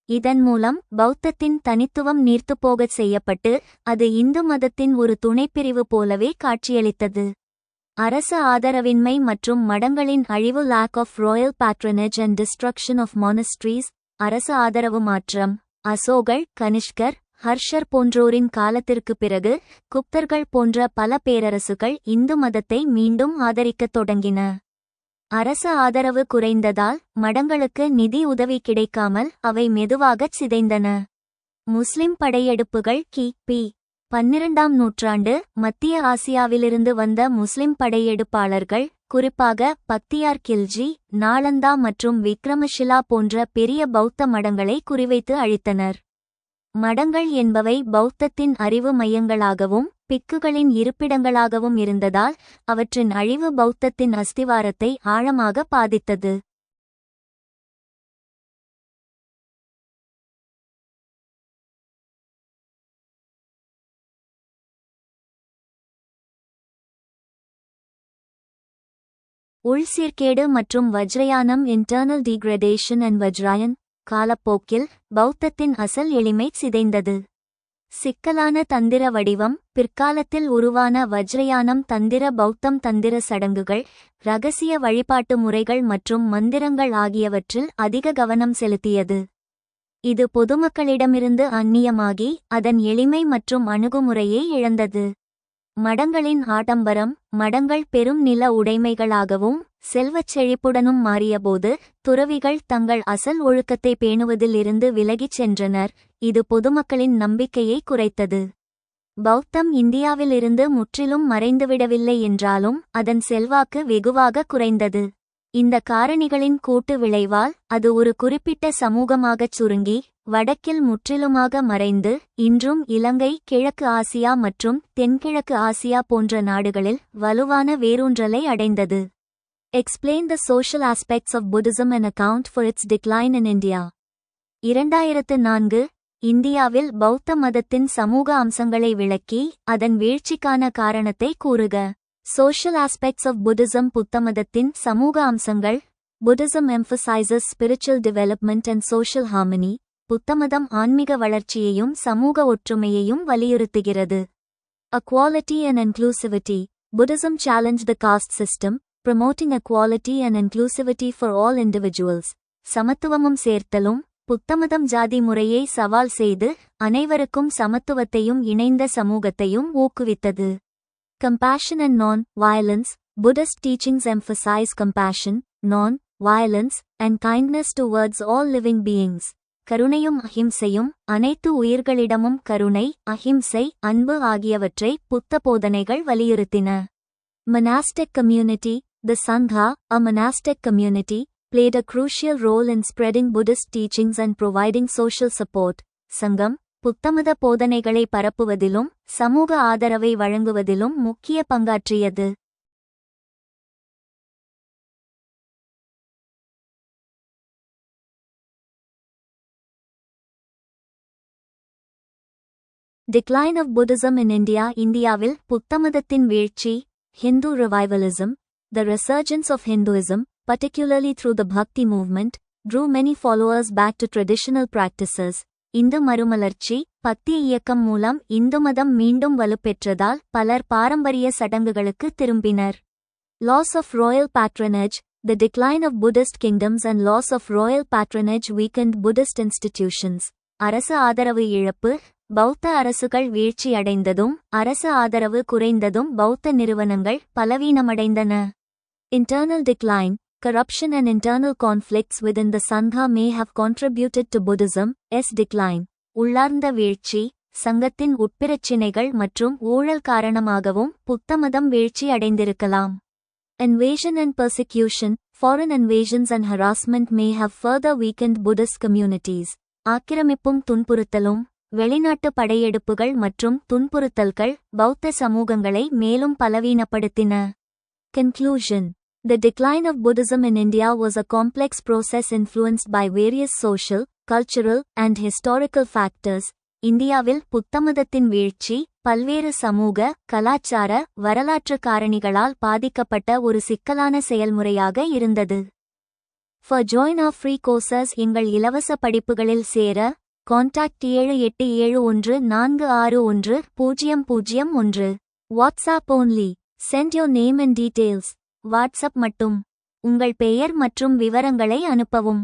[SPEAKER 1] இதன் மூலம் பௌத்தத்தின் தனித்துவம் நீர்த்துப்போகச் செய்யப்பட்டு அது இந்து மதத்தின் ஒரு துணைப்பிரிவு போலவே காட்சியளித்தது. அரச ஆதரவின்மை மற்றும் மடங்களின் அழிவு, lack of royal patronage and destruction of monasteries. அரச ஆதரவு மாற்றம். அசோகர், கனிஷ்கர், ஹர்ஷர் போன்றோரின் காலத்திற்கு பிறகு குப்தர்கள் போன்ற பல பேரரசுகள் இந்து மதத்தை மீண்டும் ஆதரிக்கத் தொடங்கின. அரச ஆதரவு குறைந்ததால் மடங்களுக்கு நிதி உதவி கிடைக்காமல் அவை மெதுவாகச் சிதைந்தன. முஸ்லிம் படையெடுப்புகள். கி.பி. 12ஆம் நூற்றாண்டு மத்திய ஆசியாவிலிருந்து வந்த முஸ்லிம் படையெடுப்பாளர்கள் குறிப்பாக பக்தியார் கில்ஜி, நாலந்தா மற்றும் விக்ரமஷிலா போன்ற பெரிய பௌத்த மடங்களை குறிவைத்து அழித்தனர். மடங்கள் என்பவை பௌத்தத்தின் அறிவு மையங்களாகவும் பிக்குகளின் இருப்பிடங்களாகவும் இருந்ததால் அவற்றின் அழிவு பௌத்தத்தின் அஸ்திவாரத்தை ஆழமாக பாதித்தது. உள்சீர்கேடு மற்றும் வஜ்ரயானம், இன்டர்னல் டீக்ரடேஷன் அண்ட் வஜ்ராயன். காலப்போக்கில் பௌத்தத்தின் அசல் எளிமை சிதைந்தது. சிக்கலான தந்திர வடிவம். பிற்காலத்தில் உருவான வஜ்ரயானம் தந்திர பௌத்தம் தந்திர சடங்குகள், இரகசிய வழிபாட்டு முறைகள் மற்றும் மந்திரங்கள் ஆகியவற்றில் அதிக கவனம் செலுத்தியது. இது பொதுமக்களிடமிருந்து அந்நியமாகி அதன் எளிமை மற்றும் அணுகுமுறையை இழந்தது. மடங்களின் ஆடம்பரம். மடங்கள் பெரும் நில உடைமைகளாகவும் செல்வச் செழிப்புடனும் மாறியபோது துறவிகள் தங்கள் அசல் ஒழுக்கத்தை பேணுவதில் இருந்து விலகிச் சென்றனர். இது பொதுமக்களின் நம்பிக்கையை குறைத்தது. பௌத்தம் இந்தியாவிலிருந்து முற்றிலும் மறைந்துவிடவில்லை என்றாலும் அதன் செல்வாக்கு வெகுவாக குறைந்தது. இந்த காரணிகளின் கூட்டு விளைவால் அது ஒரு குறிப்பிட்ட சமூகமாகச் சுருங்கி வடக்கில் முற்றிலுமாக மறைந்து இன்றும் இலங்கை, கிழக்கு ஆசியா மற்றும் தென்கிழக்கு ஆசியா போன்ற நாடுகளில் வலுவான வேரூன்றலை அடைந்தது. Explain the social aspects of Buddhism and account for its decline in India. 2004 இந்தியாவில் பௌத்த மதத்தின் சமூக அம்சங்களை விளக்கி அதன் வீழ்ச்சிக்கான காரணத்தை கூறுக. Social aspects of Buddhism. புத்தமதத்தின் சமூக அம்சங்கள். Buddhism emphasizes spiritual development and social harmony. புத்தமதம் ஆன்மீக வளர்ச்சியையும் சமூக ஒற்றுமையையும் வலியுறுத்துகிறது. Equality and inclusivity. Buddhism challenged the caste system, promoting equality and inclusivity for all individuals. சமத்துவமும் சேர்த்தலும். புத்தமதம் ஜாதி முறையை சவால் செய்து அனைவருக்கும் சமத்துவத்தையும் இணைந்த சமூகத்தையும் ஊக்குவித்தது. Compassion and non-violence. Buddhist teachings emphasize compassion, non-violence, and kindness towards all living beings. கருணையும் அஹிம்சையும். அனைத்து உயிர்களிடமும் கருணை, அஹிம்சை, அன்பு ஆகியவற்றை புத்த போதனைகள் வலியுறுத்தின. Monastic community. The Sangha, a monastic community, played a crucial role in spreading Buddhist teachings and providing social support. சங்கம் புத்தமத போதனைகளை பரப்புவதிலும் சமூக ஆதரவை வழங்குவதிலும் முக்கிய பங்காற்றியது. Decline of Buddhism in India. இந்தியாவில் புத்தமதத்தின் வீழ்ச்சி. Hindu revivalism. The resurgence of Hinduism, particularly through the Bhakti movement, drew many followers back to traditional practices. Hindu மறுமலர்ச்சி பக்தி இயக்கம் மூலம் இந்து மதம் மீண்டும் வலுப்பெற்றதால் பலர் பாரம்பரிய சடங்குகளுக்கு திரும்பினர். Loss of royal patronage. The decline of Buddhist kingdoms and loss of royal patronage weakened Buddhist institutions. அரசு ஆதரவு இழப்பு. பௌத்த அரசுகள் வீழ்ச்சியடைந்ததும் அரசு ஆதரவு குறைந்ததும் பௌத்த நிறுவனங்கள் பலவீனமடைந்தன. Internal decline. Corruption and internal conflicts within the Sangha may have contributed to Buddhism's decline. உள்ளார்ந்த வீழ்ச்சி சங்கத்தின் உட்பிரச்சினைகள் மற்றும் ஊழல் காரணமாகவும் புத்தமதம் வீழ்ச்சி அடைந்திருக்கலாம். Invasion and persecution. Foreign invasions and harassment may have further weakened Buddhist communities. ஆக்கிரமிப்பும் துன்புறுத்தலும் வெளிநாட்டு படையெடுப்புகள் மற்றும் துன்புறுத்தல்கள் பௌத்த சமூகங்களை மேலும் பலவீனப்படுத்தின. Conclusion. The decline of Buddhism in India was a complex process influenced by various social, cultural, and historical factors. இந்தியாவில் புத்தமதத்தின் வீழ்ச்சி பல்வேறு சமூக, கலாச்சார, வரலாற்று காரணிகளால் பாதிக்கப்பட்ட ஒரு சிக்கலான செயல்முறையாக இருந்தது. For join our free courses எங்கள் இலவச படிப்புகளில் சேர contact 7871461001. WhatsApp only. Send your name and details. WhatsApp மட்டும். உங்கள் பெயர் மற்றும் விவரங்களை அனுப்பவும்.